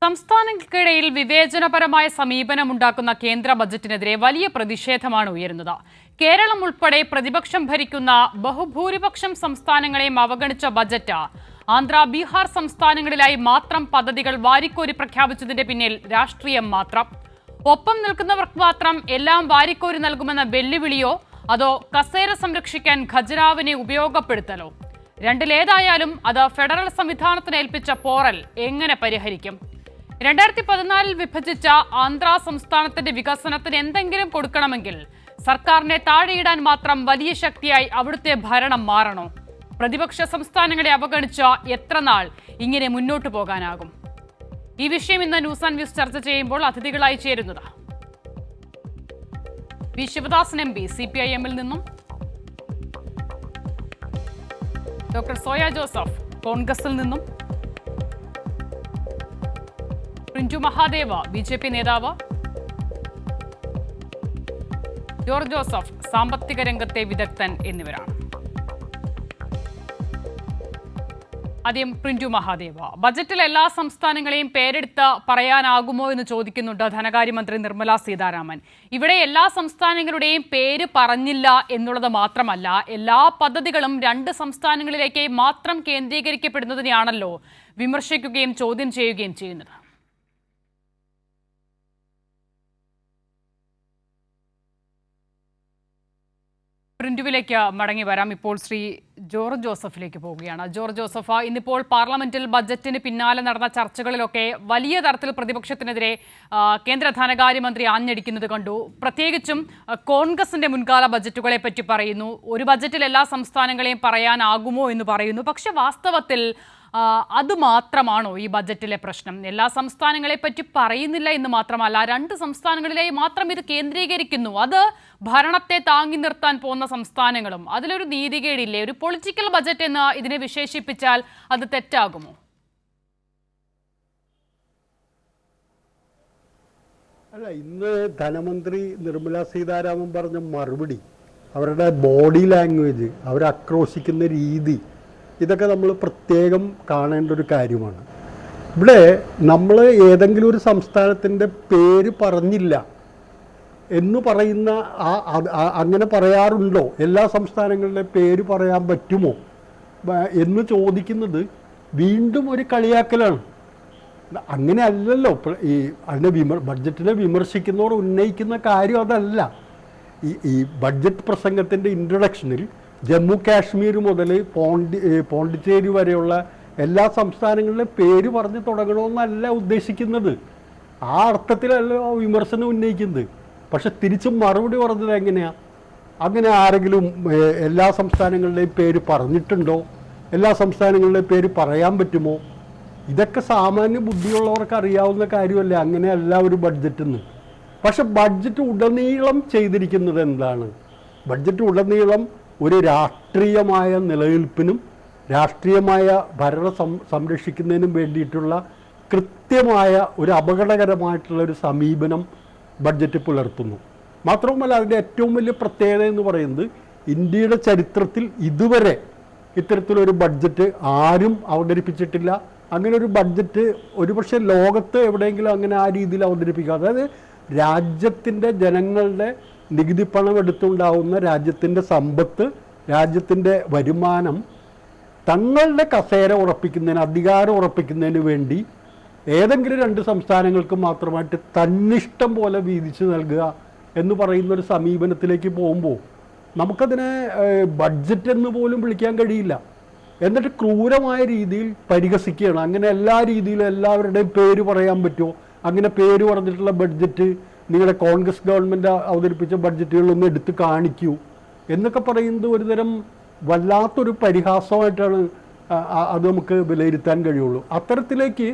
സംസ്ഥാനങ്ങൾക്കിടയിൽ വിവേചനപരമായ സമീപനമുണ്ടാക്കുന്ന കേന്ദ്ര ബജറ്റിനെതിരെ വലിയ പ്രതിഷേധമാണ് ഉയരുന്നത്. കേരളം ഉൾപ്പെടെ പ്രതിപക്ഷം ഭരിക്കുന്ന ബഹുഭൂരിപക്ഷം സംസ്ഥാനങ്ങളെയും അവഗണിച്ച ബജറ്റ് ആന്ധ്ര, ബീഹാർ സംസ്ഥാനങ്ങളിലായി മാത്രം പദ്ധതികൾ വാരിക്കോരി പ്രഖ്യാപിച്ചതിന്റെ പിന്നിൽ രാഷ്ട്രീയം മാത്രം. ഒപ്പം നിൽക്കുന്നവർക്ക് മാത്രം എല്ലാം വാരിക്കോരി നൽകുമെന്ന വെല്ലുവിളിയോ അതോ കസേര സംരക്ഷിക്കാൻ ഖജനാവിനെ ഉപയോഗപ്പെടുത്തലോ? രണ്ടിലേതായാലും അത് ഫെഡറൽ സംവിധാനത്തിന് ഏൽപ്പിച്ച പോറൽ എങ്ങനെ പരിഹരിക്കും? 2014 വിഭജിച്ച ആന്ധ്ര സംസ്ഥാനത്തിന്റെ വികസനത്തിന് എന്തെങ്കിലും കൊടുക്കണമെങ്കിൽ സർക്കാരിനെ താഴെയിടാൻ മാത്രം വലിയ ശക്തിയായി അവിടുത്തെ ഭരണം മാറണോ? പ്രതിപക്ഷ സംസ്ഥാനങ്ങളെ അവഗണിച്ച എത്ര നാൾ ഇങ്ങനെ മുന്നോട്ടു പോകാനാകും? ഈ വിഷയം ഇന്ന് ന്യൂസ് ആൻഡ് വ്യൂസ് ചർച്ച ചെയ്യുമ്പോൾ അതിഥികളായി ചേരുന്നത് വി ശിവദാസൻ MP CPIM-ൽ നിന്നും, ഡോക്ടർ സോയ ജോസഫ് കോൺഗ്രസിൽ നിന്നും, പ്രിഞ്ചു മഹാദേവ BJP നേതാവ്, ജോർജ് ജോസഫ് സാമ്പത്തിക രംഗത്തെ വിദഗ്ധൻ എന്നിവരാണ്. ആദ്യം പ്രിഞ്ചു മഹാദേവ, ബജറ്റിൽ എല്ലാ സംസ്ഥാനങ്ങളെയും പേരെടുത്ത് പറയാനാകുമോ എന്ന് ചോദിക്കുന്നുണ്ട് ധനകാര്യമന്ത്രി നിർമ്മല സീതാരാമൻ. ഇവിടെ എല്ലാ സംസ്ഥാനങ്ങളുടെയും പേര് പറഞ്ഞില്ല എന്നുള്ളത് മാത്രമല്ല, എല്ലാ പദ്ധതികളും 2 സംസ്ഥാനങ്ങളിലേക്ക് മാത്രം കേന്ദ്രീകരിക്കപ്പെടുന്നതിനെയാണല്ലോ വിമർശിക്കുകയും ചോദ്യം ചെയ്യുകയും ചെയ്യുന്നത്. പ്രിന്റുവിലേക്ക് മടങ്ങി വരാം. ഇപ്പോൾ ശ്രീ ജോർജ് ജോസഫിലേക്ക് പോവുകയാണ്. ജോർജ് ജോസഫ്, ഇന്നിപ്പോൾ പാർലമെന്റിൽ ബജറ്റിന് പിന്നാലെ നടന്ന ചർച്ചകളിലൊക്കെ വലിയ തരത്തിൽ പ്രതിപക്ഷത്തിനെതിരെ കേന്ദ്ര ധനകാര്യമന്ത്രി ആഞ്ഞടിക്കുന്നത് കണ്ടു. പ്രത്യേകിച്ചും കോൺഗ്രസിന്റെ മുൻകാല ബജറ്റുകളെ പറ്റി പറയുന്നു. ഒരു ബജറ്റിൽ എല്ലാ സംസ്ഥാനങ്ങളെയും പറയാനാകുമോ എന്ന് പറയുന്നു. പക്ഷെ വാസ്തവത്തിൽ അതുമാത്രമാണോ ഈ ബജറ്റിലെ പ്രശ്നം? എല്ലാ സംസ്ഥാനങ്ങളെ പറ്റി പറയുന്നില്ല എന്ന് മാത്രമല്ല, 2 സംസ്ഥാനങ്ങളിലായി മാത്രം ഇത് കേന്ദ്രീകരിക്കുന്നു. അത് ഭരണത്തെ താങ്ങി നിർത്താൻ പോകുന്ന സംസ്ഥാനങ്ങളും. അതിലൊരു നീതികേടില്ലേ? ഒരു പൊളിറ്റിക്കൽ ബജറ്റ് എന്ന് ഇതിനെ വിശേഷിപ്പിച്ചാൽ അത് തെറ്റാകുമോ? അല്ല, ഇന്ന് ധനമന്ത്രി നിർമ്മല സീതാരാമൻ പറഞ്ഞ മറുപടി, അവരുടെ ബോഡി ലാംഗ്വേജ്, അവരാക്രോശിക്കുന്ന രീതി, ഇതൊക്കെ നമ്മൾ പ്രത്യേകം കാണേണ്ട ഒരു കാര്യമാണ്. ഇവിടെ നമ്മൾ ഏതെങ്കിലും ഒരു സംസ്ഥാനത്തിൻ്റെ പേര് പറഞ്ഞില്ല എന്ന് പറയുന്ന അങ്ങനെ പറയാറുണ്ടോ? എല്ലാ സംസ്ഥാനങ്ങളുടെ പേര് പറയാൻ പറ്റുമോ എന്ന് ചോദിക്കുന്നത് വീണ്ടും ഒരു കളിയാക്കലാണ്. അങ്ങനെ അല്ലല്ലോ ഈ ബഡ്ജറ്റിനെ വിമർശിക്കുന്നവർ ഉന്നയിക്കുന്ന കാര്യം അതല്ല. ഈ ബഡ്ജറ്റ് പ്രസംഗത്തിൻ്റെ ഇൻട്രൊഡക്ഷനിൽ ജമ്മു കാശ്മീർ മുതൽ പോണ്ടിച്ചേരി വരെയുള്ള എല്ലാ സംസ്ഥാനങ്ങളിലെ പേര് പറഞ്ഞ് തുടങ്ങണമെന്നല്ല ഉദ്ദേശിക്കുന്നത്. ആ അർത്ഥത്തിലല്ല വിമർശനം ഉന്നയിക്കുന്നത്. പക്ഷെ തിരിച്ചും മറുപടി പറഞ്ഞത് എങ്ങനെയാണ്? അങ്ങനെ ആരെങ്കിലും എല്ലാ സംസ്ഥാനങ്ങളുടെയും പേര് പറഞ്ഞിട്ടുണ്ടോ? എല്ലാ സംസ്ഥാനങ്ങളുടെയും പേര് പറയാൻ പറ്റുമോ? ഇതൊക്കെ സാമാന്യ ബുദ്ധിയുള്ളവർക്ക് അറിയാവുന്ന കാര്യമല്ലേ. അങ്ങനെയല്ല ഒരു ബഡ്ജറ്റെന്ന്. പക്ഷെ ബഡ്ജറ്റ് ഉടനീളം ചെയ്തിരിക്കുന്നത് എന്താണ്? ബഡ്ജറ്റ് ഉടനീളം ഒരു രാഷ്ട്രീയമായ നിലനിൽപ്പിനും രാഷ്ട്രീയമായ ഭരണം സംരക്ഷിക്കുന്നതിനും വേണ്ടിയിട്ടുള്ള കൃത്യമായ ഒരു അപകടകരമായിട്ടുള്ള ഒരു സമീപനം ബഡ്ജറ്റ് പുലർത്തുന്നു. മാത്രവുമല്ല, അതിൻ്റെ ഏറ്റവും വലിയ പ്രത്യേകത എന്ന് പറയുന്നത്, ഇന്ത്യയുടെ ചരിത്രത്തിൽ ഇതുവരെ ഇത്തരത്തിലൊരു ബഡ്ജറ്റ് ആരും അവതരിപ്പിച്ചിട്ടില്ല. അങ്ങനെ ഒരു ബഡ്ജറ്റ് ഒരുപക്ഷെ ലോകത്ത് എവിടെയെങ്കിലും അങ്ങനെ ആ രീതിയിൽ അവതരിപ്പിക്കുക. അതായത് രാജ്യത്തിൻ്റെ ജനങ്ങളുടെ നികുതി പണം എടുത്തുണ്ടാവുന്ന രാജ്യത്തിൻ്റെ സമ്പത്ത്, രാജ്യത്തിൻ്റെ വരുമാനം തങ്ങളുടെ കസേര ഉറപ്പിക്കുന്നതിന്, അധികാരം ഉറപ്പിക്കുന്നതിന് വേണ്ടി ഏതെങ്കിലും 2 സംസ്ഥാനങ്ങൾക്ക് മാത്രമായിട്ട് തന്നിഷ്ടം പോലെ വീതിച്ച് നൽകുക എന്ന് പറയുന്നൊരു സമീപനത്തിലേക്ക് പോകുമ്പോൾ നമുക്കതിനെ ബഡ്ജറ്റ് എന്ന് പോലും വിളിക്കാൻ കഴിയില്ല. എന്നിട്ട് ക്രൂരമായ രീതിയിൽ പരിഹസിക്കുകയാണ്. അങ്ങനെ എല്ലാ രീതിയിലും എല്ലാവരുടെയും പേര് പറയാൻ പറ്റുമോ? അങ്ങനെ പേര് പറഞ്ഞിട്ടുള്ള ബഡ്ജറ്റ് നിങ്ങളുടെ കോൺഗ്രസ് ഗവൺമെൻറ് അവതരിപ്പിച്ച ബഡ്ജറ്റുകളൊന്നും എടുത്ത് കാണിക്കൂ എന്നൊക്കെ പറയുന്നത് ഒരുതരം വല്ലാത്തൊരു പരിഹാസമായിട്ടാണ് അത് നമുക്ക് വിലയിരുത്താൻ കഴിയുള്ളൂ. അത്തരത്തിലേക്ക്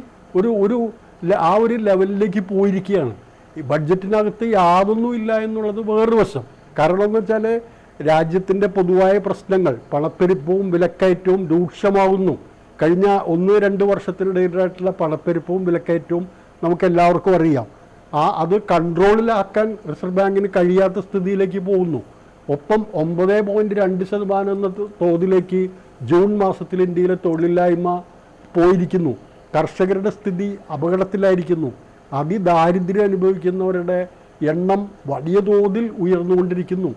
ആ ഒരു ലെവലിലേക്ക് പോയിരിക്കുകയാണ്. ഈ ബഡ്ജറ്റിനകത്ത് യാതൊന്നും ഇല്ല എന്നുള്ളത് വേറൊരു വശം. കാരണം എന്ന് വെച്ചാൽ രാജ്യത്തിൻ്റെ പൊതുവായ പ്രശ്നങ്ങൾ, പണപ്പെരുപ്പവും വിലക്കയറ്റവും രൂക്ഷമാവുന്നു. കഴിഞ്ഞ 1-2 വർഷത്തിനിടയിലായിട്ടുള്ള പണപ്പെരുപ്പവും വിലക്കയറ്റവും നമുക്കെല്ലാവർക്കും അറിയാം. അത് കൺട്രോളിലാക്കാൻ റിസർവ് ബാങ്കിന് കഴിയാത്ത സ്ഥിതിയിലേക്ക് പോകുന്നു. ഒപ്പം 9.2% എന്ന തോതിലേക്ക് ജൂൺ മാസത്തിൽ ഇന്ത്യയിലെ തൊഴിലില്ലായ്മ പോയിരിക്കുന്നു. കർഷകരുടെ സ്ഥിതി അപകടത്തിലായിരിക്കുന്നു. അതിദാരിദ്ര്യം അനുഭവിക്കുന്നവരുടെ എണ്ണം വലിയ തോതിൽ ഉയർന്നുകൊണ്ടിരിക്കുന്നു.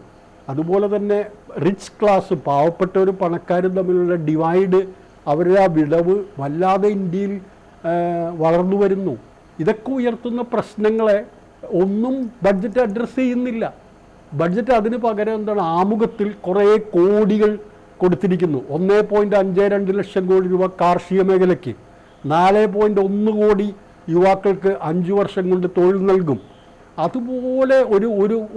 അതുപോലെ തന്നെ റിച്ച് ക്ലാസ്, പാവപ്പെട്ടവരും പണക്കാരും തമ്മിലുള്ള ഡിവൈഡ്, അവരുടെ ആ വിടവ് വല്ലാതെ ഇന്ത്യയിൽ വളർന്നു വരുന്നു. ഇതൊക്കെ ഉയർത്തുന്ന പ്രശ്നങ്ങളെ ഒന്നും ബഡ്ജറ്റ് അഡ്രസ്സ് ചെയ്യുന്നില്ല. ബഡ്ജറ്റ് അതിന് പകരം എന്താണ്, ആമുഖത്തിൽ കുറേ കോടികൾ കൊടുത്തിരിക്കുന്നു. 1.52 ലക്ഷം കോടി രൂപ കാർഷിക മേഖലയ്ക്ക്, 4.1 കോടി യുവാക്കൾക്ക് 5 വർഷം കൊണ്ട് തൊഴിൽ നൽകും. അതുപോലെ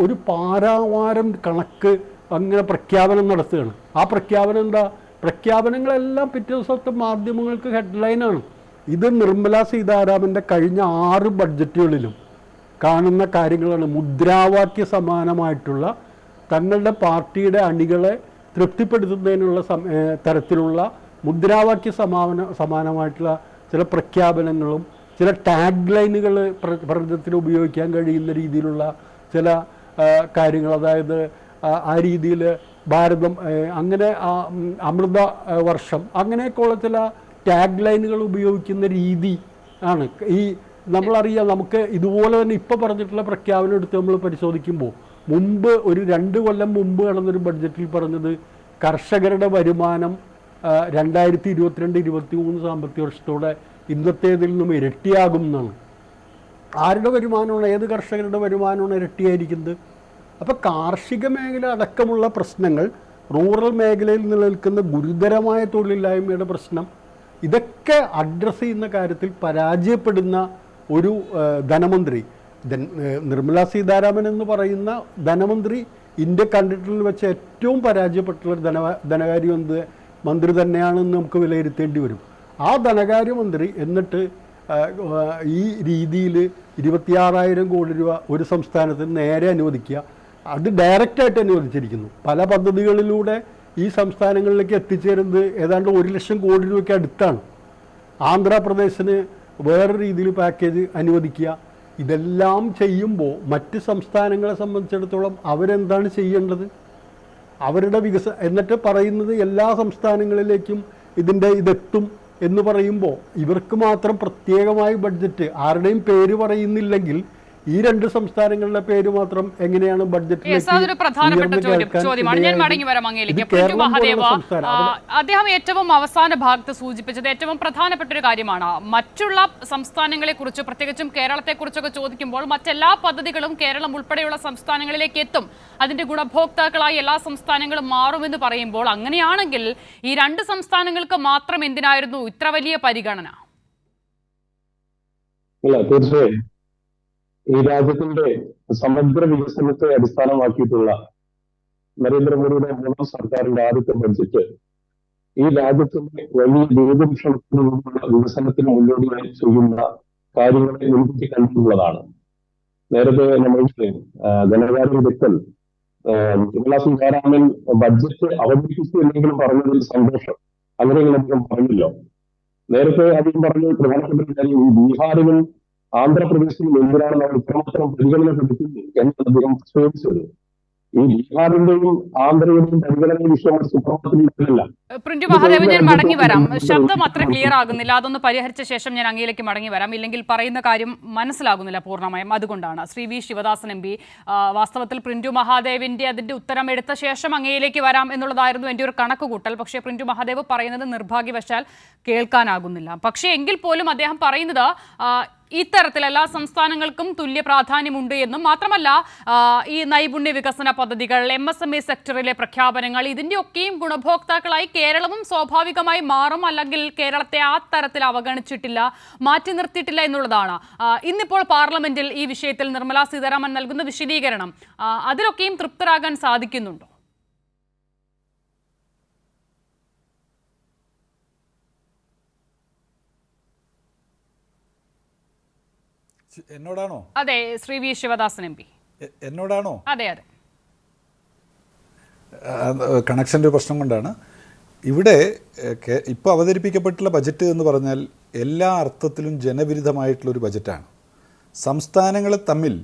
ഒരു പാരാവാരം കണക്ക് അങ്ങനെ പ്രഖ്യാപനം നടത്തുകയാണ്. ആ പ്രഖ്യാപനം എന്താ? പ്രഖ്യാപനങ്ങളെല്ലാം പിറ്റേ ദിവസത്തെ മാധ്യമങ്ങൾക്ക് ഹെഡ്ലൈനാണ്. ഇത് നിർമ്മല സീതാരാമൻ്റെ കഴിഞ്ഞ 6 ബഡ്ജറ്റുകളിലും കാണുന്ന കാര്യങ്ങളാണ്. മുദ്രാവാക്യ സമാനമായിട്ടുള്ള, തങ്ങളുടെ പാർട്ടിയുടെ അണികളെ തൃപ്തിപ്പെടുത്തുന്നതിനുള്ള തരത്തിലുള്ള മുദ്രാവാക്യ സമാനമായിട്ടുള്ള ചില പ്രഖ്യാപനങ്ങളും ചില ടാഗ് ലൈനുകൾ പ്രചരണത്തിന് ഉപയോഗിക്കാൻ കഴിയുന്ന രീതിയിലുള്ള ചില കാര്യങ്ങൾ, അതായത് ആ രീതിയിൽ ഭാരതം അങ്ങനെ അമൃത വർഷം അങ്ങനെയൊക്കെയുള്ള ചില ടാഗ് ലൈനുകൾ ഉപയോഗിക്കുന്ന രീതി ആണ്. ഈ നമ്മളറിയാം, നമുക്ക് ഇതുപോലെ തന്നെ ഇപ്പോൾ പറഞ്ഞിട്ടുള്ള പ്രഖ്യാപനം എടുത്ത് നമ്മൾ പരിശോധിക്കുമ്പോൾ, മുമ്പ് ഒരു 2 കൊല്ലം മുമ്പ് നടന്നൊരു ബഡ്ജറ്റിൽ പറഞ്ഞത് കർഷകരുടെ വരുമാനം 2022-23 സാമ്പത്തിക വർഷത്തോടെ ഇന്നത്തേതിൽ നിന്നും ഇരട്ടിയാകും എന്നാണ്. ആരുടെ വരുമാനമാണ്, ഏത് കർഷകരുടെ വരുമാനമാണ് ഇരട്ടിയായിരിക്കുന്നത്? അപ്പോൾ കാർഷിക മേഖല അടക്കമുള്ള പ്രശ്നങ്ങൾ, റൂറൽ മേഖലയിൽ നിലനിൽക്കുന്ന ഗുരുതരമായ തൊഴിലില്ലായ്മയുടെ പ്രശ്നം, ഇതൊക്കെ അഡ്രസ്സ് ചെയ്യുന്ന കാര്യത്തിൽ പരാജയപ്പെടുന്ന ഒരു ധനമന്ത്രി, നിർമ്മല സീതാരാമൻ എന്ന് പറയുന്ന ധനമന്ത്രി ഇന്ത്യ കണ്ടിട്ടുള്ള വെച്ച് ഏറ്റവും പരാജയപ്പെട്ടുള്ള ധനകാര്യ മന്ത്രി തന്നെയാണെന്ന് നമുക്ക് വിലയിരുത്തേണ്ടി വരും. ആ ധനകാര്യമന്ത്രി എന്നിട്ട് ഈ രീതിയിൽ 26,000 കോടി രൂപ ഒരു സംസ്ഥാനത്തിന് നേരെ അനുവദിക്കുക, അത് ഡയറക്റ്റായിട്ട് അനുവദിച്ചിരിക്കുന്നു. പല പദ്ധതികളിലൂടെ ഈ സംസ്ഥാനങ്ങളിലേക്ക് എത്തിച്ചേരുന്നത് ഏതാണ്ട് 1 ലക്ഷം കോടി രൂപയ്ക്ക് അടുത്താണ്. ആന്ധ്രാപ്രദേശിന് വേറെ രീതിയിൽ പാക്കേജ് അനുവദിക്കുക. ഇതെല്ലാം ചെയ്യുമ്പോൾ മറ്റ് സംസ്ഥാനങ്ങളെ സംബന്ധിച്ചിടത്തോളം അവരെന്താണ് ചെയ്യേണ്ടത്? അവരുടെ എന്നിട്ട് പറയുന്നത് എല്ലാ സംസ്ഥാനങ്ങളിലേക്കും ഇതെത്തും എന്ന് പറയുമ്പോൾ ഇവർക്ക് മാത്രം പ്രത്യേകമായി ബഡ്ജറ്റ്, ആരുടെയും പേര് പറയുന്നില്ലെങ്കിൽ ഈ 2 സംസ്ഥാനങ്ങളുടെ പേര് മാത്രം എങ്ങനെയാണ് അതൊരു പ്രധാനപ്പെട്ട ചോദ്യമാണ്. ഞാൻ മടങ്ങി വരാം അങ്ങയിലേക്ക്. അദ്ദേഹം ഏറ്റവും അവസാന ഭാഗത്ത് സൂചിപ്പിച്ചത് ഏറ്റവും പ്രധാനപ്പെട്ട ഒരു കാര്യമാണ്. മറ്റുള്ള സംസ്ഥാനങ്ങളെ കുറിച്ച്, പ്രത്യേകിച്ചും കേരളത്തെ കുറിച്ചൊക്കെ ചോദിക്കുമ്പോൾ മറ്റെല്ലാ പദ്ധതികളും കേരളം ഉൾപ്പെടെയുള്ള സംസ്ഥാനങ്ങളിലേക്ക് എത്തും, അതിന്റെ ഗുണഭോക്താക്കളായി എല്ലാ സംസ്ഥാനങ്ങളും മാറുമെന്ന് പറയുമ്പോൾ, അങ്ങനെയാണെങ്കിൽ ഈ 2 സംസ്ഥാനങ്ങൾക്ക് മാത്രം എന്തിനായിരുന്നു ഇത്ര വലിയ പരിഗണന? തീർച്ചയായും ഈ രാജ്യത്തിന്റെ സമഗ്ര വികസനത്തെ അടിസ്ഥാനമാക്കിയിട്ടുള്ള നരേന്ദ്രമോദിയുടെ 3ാം സർക്കാരിന്റെ ആദ്യത്തെ ബഡ്ജറ്റ് ഈ രാജ്യത്തിന്റെ വലിയ ദീർഘവീക്ഷണത്തിനുള്ള വികസനത്തിന് മുന്നോടിയായി ചെയ്യുന്ന കാര്യങ്ങളെ മുൻകൂട്ടി കണ്ടിട്ടുള്ളതാണ്. നേരത്തെ നമ്മൾ ധനകാര്യ വിദഗ്ധൻ നിർമ്മല സീതാരാമൻ ബഡ്ജറ്റ് അവതരിപ്പിച്ചു എന്നെങ്കിലും പറഞ്ഞതിൽ സന്തോഷം. അങ്ങനെയെങ്കിലും അദ്ദേഹം പറഞ്ഞില്ലോ. നേരത്തെ അദ്ദേഹം പറഞ്ഞ പ്രധാനപ്പെട്ട കാര്യം, ഈ ബീഹാറിലും ആന്ധ്രാപ്രദേശിലും എന്തിനാണ് നമ്മൾ ഇത്രമാത്രം പരിഗണന കൊടുക്കുന്നത് എന്നാണ് അദ്ദേഹം ചോദിച്ചത്. ഈ ബീഹാറിന്റെയും ആന്ധ്രയുടെയും പരിഗണന വിഷയം സുപ്രഭാതത്തിലല്ല. പ്രിന്റു മഹാദേവൻ, ഞാൻ മടങ്ങി വരാം. ശബ്ദം അത്ര ക്ലിയർ ആകുന്നില്ല, അതൊന്ന് പരിഹരിച്ച ശേഷം ഞാൻ അങ്ങയിലേക്ക് മടങ്ങി വരാം. ഇല്ലെങ്കിൽ പറയുന്ന കാര്യം മനസ്സിലാകുന്നില്ല പൂർണ്ണമായും, അതുകൊണ്ടാണ്. Shri V Sivadasan M P, വാസ്തവത്തിൽ പ്രിന്റു മഹാദേവിന്റെ അതിന്റെ ഉത്തരം എടുത്ത ശേഷം അങ്ങയിലേക്ക് വരാം എന്നുള്ളതായിരുന്നു എൻ്റെ ഒരു കണക്കുകൂട്ടൽ. പക്ഷേ പ്രിന്റു മഹാദേവ് പറയുന്നത് നിർഭാഗ്യവശാൽ കേൾക്കാനാകുന്നില്ല. പക്ഷേ എങ്കിൽ പോലും അദ്ദേഹം പറയുന്നത് ഇത്തരത്തിൽ എല്ലാ സംസ്ഥാനങ്ങൾക്കും തുല്യ പ്രാധാന്യമുണ്ട് എന്നും, മാത്രമല്ല ഈ നൈപുണ്യ വികസന പദ്ധതികൾ, MSME സെക്ടറിലെ പ്രഖ്യാപനങ്ങൾ, ഇതിൻ്റെയൊക്കെയും ഗുണഭോക്താക്കളായി കേരളവും സ്വാഭാവികമായി മാറും, അല്ലെങ്കിൽ കേരളത്തെ ആ തരത്തിൽ അവഗണിച്ചിട്ടില്ല, മാറ്റി നിർത്തിയിട്ടില്ല എന്നുള്ളതാണ്. ഇന്നിപ്പോൾ പാർലമെന്റിൽ ഈ വിഷയത്തിൽ നിർമ്മല സീതാരാമൻ നൽകുന്ന വിശദീകരണം, അതിലൊക്കെയും തൃപ്തരാകാൻ സാധിക്കുന്നുണ്ടോ? എന്നോടാണോ? അതെ, Shri V Sivadasan M P. എന്നോടാണോ? അതെ അതെ. കണക്ഷൻ്റെ പ്രശ്നം കൊണ്ടാണ്. ഇവിടെ ഇപ്പോൾ അവതരിപ്പിക്കപ്പെട്ടുള്ള ബജറ്റ് എന്ന് പറഞ്ഞാൽ എല്ലാ അർത്ഥത്തിലും ജനവിരുദ്ധമായിട്ടുള്ളൊരു ബജറ്റാണ്. സംസ്ഥാനങ്ങളെ തമ്മിൽ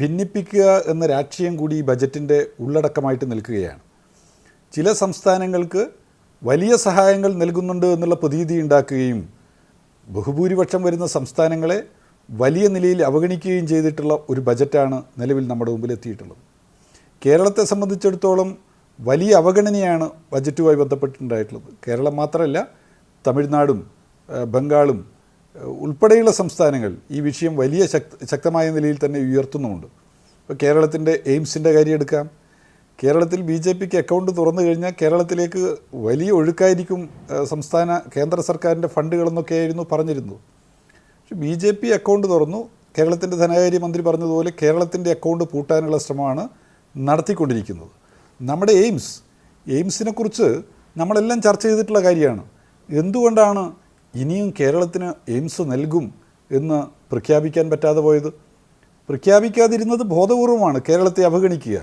ഭിന്നിപ്പിക്കുക എന്ന രാഷ്ട്രീയം കൂടി ഈ ബജറ്റിൻ്റെ ഉള്ളടക്കമായിട്ട് നിൽക്കുകയാണ്. ചില സംസ്ഥാനങ്ങൾക്ക് വലിയ സഹായങ്ങൾ നൽകുന്നുണ്ട് എന്നുള്ള പ്രതീതി ഉണ്ടാക്കുകയും ബഹുഭൂരിപക്ഷം വരുന്ന സംസ്ഥാനങ്ങളെ വലിയ നിലയിൽ അവഗണിക്കുകയും ചെയ്തിട്ടുള്ള ഒരു ബജറ്റാണ് നിലവിൽ നമ്മുടെ മുമ്പിൽ എത്തിയിട്ടുള്ളത്. കേരളത്തെ സംബന്ധിച്ചിടത്തോളം വലിയ അവഗണനയാണ് ബജറ്റുമായി ബന്ധപ്പെട്ടിട്ടുണ്ടായിട്ടുള്ളത്. കേരളം മാത്രമല്ല, തമിഴ്നാടും ബംഗാളും ഉൾപ്പെടെയുള്ള സംസ്ഥാനങ്ങൾ ഈ വിഷയം വലിയ ശക്തമായ നിലയിൽ തന്നെ ഉയർത്തുന്നുമുണ്ട്. ഇപ്പോൾ കേരളത്തിൻ്റെ എയിംസിൻ്റെ കാര്യം എടുക്കാം. കേരളത്തിൽ BJPക്ക് അക്കൗണ്ട് തുറന്നു കഴിഞ്ഞാൽ കേരളത്തിലേക്ക് വലിയ ഒഴുക്കായിരിക്കും കേന്ദ്ര സർക്കാരിൻ്റെ ഫണ്ടുകളെന്നൊക്കെയായിരുന്നു പറഞ്ഞിരുന്നത്. പക്ഷേ BJP അക്കൗണ്ട് തുറന്നു. കേരളത്തിൻ്റെ ധനകാര്യമന്ത്രി പറഞ്ഞതുപോലെ കേരളത്തിൻ്റെ അക്കൗണ്ട് പൂട്ടാനുള്ള ശ്രമമാണ് നടത്തിക്കൊണ്ടിരിക്കുന്നത്. നമ്മുടെ എയിംസിനെ കുറിച്ച് നമ്മളെല്ലാം ചർച്ച ചെയ്തിട്ടുള്ള കാര്യമാണ്. എന്തുകൊണ്ടാണ് ഇനിയും കേരളത്തിന് എയിംസ് നൽകും എന്ന് പ്രഖ്യാപിക്കാൻ പറ്റാതെ പോയത്? പ്രഖ്യാപിക്കാതിരുന്നത് ബോധപൂർവമാണ്. കേരളത്തെ അവഗണിക്കുക.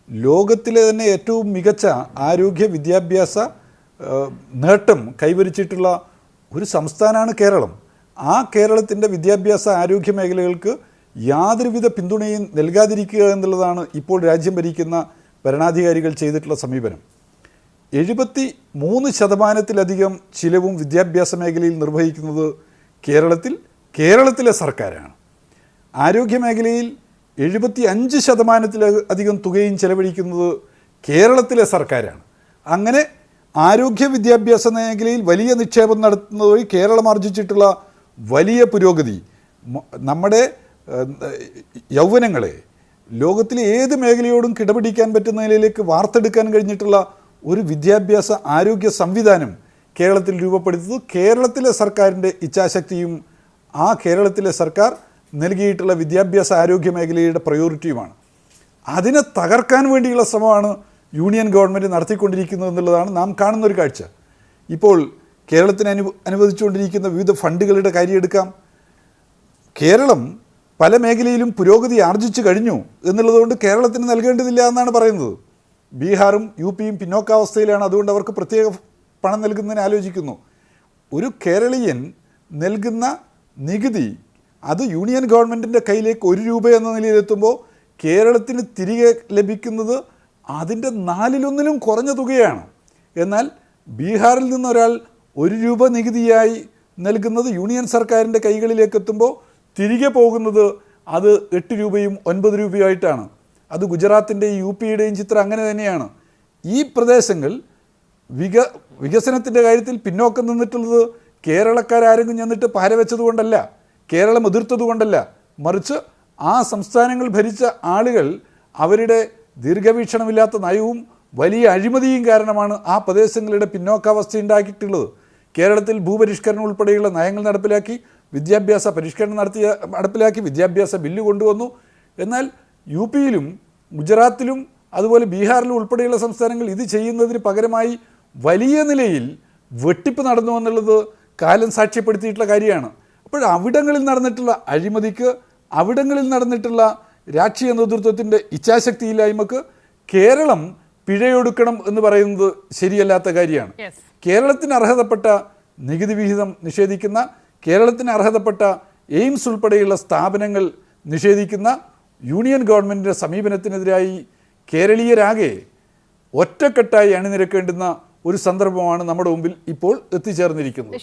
ലോകത്തിലെ തന്നെ ഏറ്റവും മികച്ച ആരോഗ്യ വിദ്യാഭ്യാസ നേട്ടം കൈവരിച്ചിട്ടുള്ള ഒരു സംസ്ഥാനമാണ് കേരളം. ആ കേരളത്തിൻ്റെ വിദ്യാഭ്യാസ ആരോഗ്യ മേഖലകൾക്ക് യാതൊരുവിധ പിന്തുണയും നൽകാതിരിക്കുക എന്നുള്ളതാണ് ഇപ്പോൾ രാജ്യം ഭരിക്കുന്ന ഭരണാധികാരികൾ ചെയ്തിട്ടുള്ള സമീപനം. 73% ചിലവും വിദ്യാഭ്യാസ മേഖലയിൽ നിർവഹിക്കുന്നത് കേരളത്തിലെ സർക്കാരാണ്. ആരോഗ്യ മേഖലയിൽ 75% തുകയും ചെലവഴിക്കുന്നത് കേരളത്തിലെ സർക്കാരാണ്. അങ്ങനെ ആരോഗ്യ വിദ്യാഭ്യാസ മേഖലയിൽ വലിയ നിക്ഷേപം നടത്തുന്നത് വഴി കേരളം ആർജിച്ചിട്ടുള്ള വലിയ പുരോഗതി നമ്മുടെ യൗവനങ്ങളെ ലോകത്തിലെ ഏത് മേഖലയോടും കിടപിടിക്കാൻ പറ്റുന്ന നിലയിലേക്ക് വാർത്തെടുക്കാൻ കഴിഞ്ഞിട്ടുള്ള ഒരു വിദ്യാഭ്യാസ ആരോഗ്യ സംവിധാനം കേരളത്തിൽ രൂപപ്പെടുത്തുന്നത് കേരളത്തിലെ സർക്കാരിൻ്റെ ഇച്ഛാശക്തിയും ആ കേരളത്തിലെ സർക്കാർ നൽകിയിട്ടുള്ള വിദ്യാഭ്യാസ ആരോഗ്യ മേഖലയുടെ പ്രയോറിറ്റിയുമാണ്. അതിനെ തകർക്കാൻ വേണ്ടിയുള്ള ശ്രമമാണ് യൂണിയൻ ഗവൺമെൻറ് നടത്തിക്കൊണ്ടിരിക്കുന്നത് എന്നുള്ളതാണ് നാം കാണുന്നൊരു കാഴ്ച. ഇപ്പോൾ കേരളത്തിന് അനുവദിച്ചുകൊണ്ടിരിക്കുന്ന വിവിധ ഫണ്ടുകളുടെ കാര്യം എടുക്കാം. കേരളം പല മേഖലയിലും പുരോഗതി ആർജിച്ചു കഴിഞ്ഞു എന്നുള്ളതുകൊണ്ട് കേരളത്തിന് നൽകേണ്ടതില്ല എന്നാണ് പറയുന്നത്. ബീഹാറും UPയും പിന്നോക്കാവസ്ഥയിലാണ്, അതുകൊണ്ട് അവർക്ക് പ്രത്യേക പണം നൽകുന്നതിന് ആലോചിക്കുന്നു. ഒരു കേരളീയൻ നൽകുന്ന നികുതി അത് യൂണിയൻ ഗവൺമെൻറ്റിൻ്റെ കയ്യിലേക്ക് 1 രൂപ എന്ന നിലയിലെത്തുമ്പോൾ കേരളത്തിന് തിരികെ ലഭിക്കുന്നത് അതിൻ്റെ 1/4 കുറഞ്ഞ തുകയാണ്. എന്നാൽ ബീഹാറിൽ നിന്നൊരാൾ 1 രൂപ നികുതിയായി നൽകുന്നത് യൂണിയൻ സർക്കാരിൻ്റെ കൈകളിലേക്ക് എത്തുമ്പോൾ തിരികെ പോകുന്നത് അത് 8 രൂപയും 9 രൂപയുമായിട്ടാണ്. അത് ഗുജറാത്തിൻ്റെയും UPയുടെയും ചിത്രം അങ്ങനെ തന്നെയാണ്. ഈ പ്രദേശങ്ങൾ വികസനത്തിൻ്റെ കാര്യത്തിൽ പിന്നോക്കം നിന്നിട്ടുള്ളത് കേരളക്കാരെങ്കിലും ചെന്നിട്ട് പാരവെച്ചതുകൊണ്ടല്ല, കേരളം എതിർത്തതുകൊണ്ടല്ല, മറിച്ച് ആ സംസ്ഥാനങ്ങൾ ഭരിച്ച ആളുകൾ അവരുടെ ദീർഘവീക്ഷണമില്ലാത്ത നയവും വലിയ അഴിമതിയും കാരണമാണ് ആ പ്രദേശങ്ങളുടെ പിന്നോക്കാവസ്ഥ ഉണ്ടാക്കിയിട്ടുള്ളത്. കേരളത്തിൽ ഭൂപരിഷ്കരണം ഉൾപ്പെടെയുള്ള നയങ്ങൾ നടപ്പിലാക്കി, വിദ്യാഭ്യാസ പരിഷ്കരണം നടപ്പിലാക്കി, വിദ്യാഭ്യാസ ബില്ല് കൊണ്ടുവന്നു. എന്നാൽ UPയിലും ഗുജറാത്തിലും അതുപോലെ ബീഹാറിലും ഉൾപ്പെടെയുള്ള സംസ്ഥാനങ്ങൾ ഇത് ചെയ്യുന്നതിന് പകരമായി വലിയ നിലയിൽ വെട്ടിപ്പ് നടന്നു എന്നുള്ളത് കാലം സാക്ഷ്യപ്പെടുത്തിയിട്ടുള്ള കാര്യമാണ്. അപ്പോൾ അവിടങ്ങളിൽ നടന്നിട്ടുള്ള അഴിമതിക്ക്, അവിടങ്ങളിൽ നടന്നിട്ടുള്ള രാഷ്ട്രീയ നേതൃത്വത്തിൻ്റെ ഇച്ഛാശക്തിയില്ലായ്മക്ക് കേരളം പിഴയൊടുക്കണം എന്ന് പറയുന്നത് ശരിയല്ലാത്ത കാര്യമാണ്. കേരളത്തിന് അർഹതപ്പെട്ട നികുതി വിഹിതം നിഷേധിക്കുന്ന, കേരളത്തിന് അർഹതപ്പെട്ട എയിംസ് ഉൾപ്പെടെയുള്ള സ്ഥാപനങ്ങൾ നിഷേധിക്കുന്ന യൂണിയൻ ഗവൺമെൻറ്റിൻ്റെ സമീപനത്തിനെതിരായി കേരളീയരാകെ ഒറ്റക്കെട്ടായി അണിനിരക്കേണ്ടുന്ന ഒരു സന്ദർഭമാണ് നമ്മുടെ മുമ്പിൽ ഇപ്പോൾ എത്തിച്ചേർന്നിരിക്കുന്നത്.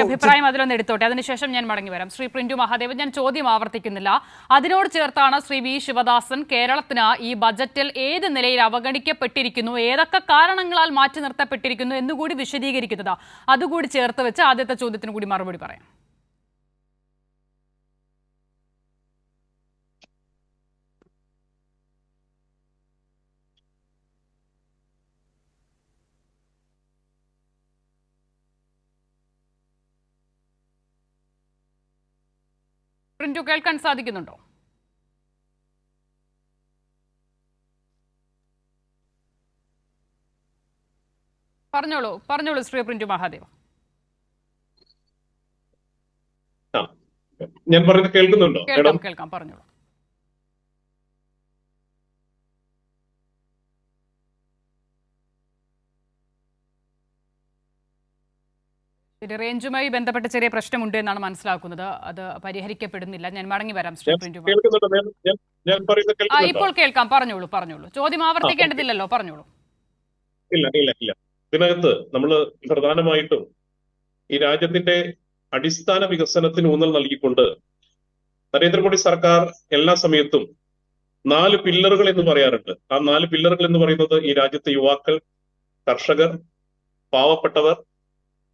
അഭിപ്രായം അതിലൊന്ന് എടുത്തോട്ടെ, അതിനുശേഷം ഞാൻ മടങ്ങി വരാം. ശ്രീ പ്രിന്റു മഹാദേവൻ, ഞാൻ ചോദ്യം ആവർത്തിക്കുന്നില്ല. അതിനോട് ചേർത്താണ് ശ്രീ V. ശിവദാസൻ കേരളത്തിന് ഈ ബജറ്റിൽ ഏത് നിലയിൽ അവഗണിക്കപ്പെട്ടിരിക്കുന്നു, ഏതൊക്കെ കാരണങ്ങളാൽ മാറ്റി നിർത്തപ്പെട്ടിരിക്കുന്നു എന്നുകൂടി വിശദീകരിക്കുന്നത്. അതുകൂടി ചേർത്ത് വെച്ച് ആദ്യത്തെ ചോദ്യത്തിന് കൂടി മറുപടി പറയാം. പ്രിന്റു, കേൾക്കാൻ സാധിക്കുന്നുണ്ടോ? പറഞ്ഞോളൂ ശ്രീ പ്രിന്റു മഹാദേവ്. ഞാൻ പറയുന്നത് കേൾക്കുന്നുണ്ടോ? കേൾക്കാം, പറഞ്ഞോളൂ. റേഞ്ചുമായി ബന്ധപ്പെട്ട ചെറിയ പ്രശ്നമുണ്ട് എന്നാണ് മനസ്സിലാക്കുന്നത്. അത് പരിഹരിക്കപ്പെടുന്നില്ല. ഞാൻ മടങ്ങി വരാം. ഇപ്പോൾ കേൾക്കാം, പറഞ്ഞോളൂ. ചോദ്യം ആവർത്തിക്കേണ്ടതില്ലല്ലോ, പറഞ്ഞോളൂ. ഇല്ല ഇല്ല ഇല്ല ഇതിനകത്ത് നമ്മൾ പ്രധാനമായിട്ടും ഈ രാജ്യത്തിന്റെ അടിസ്ഥാന വികസനത്തിന് ഊന്നൽ നൽകിക്കൊണ്ട് നരേന്ദ്രമോദി സർക്കാർ എല്ലാ സമയത്തും 4 പില്ലറുകൾ എന്ന് പറയാറുണ്ട്. ആ 4 പില്ലറുകൾ എന്ന് പറയുന്നത് ഈ രാജ്യത്തെ യുവാക്കൾ, കർഷകർ, പാവപ്പെട്ടവർ,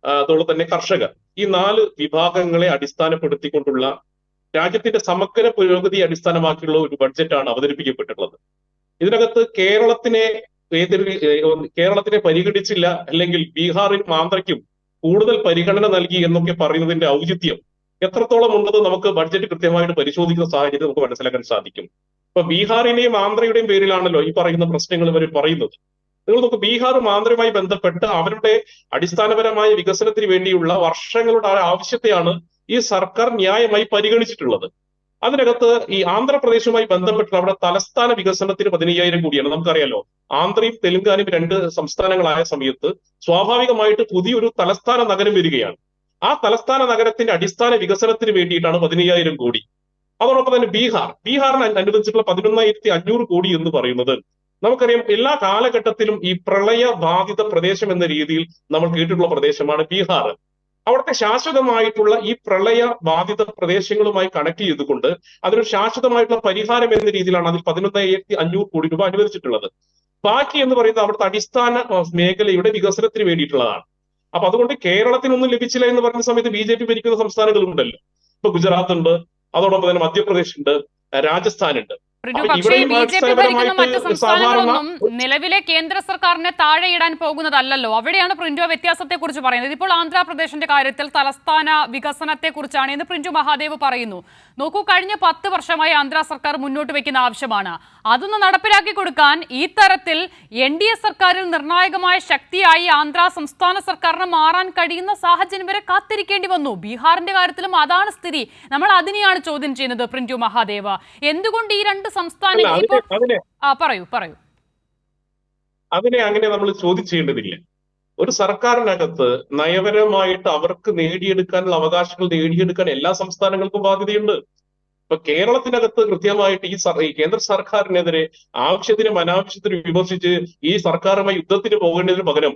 അതുപോലെ തന്നെ കർഷകർ, ഈ 4 വിഭാഗങ്ങളെ അടിസ്ഥാനപ്പെടുത്തിക്കൊണ്ടുള്ള രാജ്യത്തിന്റെ സമഗ്ര പുരോഗതി അടിസ്ഥാനമാക്കിയുള്ള ഒരു ബഡ്ജറ്റാണ് അവതരിപ്പിക്കപ്പെട്ടിട്ടുള്ളത്. ഇതിനകത്ത് കേരളത്തിനെ പരിഗണിച്ചില്ല, അല്ലെങ്കിൽ ബീഹാറിനും ആന്ധ്രയ്ക്കും കൂടുതൽ പരിഗണന നൽകി എന്നൊക്കെ പറയുന്നതിന്റെ ഔചിത്യം എത്രത്തോളം ഉണ്ടെന്ന് നമുക്ക് ബഡ്ജറ്റ് കൃത്യമായിട്ട് പരിശോധിക്കുന്ന സാഹചര്യം നമുക്ക് മനസ്സിലാക്കാൻ സാധിക്കും. ഇപ്പൊ ബീഹാറിന്റെയും ആന്ധ്രയുടെയും പേരിലാണല്ലോ ഈ പറയുന്ന പ്രശ്നങ്ങൾ ഇവർ പറയുന്നത്. നിങ്ങൾ നോക്ക്, ബീഹാറും ആന്ധ്രയുമായി ബന്ധപ്പെട്ട് അവരുടെ അടിസ്ഥാനപരമായ വികസനത്തിന് വേണ്ടിയുള്ള വർഷങ്ങളുടെ ആവശ്യത്തെയാണ് ഈ സർക്കാർ ന്യായമായി പരിഗണിച്ചിട്ടുള്ളത്. അതിനകത്ത് ഈ ആന്ധ്രാപ്രദേശുമായി ബന്ധപ്പെട്ട് അവിടെ തലസ്ഥാന വികസനത്തിന് 15,000 കോടിയാണ്. നമുക്കറിയാലോ, ആന്ധ്രയും തെലുങ്കാനയും 2 സംസ്ഥാനങ്ങളായ സമയത്ത് സ്വാഭാവികമായിട്ട് പുതിയൊരു തലസ്ഥാന നഗരം വരികയാണ്. ആ തലസ്ഥാന നഗരത്തിന്റെ അടിസ്ഥാന വികസനത്തിന് വേണ്ടിയിട്ടാണ് 15,000 കോടി. അതോടൊപ്പം തന്നെ ബീഹാറിന് അനുവദിച്ചിട്ടുള്ള 11,500 കോടി എന്ന് പറയുന്നത് നമുക്കറിയാം, എല്ലാ കാലഘട്ടത്തിലും ഈ പ്രളയ ബാധിത പ്രദേശം എന്ന രീതിയിൽ നമ്മൾ കേട്ടിട്ടുള്ള പ്രദേശമാണ് ബീഹാർ. അവിടുത്തെ ശാശ്വതമായിട്ടുള്ള ഈ പ്രളയ ബാധിത പ്രദേശങ്ങളുമായി കണക്ട് ചെയ്തുകൊണ്ട് അതിനൊരു ശാശ്വതമായിട്ടുള്ള പരിഹാരം എന്ന രീതിയിലാണ് അതിൽ 11,500 കോടി രൂപ അനുവദിച്ചിട്ടുള്ളത്. ബാക്കി എന്ന് പറയുന്നത് അവിടുത്തെ അടിസ്ഥാന മേഖലയുടെ വികസനത്തിന് വേണ്ടിയിട്ടുള്ളതാണ്. അപ്പൊ അതുകൊണ്ട് കേരളത്തിനൊന്നും ലഭിച്ചില്ല എന്ന് പറയുന്ന സമയത്ത് BJP ഭരിക്കുന്ന സംസ്ഥാനങ്ങളുണ്ടല്ലോ. ഇപ്പൊ ഗുജറാത്ത് ഉണ്ട്, അതോടൊപ്പം തന്നെ മധ്യപ്രദേശ് ഉണ്ട്, രാജസ്ഥാൻ ഉണ്ട്. പക്ഷേ BJP ഭരിക്കുന്ന മറ്റ് സംസ്ഥാനങ്ങളൊന്നും നിലവിലെ കേന്ദ്ര സർക്കാരിനെ താഴെയിടാൻ പോകുന്നതല്ലല്ലോ. അവിടെയാണ് പ്രിന്റോ വ്യത്യാസത്തെ കുറിച്ച് പറയുന്നത്. ഇപ്പോൾ ആന്ധ്രാപ്രദേശിന്റെ കാര്യത്തിൽ തലസ്ഥാന വികസനത്തെ കുറിച്ചാണ് എന്ന് പ്രിന്റു മഹാദേവ് പറയുന്നു. നോക്കൂ, കഴിഞ്ഞ 10 വർഷമായി ആന്ധ്ര സർക്കാർ മുന്നോട്ട് വെക്കുന്ന ആവശ്യമാണ്. അതൊന്ന് നടപ്പിലാക്കി കൊടുക്കാൻ ഈ തരത്തിൽ NDA സർക്കാരിൽ നിർണായകമായ ശക്തിയായി ആന്ധ്ര സംസ്ഥാന സർക്കാരിന് മാറാൻ കഴിയുന്ന സാഹചര്യം വരെ കാത്തിരിക്കേണ്ടി വന്നു. ബീഹാറിന്റെ കാര്യത്തിലും അതാണ് സ്ഥിതി. നമ്മൾ അതിനെയാണ് ചോദ്യം ചെയ്യുന്നത്. പ്രിന്റു മഹാദേവ്, എന്തുകൊണ്ട് ഈ 2 സംസ്ഥാനങ്ങൾ പറയൂ. അതിനെ അങ്ങനെ നമ്മൾ ചോദിച്ചേണ്ടതില്ല. ഒരു സർക്കാരിനകത്ത് നയപരമായിട്ട് അവർക്ക് നേടിയെടുക്കാനുള്ള അവകാശങ്ങൾ നേടിയെടുക്കാൻ എല്ലാ സംസ്ഥാനങ്ങൾക്കും ബാധ്യതയുണ്ട്. ഇപ്പൊ കേരളത്തിനകത്ത് കൃത്യമായിട്ട് ഈ കേന്ദ്ര സർക്കാരിനെതിരെ ആവശ്യത്തിനും അനാവശ്യത്തിനും വിമർശിച്ച് ഈ സർക്കാരുമായി യുദ്ധത്തിന് പോകേണ്ടതിന് പകരം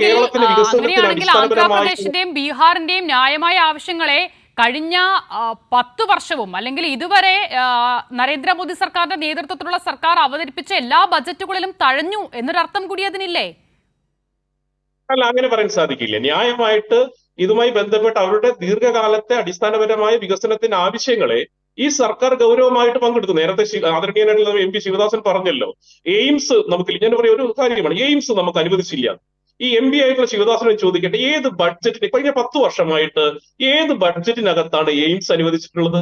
കേരളത്തിന്റെ വികസനത്തിന് ആന്ധ്രാപ്രദേശിന്റെയും ബീഹാറിന്റെയും ന്യായമായ ആവശ്യങ്ങളെ കഴിഞ്ഞ 10 വർഷവും അല്ലെങ്കിൽ ഇതുവരെ നരേന്ദ്രമോദി സർക്കാരിന്റെ നേതൃത്വത്തിലുള്ള സർക്കാർ അവതരിപ്പിച്ച എല്ലാ ബജറ്റുകളിലും തഴഞ്ഞു എന്നൊരർത്ഥം കൂടി അതിനില്ലേ? അല്ല, അങ്ങനെ പറയാൻ സാധിക്കില്ല. ന്യായമായിട്ട് ഇതുമായി ബന്ധപ്പെട്ട് അവരുടെ ദീർഘകാലത്തെ അടിസ്ഥാനപരമായ വികസനത്തിന്റെ ആവശ്യങ്ങളെ ഈ സർക്കാർ ഗൗരവമായിട്ട് പങ്കെടുത്തു. നേരത്തെ ആദരണീയനായിട്ടുള്ള MP ശിവദാസൻ പറഞ്ഞല്ലോ, എയിംസ് നമുക്കില്ല. ഞാൻ പറയുന്ന ഒരു കാര്യമാണ്, എയിംസ് നമുക്ക് അനുവദിച്ചില്ല. ഈ MP ആയിട്ടുള്ള ശിവദാസനെ ചോദിക്കട്ടെ, ഏത് ബഡ്ജറ്റിന് കഴിഞ്ഞ 10 വർഷമായിട്ട് ഏത് ബഡ്ജറ്റിനകത്താണ് എയിംസ് അനുവദിച്ചിട്ടുള്ളത്?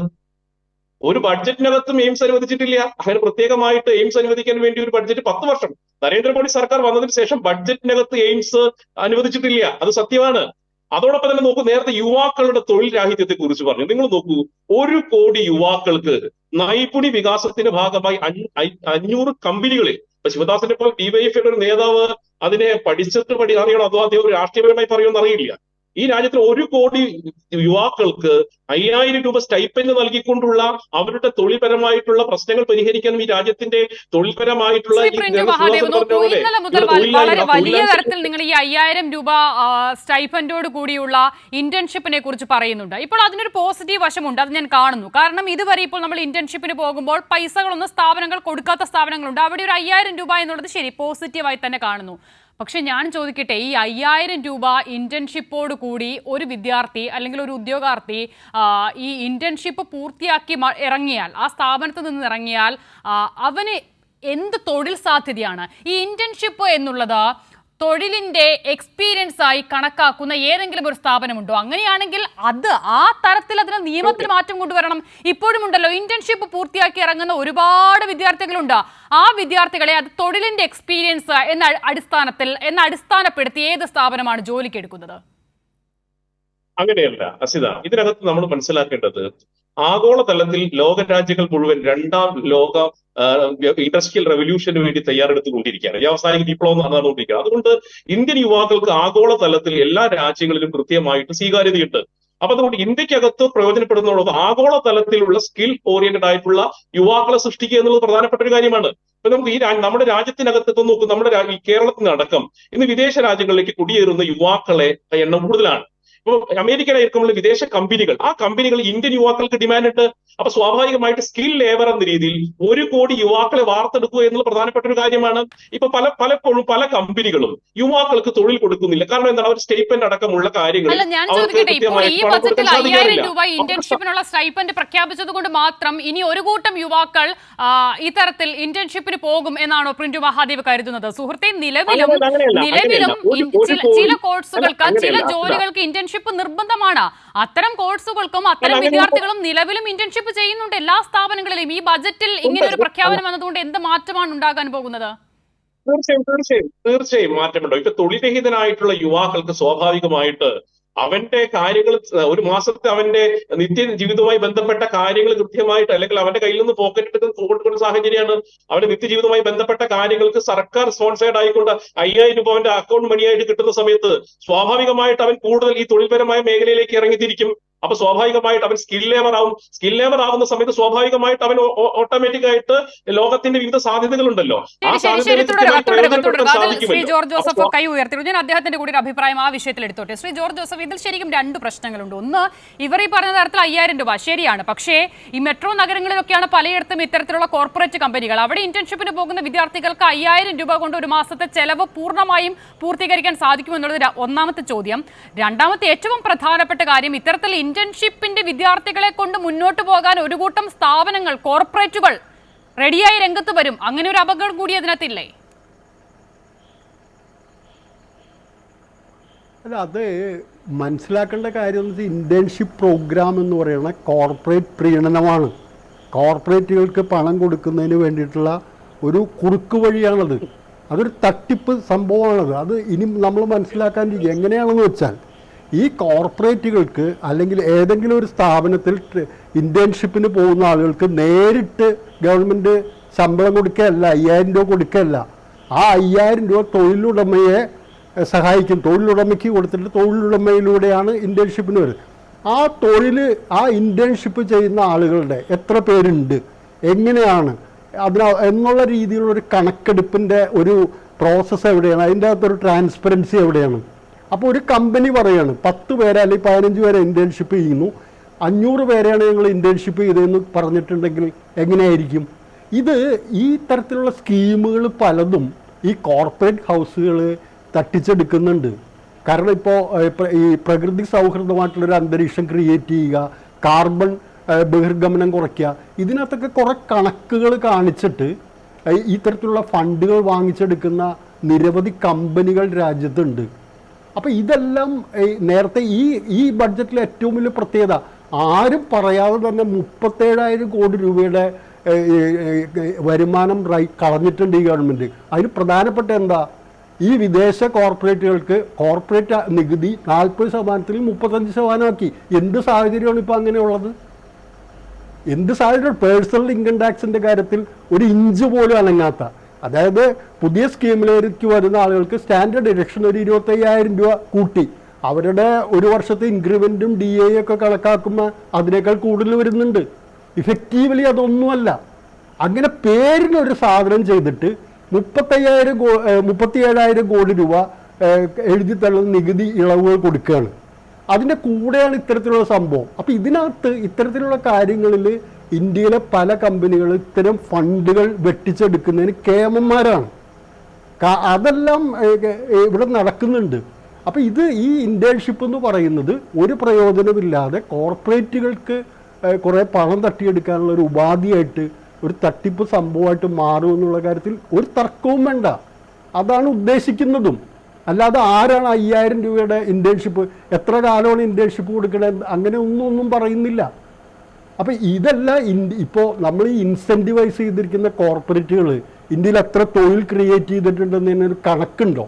ഒരു ബഡ്ജറ്റിനകത്തും എയിംസ് അനുവദിച്ചിട്ടില്ല. അങ്ങനെ പ്രത്യേകമായിട്ട് എയിംസ് അനുവദിക്കാൻ വേണ്ടി ഒരു ബഡ്ജറ്റ് 10 വർഷം നരേന്ദ്രമോദി സർക്കാർ വന്നതിന് ശേഷം ബഡ്ജറ്റിനകത്ത് എയിംസ് അനുവദിച്ചിട്ടില്ല. അത് സത്യമാണ്. അതോടൊപ്പം തന്നെ നോക്കൂ, നേരത്തെ യുവാക്കളുടെ തൊഴിൽ രാഹിത്യത്തെ കുറിച്ച് പറഞ്ഞു. നിങ്ങൾ നോക്കൂ, 1 കോടി യുവാക്കൾക്ക് നൈപുണി വികാസത്തിന്റെ ഭാഗമായി 500 കമ്പനികളിൽ, ഇപ്പൊ ശിവദാസന്റെ ഇപ്പോൾ DYFയുടെ ഒരു നേതാവ് അതിനെ പഠിച്ചിട്ട് അറിയണം, അതോ അദ്ദേഹം ഒരു രാഷ്ട്രീയപരമായി പറയുമെന്ന് അറിയില്ല. ഈ രാജ്യത്തിൽ 1 കോടി യുവാക്കൾക്ക് 5,000 രൂപ സ്റ്റൈപ്പൻഡ് നൽകിക്കൊണ്ടുള്ള അവരുടെ തൊഴിൽപരമായിട്ടുള്ള പ്രശ്നങ്ങൾ പരിഹരിക്കാനും ഈ രാജ്യത്തിന്റെ തൊഴിൽപരമായിട്ടുള്ള വലിയ തരത്തിൽ നിങ്ങൾ ഈ 5,000 രൂപ സ്റ്റൈപ്പൻഡോട് കൂടിയുള്ള ഇന്റേൺഷിപ്പിനെ കുറിച്ച് പറയുന്നുണ്ട്. ഇപ്പോൾ അതിനൊരു പോസിറ്റീവ് വശമുണ്ട്, അത് ഞാൻ കാണുന്നു. കാരണം ഇതുവരെ ഇപ്പോൾ നമ്മൾ ഇന്റേൺഷിപ്പിന് പോകുമ്പോൾ പൈസകളൊന്നും സ്ഥാപനങ്ങൾ കൊടുക്കാത്ത സ്ഥാപനങ്ങളുണ്ട്. അവിടെ ഒരു 5,000 രൂപ എന്നുള്ളത് ശരി, പോസിറ്റീവായി തന്നെ കാണുന്നു. പക്ഷെ ഞാൻ ചോദിക്കട്ടെ, ഈ 5,000 രൂപ ഇന്റേൺഷിപ്പോട് കൂടി ഒരു വിദ്യാർത്ഥി അല്ലെങ്കിൽ ഒരു ഉദ്യോഗാർത്ഥി ഈ ഇന്റേൺഷിപ്പ് പൂർത്തിയാക്കി ഇറങ്ങിയാൽ, ആ സ്ഥാപനത്തിൽ നിന്ന് ഇറങ്ങിയാൽ അവന് എന്ത് തൊഴിൽ സാധ്യതയാണ്? ഈ ഇന്റേൺഷിപ്പ് എന്നുള്ളത് തൊഴിലിന്റെ എക്സ്പീരിയൻസ് ആയി കണക്കാക്കുന്ന ഏതെങ്കിലും ഒരു സ്ഥാപനമുണ്ടോ? അങ്ങനെയാണെങ്കിൽ അത് ആ തരത്തിൽ അതിന് നിയമത്തിൽ മാറ്റം കൊണ്ടുവരണം. ഇപ്പോഴും ഉണ്ടല്ലോ, ഇന്റേൺഷിപ്പ് പൂർത്തിയാക്കി ഇറങ്ങുന്ന ഒരുപാട് വിദ്യാർത്ഥികളുണ്ട്. ആ വിദ്യാർത്ഥികളെ അത് തൊഴിലിന്റെ എക്സ്പീരിയൻസ് അടിസ്ഥാനപ്പെടുത്തി ഏത് സ്ഥാപനമാണ് ജോലിക്ക് എടുക്കുന്നത്? അങ്ങനെയല്ല അസിത, ഇതിനകത്ത് നമ്മൾ മനസ്സിലാക്കേണ്ടത് ആഗോളതലത്തിൽ ലോക രാജ്യങ്ങൾ മുഴുവൻ 2ാം ലോക ഇൻഡസ്ട്രിയൽ റെവല്യൂഷന് വേണ്ടി തയ്യാറെടുത്തുകൊണ്ടിരിക്കുകയാണ്. വ്യാവസായിക വിപ്ലവം നടന്നുകൊണ്ടിരിക്കുകയാണ്. അതുകൊണ്ട് ഇന്ത്യൻ യുവാക്കൾക്ക് ആഗോളതലത്തിൽ എല്ലാ രാജ്യങ്ങളിലും കൃത്യമായിട്ട് സ്വീകാര്യതയുണ്ട്. അപ്പൊ അതുകൊണ്ട് ഇന്ത്യക്കകത്ത് പ്രയോജനപ്പെടുന്നതോടൊപ്പം ആഗോള തലത്തിലുള്ള സ്കിൽ ഓറിയന്റഡ് ആയിട്ടുള്ള യുവാക്കളെ സൃഷ്ടിക്കുക എന്നുള്ളത് പ്രധാനപ്പെട്ട ഒരു കാര്യമാണ്. ഇപ്പൊ നമുക്ക് നമ്മുടെ രാജ്യത്തിനകത്ത് ഇപ്പൊ നോക്കും, നമ്മുടെ ഈ കേരളത്തിനടക്കം ഇന്ന് വിദേശ രാജ്യങ്ങളിലേക്ക് കുടിയേറുന്ന യുവാക്കളെ എണ്ണം കൂടുതലാണ്. ഇപ്പൊ അമേരിക്കയിലായിരിക്കുമ്പോൾ വിദേശ കമ്പനികൾ, ആ കമ്പനികൾ ഇന്ത്യൻ യുവാക്കൾക്ക് ഡിമാൻഡ് ഉണ്ട്. അപ്പൊ സ്വാഭാവികമായിട്ട് സ്കിൽ ലേബർ എന്ന രീതിയിൽ 1 കോടി യുവാക്കളെ വാർത്തെടുക്കുക എന്നുള്ള പ്രധാനപ്പെട്ട ഒരു കാര്യമാണ്. ഇപ്പൊ പലപ്പോഴും പല കമ്പനികളും യുവാക്കൾക്ക് തൊഴിൽ കൊടുക്കുന്നില്ല. കാരണം എന്താണ്? അവർ സ്റ്റൈപ്പൻഡ് അടക്കമുള്ള കാര്യങ്ങൾ ഈ ബജറ്റിൽ 5000 രൂപ ഇന്റേൺഷിപ്പിനുള്ള സ്റ്റൈപ്പൻഡ് പ്രഖ്യാപിച്ചത് കൊണ്ട് മാത്രം ഇനി ഒരു കൂട്ടം യുവാക്കൾ ഇത്തരത്തിൽ ഇന്റേൺഷിപ്പിന് പോകും എന്നാണോ പ്രിന്റു മഹാദേവ് കരുതുന്നത്? സുഹൃത്തെ, നിലവിലും ചില കോഴ്സുകൾക്ക്, ചില ജോലികൾക്ക് ഇന്റേൺഷിപ്പ് നിർബന്ധമാണ്. അത്തരം കോഴ്സുകൾക്കും അത്തരം വിദ്യാർത്ഥികളും നിലവിലും ഇന്റേൺഷിപ്പ് ചെയ്യുന്നുണ്ട് എല്ലാ സ്ഥാപനങ്ങളിലും. ഈ ബജറ്റിൽ ഇങ്ങനെ ഒരു പ്രഖ്യാപനം വന്നതുകൊണ്ട് എന്ത് മാറ്റമാണ് ഉണ്ടാകാൻ പോകുന്നത്? തീർച്ചയായും മാറ്റമുണ്ടോ? ഇപ്പൊ തൊഴിൽരഹിതനായിട്ടുള്ള യുവാക്കൾക്ക് സ്വാഭാവികമായിട്ട് അവന്റെ കാര്യങ്ങൾ, ഒരു മാസത്തെ അവന്റെ നിത്യ ജീവിതവുമായി ബന്ധപ്പെട്ട കാര്യങ്ങൾ കൃത്യമായിട്ട്, അല്ലെങ്കിൽ അവന്റെ കയ്യിൽ നിന്ന് പോക്കറ്റ് എടുത്ത് കൊടുക്കുന്ന സാഹചര്യമാണ്. അവന്റെ നിത്യജീവിതവുമായി ബന്ധപ്പെട്ട കാര്യങ്ങൾക്ക് സർക്കാർ സ്പോൺസേർഡ് ആയിക്കൊണ്ട് 5000 രൂപ അവന്റെ അക്കൗണ്ട് മണിയായിട്ട് കിട്ടുന്ന സമയത്ത് സ്വാഭാവികമായിട്ട് അവൻ കൂടുതൽ ഈ തൊഴിൽപരമായ മേഖലയിലേക്ക് ഇറങ്ങിത്തിരിക്കും. അപ്പൊ സ്വാഭാവികമായിട്ട് അവൻ സ്കിൽ ലേബർ ആവും. സ്കിൽ ലേബർ ആവുന്ന സമയത്ത് സ്വാഭാവികമായിട്ട് അവൻ ഓട്ടോമാറ്റിക് ആയിട്ട് ലോകത്തിന്റെ വിവിധ സാധ്യതകളുണ്ടല്ലോ, ആ ശ്രീ ജോർജ് ജോസഫ് കൈ ഉയർത്തി. ഞാൻ അദ്ദേഹത്തിന്റെ കൂടി ഒരു അഭിപ്രായം ആ വിഷയത്തിൽ എടുത്തോട്ടെ. ശ്രീ ജോർജ് ജോസഫ്, ഇതിൽ ശരിക്കും 2 പ്രശ്നങ്ങളുണ്ട്. ഒന്ന്, ഇവർ ഈ പറഞ്ഞ തരത്തിൽ 5000 രൂപ ശരിയാണ്. പക്ഷേ ഈ മെട്രോ നഗരങ്ങളിലൊക്കെയാണ് പലയിടത്തും ഇത്തരത്തിലുള്ള കോർപ്പറേറ്റ് കമ്പനികൾ. അവിടെ ഇന്റേൺഷിപ്പിന് പോകുന്ന വിദ്യാർത്ഥികൾക്ക് 5000 രൂപ കൊണ്ട് ഒരു മാസത്തെ ചെലവ് പൂർണ്ണമായും പൂർത്തീകരിക്കാൻ സാധിക്കുമെന്നുള്ളത് ഒന്നാമത്തെ ചോദ്യം. രണ്ടാമത്തെ ഏറ്റവും പ്രധാനപ്പെട്ട കാര്യം, ഇത്തരത്തിൽ ഇന്റേൺഷിപ്പിന്റെ വിദ്യാർത്ഥികളെ കൊണ്ട് മുന്നോട്ട് പോകാൻ ഒരു കൂട്ടം സ്ഥാപനങ്ങൾ, കോർപ്പറേറ്റുകൾ റെഡിയായി രംഗത്ത് വരും. അങ്ങനെ ഒരു അപകടം കൂടി അതിനകത്തില്ലേ? അല്ല, അത് മനസ്സിലാക്കേണ്ട കാര്യം എന്ന് വെച്ചാൽ ഇന്റേൺഷിപ്പ് പ്രോഗ്രാം എന്ന് പറയുന്ന കോർപ്പറേറ്റ് പ്രീണനമാണ്. കോർപ്പറേറ്റുകൾക്ക് പണം കൊടുക്കുന്നതിന് വേണ്ടിയിട്ടുള്ള ഒരു കുറുക്ക് വഴിയാണത്. അതൊരു തട്ടിപ്പ് സംഭവമാണത്. അത് ഇനി നമ്മൾ മനസ്സിലാക്കാണ്ടിരിക്കുക. എങ്ങനെയാണെന്ന് വെച്ചാൽ, ഈ കോർപ്പറേറ്റുകൾക്ക് അല്ലെങ്കിൽ ഏതെങ്കിലും ഒരു സ്ഥാപനത്തിൽ ഇന്റേൺഷിപ്പിന് പോകുന്ന ആളുകൾക്ക് നേരിട്ട് ഗവൺമെൻറ് ശമ്പളം കൊടുക്കുകയല്ല, 5000 രൂപ കൊടുക്കുകയല്ല. ആ 5000 രൂപ തൊഴിലുടമയെ സഹായിക്കും. തൊഴിലുടമയ്ക്ക് കൊടുത്തിട്ട് തൊഴിലുടമയിലൂടെയാണ് ഇന്റേൺഷിപ്പിന് വരുന്നത്. ആ ഇന്റേൺഷിപ്പ് ചെയ്യുന്ന ആളുകളുടെ എത്ര പേരുണ്ട്, എങ്ങനെയാണ് എന്നുള്ള രീതിയിലുള്ളൊരു കണക്കെടുപ്പിൻ്റെ ഒരു പ്രോസസ്സ് എവിടെയാണ്, അതിൻ്റെ അകത്തൊരു ട്രാൻസ്പെറൻസി എവിടെയാണ്? അപ്പോൾ ഒരു കമ്പനി പറയാണ് 10 പേരെ അല്ലെങ്കിൽ 15 പേരെ ഇന്റേൺഷിപ്പ് ചെയ്യുന്നു, 500 പേരെയാണ് ഞങ്ങൾ ഇന്റേൺഷിപ്പ് ചെയ്തതെന്ന് പറഞ്ഞിട്ടുണ്ടെങ്കിൽ എങ്ങനെയായിരിക്കും? ഈ തരത്തിലുള്ള സ്കീമുകൾ പലതും ഈ കോർപ്പറേറ്റ് ഹൗസുകൾ തട്ടിച്ചെടുക്കുന്നുണ്ട്. കാരണം ഇപ്പോൾ ഈ പ്രകൃതി സൗഹൃദമായിട്ടുള്ളൊരു അന്തരീക്ഷം ക്രിയേറ്റ് ചെയ്യുക, കാർബൺ ബഹിർഗമനം കുറയ്ക്കുക, ഇതിനകത്തൊക്കെ കുറേ കണക്കുകൾ കാണിച്ചിട്ട് ഈ തരത്തിലുള്ള ഫണ്ടുകൾ വാങ്ങിച്ചെടുക്കുന്ന നിരവധി കമ്പനികൾ രാജ്യത്തുണ്ട്. അപ്പോൾ ഇതെല്ലാം നേരത്തെ ഈ ബഡ്ജറ്റിലെ ഏറ്റവും വലിയ പ്രത്യേകത, ആരും പറയാതെ തന്നെ 37,000 കോടി രൂപയുടെ വരുമാനം കളഞ്ഞിട്ടുണ്ട് ഈ ഗവൺമെൻറ്. അതിന് പ്രധാനപ്പെട്ട എന്താ? ഈ വിദേശ കോർപ്പറേറ്റുകൾക്ക് കോർപ്പറേറ്റ് നികുതി 40% 35% ആക്കി. എന്ത് സാഹചര്യമാണ് ഇപ്പോൾ അങ്ങനെയുള്ളത്? എന്ത് സാഹചര്യം? പേഴ്സണൽ ഇൻകം ടാക്സിൻ്റെ കാര്യത്തിൽ ഒരു ഇഞ്ച് പോലും അനങ്ങാത്ത, അതായത് പുതിയ സ്കീമിലേക്ക് വരുന്ന ആളുകൾക്ക് സ്റ്റാൻഡേർഡ് ഡിഡക്ഷൻ ഒരു 25,000 രൂപ കൂട്ടി. അവരുടെ ഒരു വർഷത്തെ ഇൻക്രിമെൻറ്റും DA ഒക്കെ കണക്കാക്കുമ്പോൾ അതിനേക്കാൾ കൂടുതൽ വരുന്നുണ്ട്. ഇഫക്റ്റീവ്ലി അതൊന്നുമല്ല. അങ്ങനെ പേരിനൊരു സാധനം ചെയ്തിട്ട് 37,000 കോടി രൂപ എഴുതി തള്ളുന്ന നികുതി ഇളവുകൾ കൊടുക്കുകയാണ്. അതിൻ്റെ കൂടെയാണ് ഇത്തരത്തിലുള്ള സംഭവം. അപ്പോൾ ഇതിനകത്ത് ഇത്തരത്തിലുള്ള കാര്യങ്ങളിൽ ഇന്ത്യയിലെ പല കമ്പനികൾ ഇത്തരം ഫണ്ടുകൾ വെട്ടിച്ചെടുക്കുന്നതിന് കേമന്മാരാണ്. അതെല്ലാം ഇവിടെ നടക്കുന്നുണ്ട്. അപ്പോൾ ഈ ഇന്റേൺഷിപ്പ് എന്ന് പറയുന്നത് ഒരു പ്രയോജനമില്ലാതെ കോർപ്പറേറ്റുകൾക്ക് കുറേ പണം തട്ടിയെടുക്കാനുള്ള ഒരു ഉപാധിയായിട്ട്, ഒരു തട്ടിപ്പ് സംഭവമായിട്ട് മാറുമെന്നുള്ള കാര്യത്തിൽ ഒരു തർക്കവും വേണ്ട. അതാണ് ഉദ്ദേശിക്കുന്നതും. അല്ലാതെ ആരാണ് 5000 രൂപയുടെ ഇന്റേൺഷിപ്പ്, എത്ര കാലമാണ് ഇന്റേൺഷിപ്പ് കൊടുക്കണത്, അങ്ങനെ ഒന്നും പറയുന്നില്ല. അപ്പോൾ ഇതെല്ലാം ഇപ്പോൾ നമ്മൾ ഈ ഇൻസെൻറ്റിവൈസ് ചെയ്തിരിക്കുന്ന കോർപ്പറേറ്റുകൾ ഇന്ത്യയിൽ എത്ര തൊഴിൽ ക്രിയേറ്റ് ചെയ്തിട്ടുണ്ടെന്നതിനൊരു കണക്കുണ്ടോ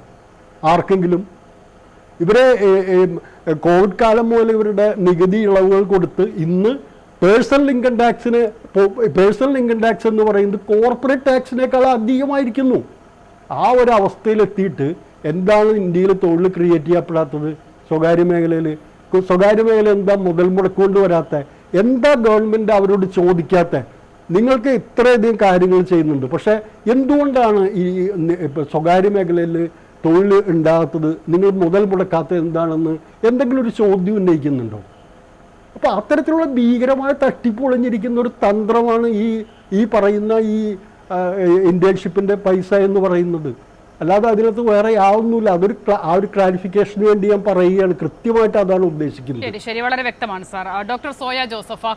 ആർക്കെങ്കിലും? ഇവരെ കോവിഡ് കാലം മുതൽ ഇവരുടെ നികുതി ഇളവുകൾ കൊടുത്ത് ഇന്ന് പേഴ്സണൽ ഇൻകം ടാക്സ് എന്ന് പറയുന്നത് കോർപ്പറേറ്റ് ടാക്സിനേക്കാൾ അധികമായിരിക്കുന്നു. ആ ഒരു അവസ്ഥയിലെത്തിയിട്ട് എന്താണ് ഇന്ത്യയിൽ തൊഴിൽ ക്രിയേറ്റ് ചെയ്യപ്പെടാത്തത്? സ്വകാര്യ മേഖലയിൽ സ്വകാര്യ മേഖല എന്താ മുതൽ മുടക്കൊണ്ട് വരാത്ത? എന്താ ഗവൺമെൻറ് അവരോട് ചോദിക്കാത്ത? നിങ്ങൾക്ക് ഇത്രയധികം കാര്യങ്ങൾ ചെയ്യുന്നുണ്ട്, പക്ഷേ എന്തുകൊണ്ടാണ് ഈ സ്വകാര്യ മേഖലയിൽ തൊഴിൽ ഉണ്ടാകാത്തത്? നിങ്ങൾ മുതൽ മുടക്കാത്തത് എന്താണെന്ന് എന്തെങ്കിലും ഒരു ചോദ്യം ഉന്നയിക്കുന്നുണ്ടോ? അപ്പോൾ അത്തരത്തിലുള്ള ഭീകരമായ തട്ടിപ്പൊളിഞ്ഞിരിക്കുന്ന ഒരു തന്ത്രമാണ് ഈ പറയുന്ന ഈ ഇന്റേൺഷിപ്പിൻ്റെ പൈസ എന്ന് പറയുന്നത്. അല്ലാതെ അതിനകത്ത് വേറെ യാതൊന്നുമില്ല. ആ ഒരു ക്ലാരിഫിക്കേഷന് വേണ്ടി ഞാൻ പറയുകയാണ്. കൃത്യമായിട്ട് അതാണ് ഉദ്ദേശിക്കുന്നത്. ശരി, വളരെ വ്യക്തമാണ് sir. Doctor soya Joseph,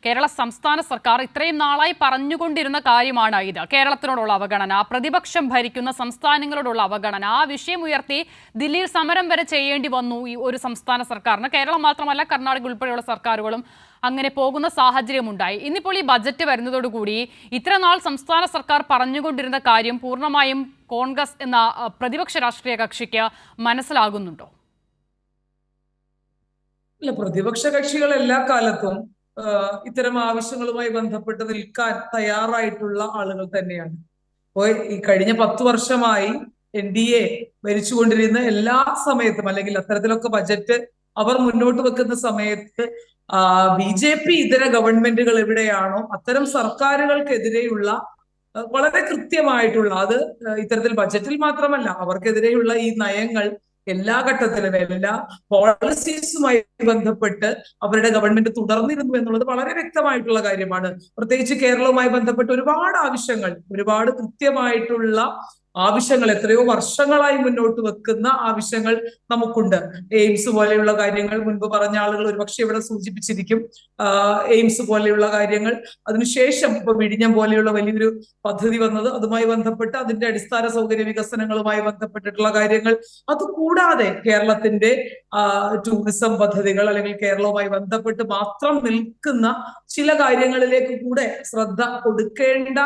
Kerala സംസ്ഥാന സർക്കാർ ഇത്രയും നാളായി പറഞ്ഞുകൊണ്ടിരുന്ന കാര്യമാണ് ഇത്. കേരളത്തിനോടുള്ള അവഗണന, പ്രതിപക്ഷം ഭരിക്കുന്ന സംസ്ഥാനങ്ങളോടുള്ള അവഗണന, ആ വിഷയം ഉയർത്തി ദില്ലിയിൽ സമരം വരെ ചെയ്യേണ്ടി വന്നു ഈ ഒരു സംസ്ഥാന സർക്കാരിന്. കേരളം മാത്രമല്ല, കർണാടക ഉൾപ്പെടെയുള്ള സർക്കാരുകളും അങ്ങനെ പോകുന്ന സാഹചര്യമുണ്ടായി. ഇന്നിപ്പോൾ ഈ ബജറ്റ് വരുന്നതോടുകൂടി ഇത്ര നാൾ സംസ്ഥാന സർക്കാർ പറഞ്ഞുകൊണ്ടിരുന്ന കാര്യം പൂർണ്ണമായും കോൺഗ്രസ് എന്ന പ്രതിപക്ഷ രാഷ്ട്രീയ കക്ഷിക്ക് മനസ്സിലാകുന്നുണ്ടോ? ഇല്ല, പ്രതിപക്ഷ കക്ഷികൾ എല്ലാ കാലത്തും ഇത്തരം ആവശ്യങ്ങളുമായി ബന്ധപ്പെട്ട് നിൽക്കാൻ തയ്യാറായിട്ടുള്ള ആളുകൾ തന്നെയാണ്. അപ്പോൾ ഈ കഴിഞ്ഞ 10 വർഷമായി NDA ഭരിച്ചുകൊണ്ടിരുന്ന എല്ലാ സമയത്തും, അല്ലെങ്കിൽ അത്തരത്തിലൊക്കെ ബജറ്റ് അവർ മുന്നോട്ട് വെക്കുന്ന സമയത്ത് BJP ഇതര ഗവൺമെന്റുകൾ എവിടെയാണോ അത്തരം സർക്കാരുകൾക്കെതിരെയുള്ള വളരെ കൃത്യമായിട്ടുള്ള, അത് ഇത്തരത്തിൽ ബജറ്റിൽ മാത്രമല്ല, അവർക്കെതിരെയുള്ള ഈ നയങ്ങൾ എല്ലാ ഘട്ടത്തിലും എല്ലാ പോളിസീസുമായി ബന്ധപ്പെട്ട് അവരുടെ ഗവൺമെന്റ് തുടർന്നിരുന്നു എന്നുള്ളത് വളരെ വ്യക്തമായിട്ടുള്ള കാര്യമാണ്. പ്രത്യേകിച്ച് കേരളവുമായി ബന്ധപ്പെട്ട് ഒരുപാട് കൃത്യമായിട്ടുള്ള ആവശ്യങ്ങൾ, എത്രയോ വർഷങ്ങളായി മുന്നോട്ട് വെക്കുന്ന ആവശ്യങ്ങൾ നമുക്കുണ്ട്. എയിംസ് പോലെയുള്ള കാര്യങ്ങൾ മുൻപ് പറഞ്ഞ ആളുകൾ ഒരുപക്ഷെ ഇവിടെ സൂചിപ്പിച്ചിരിക്കും. എയിംസ് പോലെയുള്ള കാര്യങ്ങൾ, അതിനുശേഷം ഇപ്പൊ വിഴിഞ്ഞം പോലെയുള്ള വലിയൊരു പദ്ധതി വന്നത്, അതുമായി ബന്ധപ്പെട്ട് അതിന്റെ അടിസ്ഥാന സൗകര്യ വികസനങ്ങളുമായി ബന്ധപ്പെട്ടിട്ടുള്ള കാര്യങ്ങൾ, അതുകൂടാതെ കേരളത്തിന്റെ ടൂറിസം പദ്ധതികൾ, അല്ലെങ്കിൽ കേരളവുമായി ബന്ധപ്പെട്ട് മാത്രം നിൽക്കുന്ന ചില കാര്യങ്ങളിലേക്ക് കൂടെ ശ്രദ്ധ കൊടുക്കേണ്ട,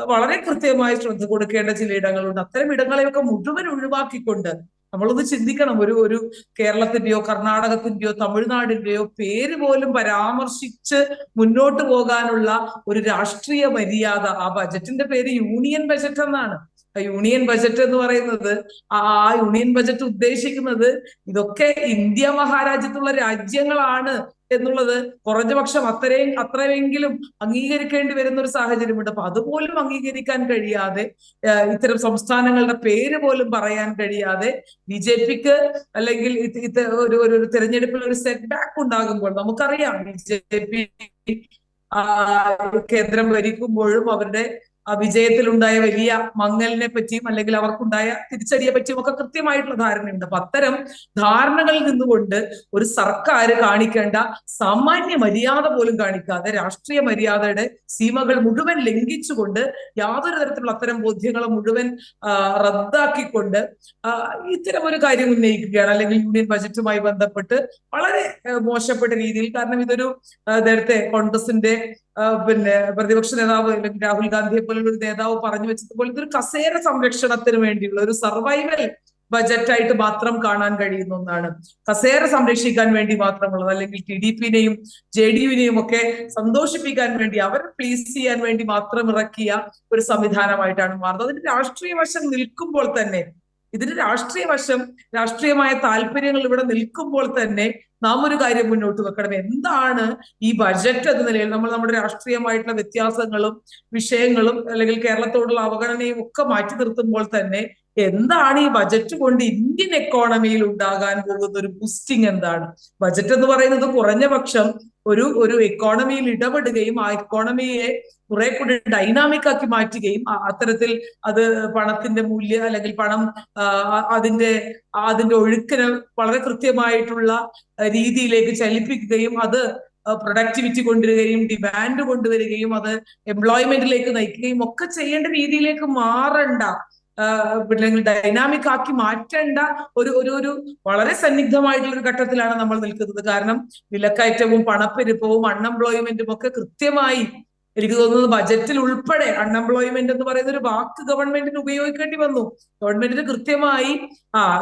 വളരെ കൃത്യമായി ശ്രദ്ധ കൊടുക്കേണ്ട ചില ഇടങ്ങളുണ്ട്. അത്തരം ഇടങ്ങളെയൊക്കെ മുഴുവൻ ഒഴിവാക്കിക്കൊണ്ട് നമ്മളൊന്ന് ചിന്തിക്കണം. ഒരു കേരളത്തിന്റെയോ കർണാടകത്തിന്റെയോ തമിഴ്നാടിന്റെയോ പേര് പോലും പരാമർശിച്ച് മുന്നോട്ട് പോകാനുള്ള ഒരു രാഷ്ട്രീയ മര്യാദ, ആ ബജറ്റിന്റെ പേര് യൂണിയൻ ബജറ്റ് എന്നാണ്. യൂണിയൻ ബജറ്റ് എന്ന് പറയുന്നത്, ആ യൂണിയൻ ബജറ്റ് ഉദ്ദേശിക്കുന്നത് ഇതൊക്കെ ഇന്ത്യ മഹാരാജ്യത്തുള്ള രാജ്യങ്ങളാണ് എന്നുള്ളത് കുറഞ്ഞ പക്ഷം അത്രയെങ്കിലും അംഗീകരിക്കേണ്ടി വരുന്ന ഒരു സാഹചര്യമുണ്ട്. അപ്പൊ അതുപോലും അംഗീകരിക്കാൻ കഴിയാതെ, ഇത്തരം സംസ്ഥാനങ്ങളുടെ പേര് പോലും പറയാൻ കഴിയാതെ BJPക്ക്, അല്ലെങ്കിൽ ഒരു തെരഞ്ഞെടുപ്പിൽ ഒരു സെറ്റ് ബാക്ക് ഉണ്ടാകുമ്പോൾ, നമുക്കറിയാം BJP കേന്ദ്രം ഭരിക്കുമ്പോഴും അവരുടെ വിജയത്തിലുണ്ടായ വലിയ മങ്ങലിനെ പറ്റിയും, അല്ലെങ്കിൽ അവർക്കുണ്ടായ തിരിച്ചടിയെ പറ്റിയും ഒക്കെ കൃത്യമായിട്ടുള്ള ധാരണയുണ്ട്. അപ്പൊ അത്തരം ധാരണകളിൽ നിന്നുകൊണ്ട് ഒരു സർക്കാർ കാണിക്കേണ്ട സാമാന്യ മര്യാദ പോലും കാണിക്കാതെ, രാഷ്ട്രീയ മര്യാദയുടെ സീമകൾ മുഴുവൻ ലംഘിച്ചുകൊണ്ട്, യാതൊരു തരത്തിലുള്ള അത്തരം ബോധ്യങ്ങളെ മുഴുവൻ റദ്ദാക്കിക്കൊണ്ട് ഇത്തരം ഒരു കാര്യം ഉന്നയിക്കുകയാണ്. അല്ലെങ്കിൽ യൂണിയൻ ബജറ്റുമായി ബന്ധപ്പെട്ട് വളരെ മോശപ്പെട്ട രീതിയിൽ, കാരണം ഇതൊരു നേരത്തെ കോൺഗ്രസിന്റെ പ്രതിപക്ഷ നേതാവ് അല്ലെങ്കിൽ രാഹുൽ ഗാന്ധിയെ പോലുള്ള ഒരു നേതാവ് പറഞ്ഞു വെച്ചതുപോലെ ഇതൊരു കസേര സംരക്ഷണത്തിന് വേണ്ടിയുള്ള ഒരു സർവൈവൽ ബജറ്റായിട്ട് മാത്രം കാണാൻ കഴിയുന്ന ഒന്നാണ്. കസേര സംരക്ഷിക്കാൻ വേണ്ടി മാത്രമുള്ളത്, അല്ലെങ്കിൽ TDPനെയും JDUവിനെയും ഒക്കെ സന്തോഷിപ്പിക്കാൻ വേണ്ടി, അവരെ പ്ലീസ് ചെയ്യാൻ വേണ്ടി മാത്രം ഇറക്കിയ ഒരു സംവിധാനമായിട്ടാണ് മാറുന്നത്. അതിന്റെ രാഷ്ട്രീയ വശം നിൽക്കുമ്പോൾ തന്നെ, ഇതിന്റെ രാഷ്ട്രീയ വശം, രാഷ്ട്രീയമായ താല്പര്യങ്ങൾ ഇവിടെ നിൽക്കുമ്പോൾ തന്നെ നാം ഒരു കാര്യം മുന്നോട്ട് വെക്കണം. എന്താണ് ഈ ബജറ്റ് എന്ന നിലയിൽ നമ്മൾ നമ്മുടെ രാഷ്ട്രീയമായിട്ടുള്ള വ്യത്യാസങ്ങളും വിഷയങ്ങളും, അല്ലെങ്കിൽ കേരളത്തോടുള്ള അവഗണനയും ഒക്കെ മാറ്റി നിർത്തുമ്പോൾ തന്നെ എന്താണ് ഈ ബജറ്റ് കൊണ്ട് ഇന്ത്യൻ എക്കോണമിയിൽ ഉണ്ടാകാൻ പോകുന്ന ഒരു ബൂസ്റ്റിംഗ് എന്താണ്? ബജറ്റ് എന്ന് പറയുന്നത് കുറഞ്ഞ പക്ഷം ഒരു എക്കോണമിയിൽ ഇടപെടുകയും ആ എക്കോണമിയെ കുറെ കൂടി ഡൈനാമിക് ആക്കി മാറ്റുകയും, അത്തരത്തിൽ അത് പണത്തിന്റെ മൂല്യം, അല്ലെങ്കിൽ പണം അതിന്റെ ഒഴുക്കിന് വളരെ കൃത്യമായിട്ടുള്ള രീതിയിലേക്ക് ചലിപ്പിക്കുകയും, അത് പ്രൊഡക്ടിവിറ്റി കൊണ്ടുവരികയും ഡിമാൻഡ് കൊണ്ടുവരികയും അത് എംപ്ലോയ്മെന്റിലേക്ക് നയിക്കുകയും ഒക്കെ ചെയ്യേണ്ട രീതിയിലേക്ക് മാറണ്ട, അല്ലെങ്കിൽ ഡൈനാമിക് ആക്കി മാറ്റേണ്ട ഒരു വളരെ സന്നിഗ്ധമായിട്ടുള്ള ഒരു ഘട്ടത്തിലാണ് നമ്മൾ നിൽക്കുന്നത്. കാരണം വിലക്കയറ്റവും പണപ്പെരുപ്പവും അൺഎംപ്ലോയ്മെന്റും ഒക്കെ കൃത്യമായി, എനിക്ക് തോന്നുന്നത് ബജറ്റിൽ ഉൾപ്പെടെ അൺഎംപ്ലോയ്മെന്റ് എന്ന് പറയുന്ന ഒരു വാക്ക് ഗവൺമെന്റിന് ഉപയോഗിക്കേണ്ടി വന്നു. ഗവൺമെന്റിന് കൃത്യമായി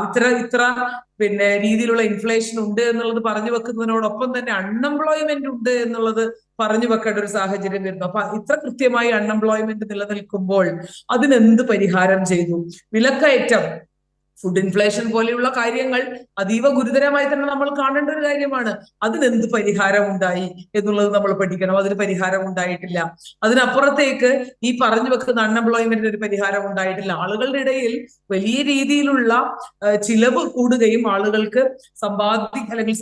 ഇത്ര രീതിയിലുള്ള ഇൻഫ്ലേഷൻ ഉണ്ട് എന്നുള്ളത് പറഞ്ഞു വെക്കുന്നതിനോടൊപ്പം തന്നെ അൺഎംപ്ലോയ്മെന്റ് ഉണ്ട് എന്നുള്ളത് പറഞ്ഞു വെക്കേണ്ട ഒരു സാഹചര്യം വരുന്നു. അപ്പൊ ഇത്ര കൃത്യമായി അൺഎംപ്ലോയ്മെന്റ് നിലനിൽക്കുമ്പോൾ അതിനെന്ത് പരിഹാരം ചെയ്തു? വിലക്കയറ്റം ഫുഡ് ഇൻഫ്ലേഷൻ പോലെയുള്ള കാര്യങ്ങൾ അതീവ ഗുരുതരമായി തന്നെ നമ്മൾ കാണേണ്ട ഒരു കാര്യമാണ്. അതിനെന്ത് പരിഹാരം ഉണ്ടായി എന്നുള്ളത് നമ്മൾ പഠിക്കണം. അതിന് പരിഹാരം ഉണ്ടായിട്ടില്ല. അതിനപ്പുറത്തേക്ക് ഈ പറഞ്ഞു വെക്കുന്ന അൺഎംപ്ലോയ്മെന്റിന് ഒരു പരിഹാരം ഉണ്ടായിട്ടില്ല. ആളുകളുടെ ഇടയിൽ വലിയ രീതിയിലുള്ള ചിലവ് കൂടുകയും ആളുകൾക്ക്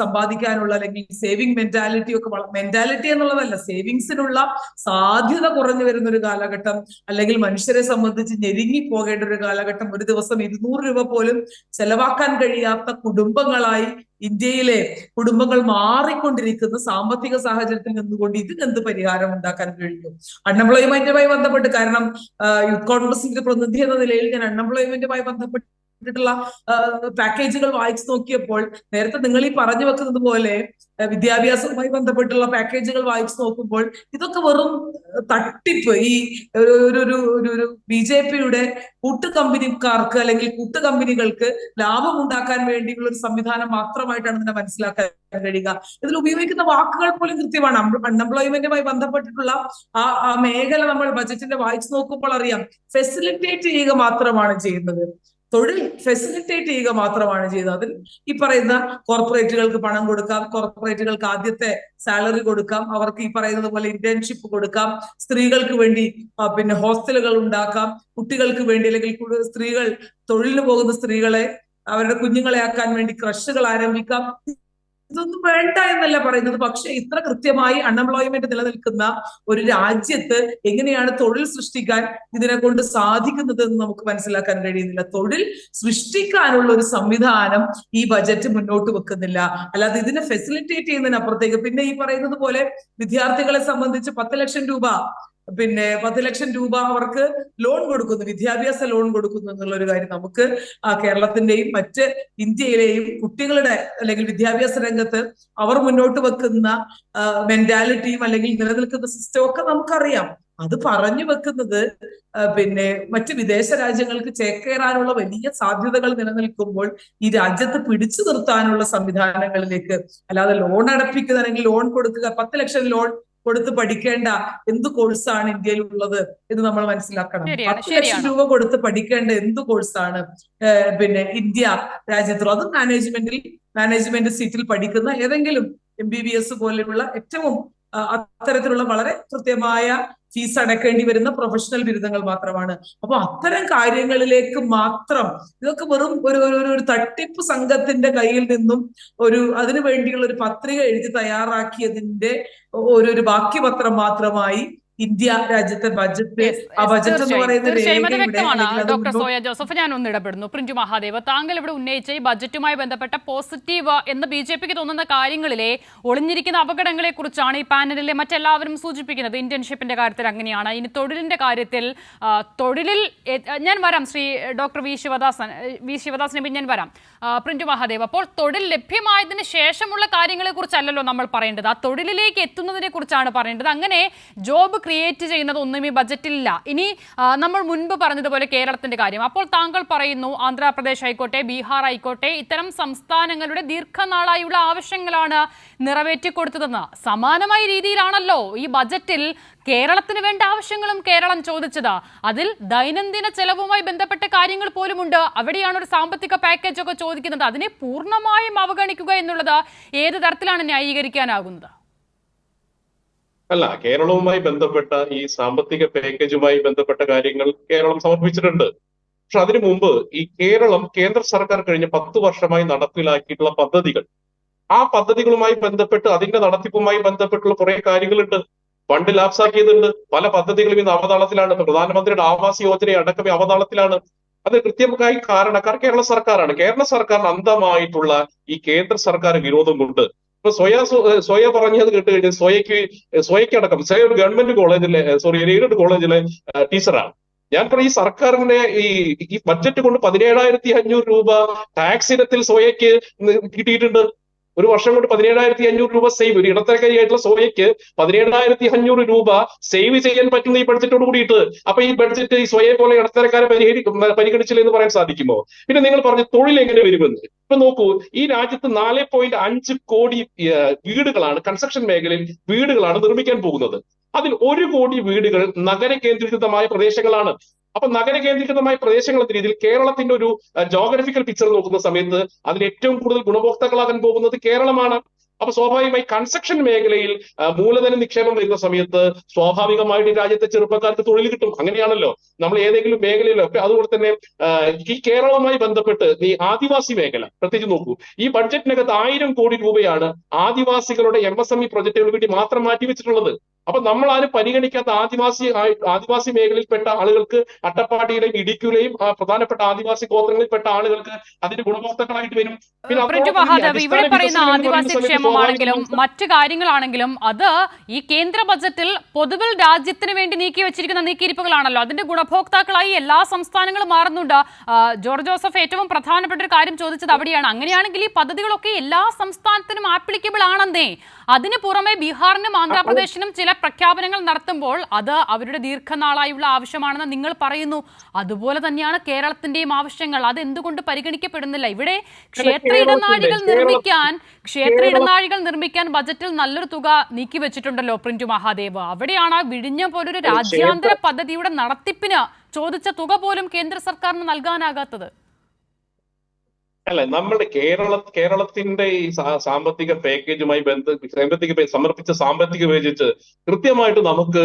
സമ്പാദിക്കാനുള്ള അല്ലെങ്കിൽ സേവിങ് മെന്റാലിറ്റി ഒക്കെ, മെന്റാലിറ്റി എന്നുള്ളതല്ല, സേവിങ്സിനുള്ള സാധ്യത കുറഞ്ഞു വരുന്ന ഒരു കാലഘട്ടം, അല്ലെങ്കിൽ മനുഷ്യരെ സംബന്ധിച്ച് ഞെരുങ്ങി പോകേണ്ട ഒരു കാലഘട്ടം, ഒരു ദിവസം 200 രൂപ പോലും ചെലവാക്കാൻ കഴിയാത്ത കുടുംബങ്ങളായി ഇന്ത്യയിലെ കുടുംബങ്ങൾ മാറിക്കൊണ്ടിരിക്കുന്ന സാമ്പത്തിക സാഹചര്യത്തിൽ നിന്നുകൊണ്ട് ഇതിനെന്ത് പരിഹാരം ഉണ്ടാക്കാൻ കഴിയും? അൺഎംപ്ലോയ്മെന്റുമായി ബന്ധപ്പെട്ട്, കാരണം യൂത്ത് കോൺഗ്രസിന്റെ പ്രതിനിധി എന്ന നിലയിൽ ഞാൻ അൺഎംപ്ലോയ്മെന്റുമായി ബന്ധപ്പെട്ടിട്ടുള്ള പാക്കേജുകൾ വായിച്ചു നോക്കിയപ്പോൾ, നേരത്തെ നിങ്ങൾ ഈ പറഞ്ഞു വെക്കുന്നത് പോലെ വിദ്യാഭ്യാസവുമായി ബന്ധപ്പെട്ടുള്ള പാക്കേജുകൾ വായിച്ചു നോക്കുമ്പോൾ ഇതൊക്കെ വെറും തട്ടിപ്പ്. ഈ ഒരു BJPയുടെ കൂട്ടുകമ്പനിക്കാർക്ക് അല്ലെങ്കിൽ കൂട്ടുകമ്പനികൾക്ക് ലാഭം ഉണ്ടാക്കാൻ വേണ്ടിയുള്ള ഒരു സംവിധാനം മാത്രമായിട്ടാണ് ഇതിനെ മനസ്സിലാക്കാൻ കഴിയുക. ഇതിൽ ഉപയോഗിക്കുന്ന വാക്കുകൾ പോലും കൃത്യമാണ്. അൺഎംപ്ലോയ്മെന്റുമായി ബന്ധപ്പെട്ടിട്ടുള്ള ആ മേഖല നമ്മൾ ബജറ്റിന്റെ വായിച്ചു നോക്കുമ്പോൾ അറിയാം, ഫെസിലിറ്റേറ്റ് ചെയ്യുക മാത്രമാണ് ചെയ്യുന്നത്. തൊഴിൽ ഫെസിലിറ്റേറ്റ് ചെയ്യുക മാത്രമാണ് ചെയ്തത്. അതിൽ ഈ പറയുന്ന കോർപ്പറേറ്റുകൾക്ക് പണം കൊടുക്കാം, കോർപ്പറേറ്റുകൾക്ക് ആദ്യത്തെ സാലറി കൊടുക്കാം, അവർക്ക് ഈ പറയുന്നത് പോലെ ഇന്റേൺഷിപ്പ് കൊടുക്കാം, സ്ത്രീകൾക്ക് വേണ്ടി പിന്നെ ഹോസ്റ്റലുകൾ ഉണ്ടാക്കാം, കുട്ടികൾക്ക് വേണ്ടി അല്ലെങ്കിൽ സ്ത്രീകൾ തൊഴിലിന് പോകുന്ന സ്ത്രീകളെ അവരുടെ കുഞ്ഞുങ്ങളെ ആക്കാൻ വേണ്ടി ക്രഷുകൾ ആരംഭിക്കാം. ഇതൊന്നും വേണ്ട എന്നല്ല പറയുന്നത്. പക്ഷെ ഇത്ര കൃത്യമായി അൺഎംപ്ലോയ്മെന്റ് നിലനിൽക്കുന്ന ഒരു രാജ്യത്ത് എങ്ങനെയാണ് തൊഴിൽ സൃഷ്ടിക്കാൻ ഇതിനെ കൊണ്ട് സാധിക്കുന്നത് എന്ന് നമുക്ക് മനസ്സിലാക്കാൻ കഴിയുന്നില്ല. തൊഴിൽ സൃഷ്ടിക്കാനുള്ള ഒരു സംവിധാനം ഈ ബജറ്റ് മുന്നോട്ട് വെക്കുന്നില്ല. അല്ലാതെ ഇതിനെ ഫെസിലിറ്റേറ്റ് ചെയ്യുന്നതിനപ്പുറത്തേക്ക് പിന്നെ ഈ പറയുന്നത് പോലെ വിദ്യാർത്ഥികളെ സംബന്ധിച്ച് 10 ലക്ഷം രൂപ അവർക്ക് ലോൺ കൊടുക്കുന്നു, വിദ്യാഭ്യാസ ലോൺ കൊടുക്കുന്നു എന്നുള്ള ഒരു കാര്യം നമുക്ക് കേരളത്തിന്റെയും മറ്റ് ഇന്ത്യയിലെയും കുട്ടികളുടെ അല്ലെങ്കിൽ വിദ്യാഭ്യാസ രംഗത്ത് അവർ മുന്നോട്ട് വെക്കുന്ന മെന്റാലിറ്റിയും അല്ലെങ്കിൽ നിലനിൽക്കുന്ന സിസ്റ്റം ഒക്കെ നമുക്കറിയാം. അത് പറഞ്ഞു വെക്കുന്നത് പിന്നെ മറ്റ് വിദേശ രാജ്യങ്ങൾക്ക് ചേക്കേറാനുള്ള വലിയ സാധ്യതകൾ നിലനിൽക്കുമ്പോൾ ഈ രാജ്യത്ത് പിടിച്ചു നിർത്താനുള്ള സംവിധാനങ്ങളിലേക്ക്, അല്ലാതെ ലോൺ അടപ്പിക്കുക അല്ലെങ്കിൽ ലോൺ കൊടുക്കുക, 10 ലക്ഷം ലോൺ കൊടുത്ത് പഠിക്കേണ്ട എന്ത് കോഴ്സാണ് ഇന്ത്യയിൽ ഉള്ളത് എന്ന് നമ്മൾ മനസ്സിലാക്കണം. 10 ലക്ഷം രൂപ കൊടുത്ത് പഠിക്കേണ്ട എന്ത് കോഴ്സാണ് പിന്നെ ഇന്ത്യ രാജ്യത്തുള്ളത്? അത് മാനേജ്മെന്റ് സീറ്റിൽ പഠിക്കുന്ന ഏതെങ്കിലും MBBS പോലെയുള്ള ഏറ്റവും അത്തരത്തിലുള്ള വളരെ കൃത്യമായ ഫീസ് അടക്കേണ്ടി വരുന്ന പ്രൊഫഷണൽ ബിരുദങ്ങൾ മാത്രമാണ്. അപ്പൊ അത്തരം കാര്യങ്ങളിലേക്ക് മാത്രം ഇതൊക്കെ വെറും ഒരു തട്ടിപ്പ് സംഘത്തിന്റെ കയ്യിൽ നിന്നും അതിനു വേണ്ടിയുള്ള ഒരു പത്രിക എഴുതി തയ്യാറാക്കിയതിന്റെ ഒരു ബാക്കിപത്രം മാത്രമായി ഇന്ത്യ രാജ്യത്തെ ബജറ്റ് എന്ന് പറയുന്നത്. ഡോക്ടർ സോയ ജോസഫ്, ഞാൻ ഒന്ന് ഇടപെടുന്നു. പ്രിഞ്ചു മഹാദേവ്, താങ്കൾ ഇവിടെ ഉന്നയിച്ച ഈ ബജറ്റുമായി ബന്ധപ്പെട്ട പോസിറ്റീവ് എന്ന് BJPക്ക് തോന്നുന്ന കാര്യങ്ങളിലെ ഒളിഞ്ഞിരിക്കുന്ന അപകടങ്ങളെ കുറിച്ചാണ് ഈ പാനലിലെ മറ്റെല്ലാവരും സൂചിപ്പിക്കുന്നത്. ഇന്റേൺഷിപ്പിന്റെ കാര്യത്തിൽ അങ്ങനെയാണ്. ഇനി തൊഴിലിന്റെ കാര്യത്തിൽ ഞാൻ വരാം. ശ്രീ ഡോക്ടർ വി ശിവദാസനെ ഞാൻ വരാം. പ്രിഞ്ചു മഹാദേവ്, അപ്പോൾ തൊഴിൽ ലഭ്യമായതിനു ശേഷമുള്ള കാര്യങ്ങളെ കുറിച്ചല്ലല്ലോ നമ്മൾ പറയേണ്ടത്, ആ തൊഴിലിലേക്ക് എത്തുന്നതിനെ കുറിച്ചാണ് പറയേണ്ടത്. അങ്ങനെ ജോബ് ക്രിയേറ്റ് ചെയ്യുന്നത് ഒന്നും ഈ ബജറ്റിലില്ല. ഇനി നമ്മൾ മുൻപ് പറഞ്ഞതുപോലെ കേരളത്തിന്റെ കാര്യം, അപ്പോൾ താങ്കൾ പറയുന്നു ആന്ധ്രാപ്രദേശ് ആയിക്കോട്ടെ, ബീഹാർ ആയിക്കോട്ടെ, ഇത്തരം സംസ്ഥാനങ്ങളുടെ ദീർഘനാളായുള്ള ആവശ്യങ്ങളാണ് നിറവേറ്റിക്കൊടുത്തതെന്ന്. സമാനമായ രീതിയിലാണല്ലോ ഈ ബജറ്റിൽ കേരളത്തിന് വേണ്ട ആവശ്യങ്ങളും കേരളം ചോദിച്ചത്. അതിൽ ദൈനംദിന ചെലവുമായി ബന്ധപ്പെട്ട കാര്യങ്ങൾ പോലുമുണ്ട്. അവിടെയാണ് ഒരു സാമ്പത്തിക പാക്കേജ് ഒക്കെ ചോദിക്കുന്നത്. അതിനെ പൂർണ്ണമായും അവഗണിക്കുക എന്നുള്ളത് ഏത് തരത്തിലാണ് ന്യായീകരിക്കാനാകുന്നത്? അല്ല, കേരളവുമായി ബന്ധപ്പെട്ട ഈ സാമ്പത്തിക പാക്കേജുമായി ബന്ധപ്പെട്ട കാര്യങ്ങൾ കേരളം സമർപ്പിച്ചിട്ടുണ്ട്. പക്ഷെ അതിനു മുമ്പ് ഈ കേന്ദ്ര സർക്കാർ കഴിഞ്ഞ 10 വർഷമായി നടപ്പിലാക്കിയിട്ടുള്ള പദ്ധതികൾ, ആ പദ്ധതികളുമായി ബന്ധപ്പെട്ട് അതിന്റെ നടത്തിപ്പുമായി ബന്ധപ്പെട്ടുള്ള കുറെ കാര്യങ്ങളുണ്ട്. ഫണ്ട് ലാപ്സാക്കിയതുണ്ട്. പല പദ്ധതികളും ഇന്ന് അവതാളത്തിലാണ്. പ്രധാനമന്ത്രിയുടെ ആവാസ് യോജന അടക്കമേ അവതാളത്തിലാണ്. അത് കൃത്യമായി കാരണക്കാർ കേരള സർക്കാരാണ്. കേരള സർക്കാരിന് അന്ധമായിട്ടുള്ള ഈ കേന്ദ്ര സർക്കാർ വിരോധം കൊണ്ട് ഇപ്പൊ സ്വയ പറഞ്ഞത് കേട്ട് കഴിഞ്ഞാൽ സ്വയക്കടക്കം ഒരു ഗവൺമെന്റ് കോളേജിലെ എയ്ഡഡ് കോളേജിലെ ടീച്ചറാണ്. ഞാൻ പറയും, ഈ സർക്കാരിന്റെ ഈ ബഡ്ജറ്റ് കൊണ്ട് 17,500 രൂപ ടാക്സ് ഇനത്തിൽ സ്വയക്ക് കിട്ടിയിട്ടുണ്ട്. ഒരു വർഷം കൊണ്ട് 17,500 രൂപ സേവ്, ഒരു ഇടത്തരക്കാരിയായിട്ടുള്ള സോയയ്ക്ക് 17,500 രൂപ സേവ് ചെയ്യാൻ പറ്റുന്ന ഈ ബഡ്ജറ്റോട് കൂടിയിട്ട്. അപ്പൊ ഈ ബഡ്ജറ്റ് ഈ സ്വയെ പോലെ ഇടത്തരക്കാരെ പരിഗണിച്ചില്ല എന്ന് പറയാൻ സാധിക്കുമോ? പിന്നെ നിങ്ങൾ പറഞ്ഞു തൊഴിൽ എങ്ങനെ വരുമെന്ന്. ഇപ്പൊ നോക്കൂ, ഈ രാജ്യത്ത് 4.5 കോടി വീടുകളാണ്, കൺസ്ട്രക്ഷൻ മേഖലയിൽ വീടുകളാണ് നിർമ്മിക്കാൻ പോകുന്നത്. അതിൽ 1 കോടി വീടുകൾ നഗര കേന്ദ്രീകൃതമായ പ്രദേശങ്ങളാണ്. അപ്പൊ നഗര കേന്ദ്രീകൃതമായ പ്രദേശങ്ങൾ എന്ന രീതിയിൽ കേരളത്തിന്റെ ഒരു ജോഗ്രഫിക്കൽ പിക്ചർ നോക്കുന്ന സമയത്ത് അതിൽ ഏറ്റവും കൂടുതൽ ഗുണഭോക്താക്കളാകാൻ പോകുന്നത് കേരളമാണ്. അപ്പൊ സ്വാഭാവികമായി കൺസ്ട്രക്ഷൻ മേഖലയിൽ മൂലധന നിക്ഷേപം വരുന്ന സമയത്ത് സ്വാഭാവികമായിട്ട് ഈ രാജ്യത്തെ ചെറുപ്പക്കാർക്ക് തൊഴിൽ കിട്ടും. അങ്ങനെയാണല്ലോ നമ്മൾ ഏതെങ്കിലും മേഖലയിലോ ഒക്കെ. അതുപോലെ തന്നെ ഈ കേരളവുമായി ബന്ധപ്പെട്ട് ഈ ആദിവാസി മേഖല പ്രത്യേകിച്ച് നോക്കൂ. ഈ ബഡ്ജറ്റിനകത്ത് 1000 കോടി രൂപയാണ് ആദിവാസികളുടെ MSME പ്രൊജക്ടുകൾക്ക് വേണ്ടി മാത്രം മാറ്റിവെച്ചിട്ടുള്ളത്. അപ്പൊ നമ്മൾ ആരും പരിഗണിക്കാത്ത ആദിവാസി മേഖലയിൽപ്പെട്ട ആളുകൾക്ക്, അട്ടപ്പാടിയിലെയും ഇടുക്കിയിലെയും പ്രധാനപ്പെട്ട ആദിവാസി ഗോത്രങ്ങളിൽപ്പെട്ട ആളുകൾക്ക് അതിന്റെ ഗുണഭോക്താക്കളായിട്ട് വരും. ഇവിടെ പറയുന്ന ആദിവാസി ക്ഷേമമാണെങ്കിലും മറ്റു കാര്യങ്ങളാണെങ്കിലും അത് ഈ കേന്ദ്ര ബജറ്റിൽ പൊതുവിൽ രാജ്യത്തിന് വേണ്ടി നീക്കി വെച്ചിരിക്കുന്ന നീക്കിയിരിപ്പുകളാണല്ലോ. അതിന്റെ ഗുണഭോക്താക്കളായി എല്ലാ സംസ്ഥാനങ്ങളും മാറുന്നുണ്ട്. ജോർജ് ജോസഫ് ഏറ്റവും പ്രധാനപ്പെട്ട ഒരു കാര്യം ചോദിച്ചത് അവിടെയാണ്. അങ്ങനെയാണെങ്കിൽ ഈ പദ്ധതികളൊക്കെ എല്ലാ സംസ്ഥാനത്തിനും ആപ്ലിക്കബിൾ ആണെന്നേ. അതിന് പുറമെ ബീഹാറിനും ആന്ധ്രാപ്രദേശിനും ചില പ്രഖ്യാപനങ്ങൾ നടത്തുമ്പോൾ അത് അവരുടെ ദീർഘനാളായുള്ള ആവശ്യമാണെന്ന് നിങ്ങൾ പറയുന്നു. അതുപോലെ തന്നെയാണ് കേരളത്തിന്റെയും ആവശ്യങ്ങൾ. അത് എന്തുകൊണ്ട് പരിഗണിക്കപ്പെടുന്നില്ല? ഇവിടെ ക്ഷേത്ര ഇടനാഴികൾ നിർമ്മിക്കാൻ ബജറ്റിൽ നല്ലൊരു തുക നീക്കി വെച്ചിട്ടുണ്ടല്ലോ പ്രിന്റു മഹാദേവ്. അവിടെയാണ് വിഴിഞ്ഞം പോലൊരു രാജ്യാന്തര പദ്ധതിയുടെ നടത്തിപ്പിന് ചോദിച്ച തുക പോലും കേന്ദ്ര സർക്കാരിന് നൽകാനാകാത്തത്. അല്ല, നമ്മുടെ കേരളത്തിന്റെ ഈ സാമ്പത്തിക പാക്കേജുമായി സമർപ്പിച്ച സാമ്പത്തിക പാക്കേജ് കൃത്യമായിട്ട് നമുക്ക്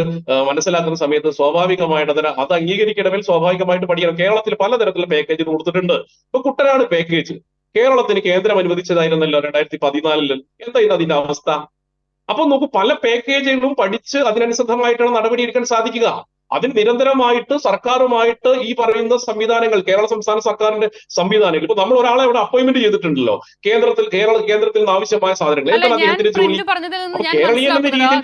മനസ്സിലാക്കുന്ന സമയത്ത് സ്വാഭാവികമായിട്ട് അത് അംഗീകരിക്കണമെങ്കിൽ സ്വാഭാവികമായിട്ട് പഠിക്കണം. കേരളത്തിൽ പലതരത്തിലുള്ള പാക്കേജ് കൊടുത്തിട്ടുണ്ട്. ഇപ്പൊ കുട്ടനാട് പാക്കേജ് കേരളത്തിന് കേന്ദ്രം അനുവദിച്ചതായിരുന്നല്ലോ 2014. എന്തായിരുന്നു അതിന്റെ അവസ്ഥ? അപ്പൊ നോക്കൂ, പല പാക്കേജുകളും പഠിച്ച് അതിനനുസൃതമായിട്ടാണ് നടപടിയെടുക്കാൻ സാധിക്കുക. അതിന് നിരന്തരമായിട്ട് സർക്കാരുമായിട്ട് ഈ പറയുന്ന സംവിധാനങ്ങൾ, കേരള സംസ്ഥാന സർക്കാരിന്റെ സംവിധാനങ്ങൾ, ഇപ്പൊ നമ്മൾ ഒരാളെ ഇവിടെ അപ്പോയിന്റ്മെന്റ് ചെയ്തിട്ടുണ്ടല്ലോ കേന്ദ്രത്തിൽ നിന്ന് ആവശ്യമായ സാധനങ്ങൾ.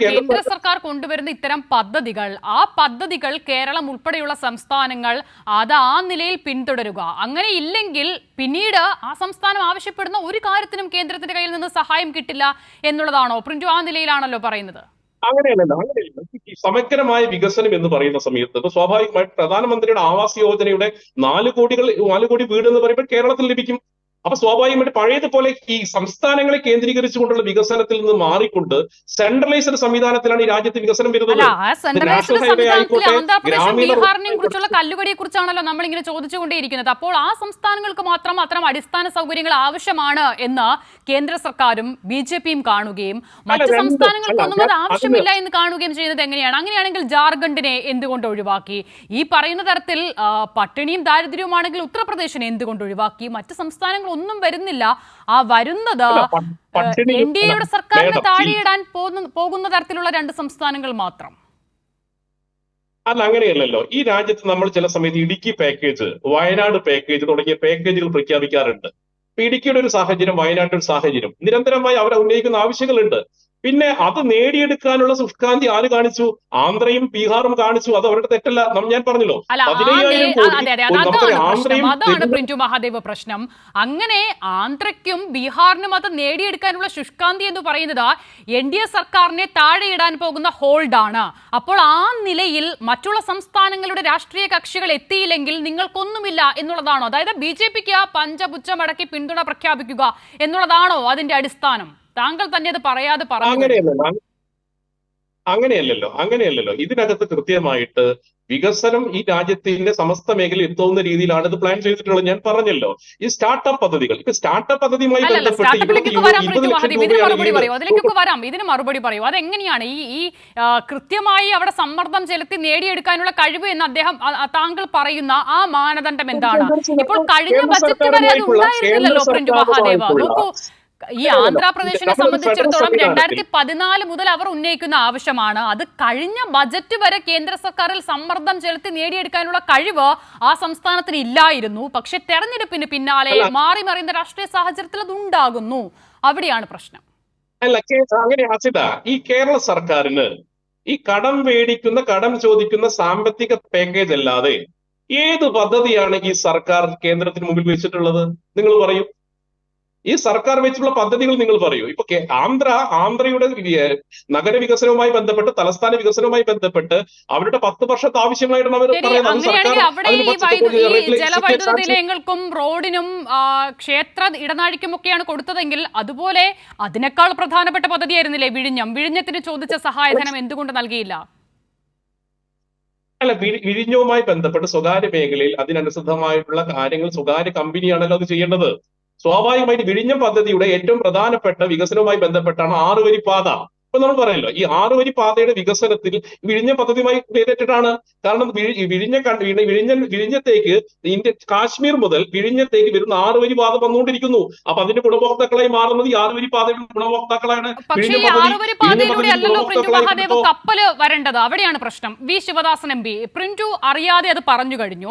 കേന്ദ്ര സർക്കാർ കൊണ്ടുവരുന്ന ഇത്തരം പദ്ധതികൾ, ആ പദ്ധതികൾ കേരളം ഉൾപ്പെടെയുള്ള സംസ്ഥാനങ്ങൾ അത് ആ നിലയിൽ പിന്തുടരുക. അങ്ങനെ ഇല്ലെങ്കിൽ പിന്നീട് ആ സംസ്ഥാനം ആവശ്യപ്പെടുന്ന ഒരു കാര്യത്തിനും കേന്ദ്രത്തിന്റെ കയ്യിൽ നിന്ന് സഹായം കിട്ടില്ല എന്നുള്ളതാണോ പ്രിന്റു? ആ നിലയിലാണല്ലോ പറയുന്നത്. അങ്ങനെയല്ല. ഈ സമഗ്രമായ വികസനം എന്ന് പറയുന്ന സമയത്ത് ഇപ്പൊ സ്വാഭാവികമായിട്ട് പ്രധാനമന്ത്രിയുടെ ആവാസ് യോജനയുടെ 4 കോടി വീട് എന്ന് പറയുമ്പോൾ കേരളത്തിൽ ലഭിക്കും. അപ്പൊ സ്വാഭാവികമായിട്ട് പഴയതുപോലെ ഈ സംസ്ഥാനങ്ങളെ കേന്ദ്രീകരിച്ചുകൊണ്ടുള്ള വികസനത്തിൽ നിന്ന് മാറിക്കൊണ്ട് സെൻട്രലൈസ്ഡ് സംവിധാനത്തിലാണ് ഈ രാജ്യത്ത് വികസനം വരുന്നത്. ബീഹാറിനെ കുറിച്ചുള്ള കല്ലുകടിയെ കുറിച്ചാണല്ലോ നമ്മൾ ഇങ്ങനെ ചോദിച്ചുകൊണ്ടേയിരിക്കുന്നത്. അപ്പോൾ ആ സംസ്ഥാനങ്ങൾക്ക് മാത്രം അത്തരം അടിസ്ഥാന സൗകര്യങ്ങൾ ആവശ്യമാണ് എന്ന് കേന്ദ്ര സർക്കാരും BJPയും കാണുകയും മറ്റു സംസ്ഥാനങ്ങൾക്കൊന്നും അത് ആവശ്യമില്ല എന്ന് കാണുകയും ചെയ്യുന്നത് എങ്ങനെയാണ്? അങ്ങനെയാണെങ്കിൽ ജാർഖണ്ഡിനെ എന്തുകൊണ്ട് ഒഴിവാക്കി? ഈ പറയുന്ന തരത്തിൽ പട്ടിണിയും ദാരിദ്ര്യവുമാണെങ്കിൽ ഉത്തർപ്രദേശിനെ എന്തുകൊണ്ട് ഒഴിവാക്കി? മറ്റ് സംസ്ഥാനങ്ങൾ ഒന്നും വരുന്നില്ല. ആ വരുന്നത് NDAയുടെ സർക്കാരിനെ താഴെയിടാൻ പോകുന്ന തരത്തിലുള്ള 2 സംസ്ഥാനങ്ങൾ മാത്രം. അല്ല, അങ്ങനെയല്ലല്ലോ. ഈ രാജ്യത്ത് നമ്മൾ ചില സമയത്ത് ഇടുക്കി പാക്കേജ്, വയനാട് പാക്കേജ് തുടങ്ങിയ പാക്കേജുകൾ പ്രഖ്യാപിക്കാറുണ്ട്. ഇടുക്കിയുടെ ഒരു സാഹചര്യം, വയനാട്ടിന്റെ ഒരു സാഹചര്യം, നിരന്തരമായി അവരെ ഉന്നയിക്കുന്ന ആവശ്യങ്ങളുണ്ട്. പിന്നെ അത് നേടിയെടുക്കാനുള്ള ശുഷ്കാന്തി ആര് കാണിച്ചു? ആന്ധ്രയും ബീഹാറും കാണിച്ചു. അത് അവരുടെ തെറ്റല്ല. ഞാൻ പറഞ്ഞല്ലോ, 15,000 കോടി. അതാണ് പ്രിന്റു മഹാദേവ് പ്രശ്നം. അങ്ങനെ ആന്ധ്രയ്ക്കും ബീഹാറിനും അത് നേടിയെടുക്കാനുള്ള ശുഷ്കാന്തി എന്ന് പറയുന്നത് NDA സർക്കാരിനെ താഴെയിടാൻ പോകുന്ന ഹോൾഡാണ്. അപ്പോൾ ആ നിലയിൽ മറ്റുള്ള സംസ്ഥാനങ്ങളുടെ രാഷ്ട്രീയ കക്ഷികൾ എത്തിയില്ലെങ്കിൽ നിങ്ങൾക്കൊന്നുമില്ല എന്നുള്ളതാണോ? അതായത് BJPക്ക് പഞ്ചപുച്ഛമടക്കി പിന്തുണ പ്രഖ്യാപിക്കുക എന്നുള്ളതാണോ അതിന്റെ അടിസ്ഥാനം? താങ്കൾ തന്നെ അത് പറയാതെ പറഞ്ഞു. അങ്ങനെയല്ലല്ലോ. ഇതിനകത്ത് കൃത്യമായിട്ട് വികസനം ഈ രാജ്യത്തിന്റെ സമസ്ത മേഖല എത്തുന്ന രീതിയിലാണ് ഇത് പ്ലാൻ ചെയ്തിട്ടുള്ളത്. ഞാൻ പറഞ്ഞല്ലോ, ഈ സ്റ്റാർട്ടപ്പ് പദ്ധതികൾ, ഇപ്പൊ സ്റ്റാർട്ടപ്പ് പദ്ധതിയുമായി ബന്ധപ്പെട്ട് ഇതിന് മറുപടി പറയൂ. അതെങ്ങനെയാണ് ഈ കൃത്യമായി അവിടെ സമ്മർദ്ദം ചെലുത്തി നേടിയെടുക്കാനുള്ള കഴിവ് എന്ന് താങ്കൾ പറയുന്ന ആ മാനദണ്ഡം എന്താണ്? ഇപ്പോൾ കഴിഞ്ഞ ബജറ്റ് വരെ അത് ഉണ്ടായിരുന്നില്ലല്ലോ പ്രിന്റു മഹാദേവ്. നോക്കൂ, ഈ ആന്ധ്രാപ്രദേശിനെ സംബന്ധിച്ചിടത്തോളം 2014 മുതൽ അവർ ഉന്നയിക്കുന്ന ആവശ്യമാണ്. അത് കഴിഞ്ഞ ബജറ്റ് വരെ കേന്ദ്ര സർക്കാരിൽ സമ്മർദ്ദം ചെലുത്തി നേടിയെടുക്കാനുള്ള കഴിവ് ആ സംസ്ഥാനത്തിന് ഇല്ലായിരുന്നു. പക്ഷെ തെരഞ്ഞെടുപ്പിന് പിന്നാലെ മാറി മറിയുന്ന രാഷ്ട്രീയ സാഹചര്യത്തിൽ അത് ഉണ്ടാകുന്നു. അവിടെയാണ് പ്രശ്നം. അല്ല, അങ്ങനെ അസിത, ഈ കേരള സർക്കാരിന് ഈ കടം ചോദിക്കുന്ന സാമ്പത്തിക പാക്കേജ് അല്ലാതെ ഏത് പദ്ധതിയാണ് ഈ സർക്കാർ കേന്ദ്രത്തിന് മുമ്പിൽ വെച്ചിട്ടുള്ളത്? നിങ്ങൾ പറയൂ. ഈ സർക്കാർ വെച്ചിട്ടുള്ള പദ്ധതികൾ നിങ്ങൾ പറയൂ. ഇപ്പൊ ആന്ധ്രയുടെ നഗരവികസനവുമായി ബന്ധപ്പെട്ട്, തലസ്ഥാന വികസനവുമായി ബന്ധപ്പെട്ട് അവരുടെ 10 വർഷത്തെ ആവശ്യമായിട്ടാണ് അവർ ജലവൈദ്യുത നിലയങ്ങൾക്കും റോഡിനും ക്ഷേത്ര ഇടനാഴിക്കും ഒക്കെയാണ് കൊടുത്തതെങ്കിൽ അതുപോലെ അതിനേക്കാൾ പ്രധാനപ്പെട്ട പദ്ധതിയായിരുന്നില്ലേ വിഴിഞ്ഞത്തിന് ചോദിച്ച സഹായധനം എന്തുകൊണ്ട് നൽകിയില്ല? അല്ല, വിഴിഞ്ഞവുമായി ബന്ധപ്പെട്ട് സ്വകാര്യ മേഖലയിൽ അതിനനുസൃതമായിട്ടുള്ള കാര്യങ്ങൾ സ്വകാര്യ കമ്പനിയാണല്ലോ അത് ചെയ്യേണ്ടത്. സ്വാഭാവികമായിട്ട് വിഴിഞ്ഞം പദ്ധതിയുടെ ഏറ്റവും പ്രധാനപ്പെട്ട വികസനവുമായി ബന്ധപ്പെട്ടാണ് 6 വരി പാത. ഇപ്പൊ നമ്മൾ പറയല്ലോ, ഈ 6 വരി പാതയുടെ വികസനത്തിൽ വിഴിഞ്ഞ പദ്ധതിയുമായി റിലേറ്റഡ്. കാരണം വിഴിഞ്ഞത്തേക്ക് കാശ്മീർ മുതൽ വിഴിഞ്ഞത്തേക്ക് വരുന്ന 6 വരി പാത വന്നുകൊണ്ടിരിക്കുന്നു. അപ്പൊ അതിന്റെ ഗുണഭോക്താക്കളായി മാറുന്നത് ഈ 6 വരി പാതയുടെ ഗുണഭോക്താക്കളാണ്. പക്ഷേ ഈ 6 വരി പാതയിലൂടെ അല്ലല്ലോ പ്രിന്റു മഹാദേവ് കപ്പല് വരേണ്ടത്. അവിടെയാണ് പ്രശ്നം. V Sivadasan M P Printu അറിയാതെ അത് പറഞ്ഞു കഴിഞ്ഞു.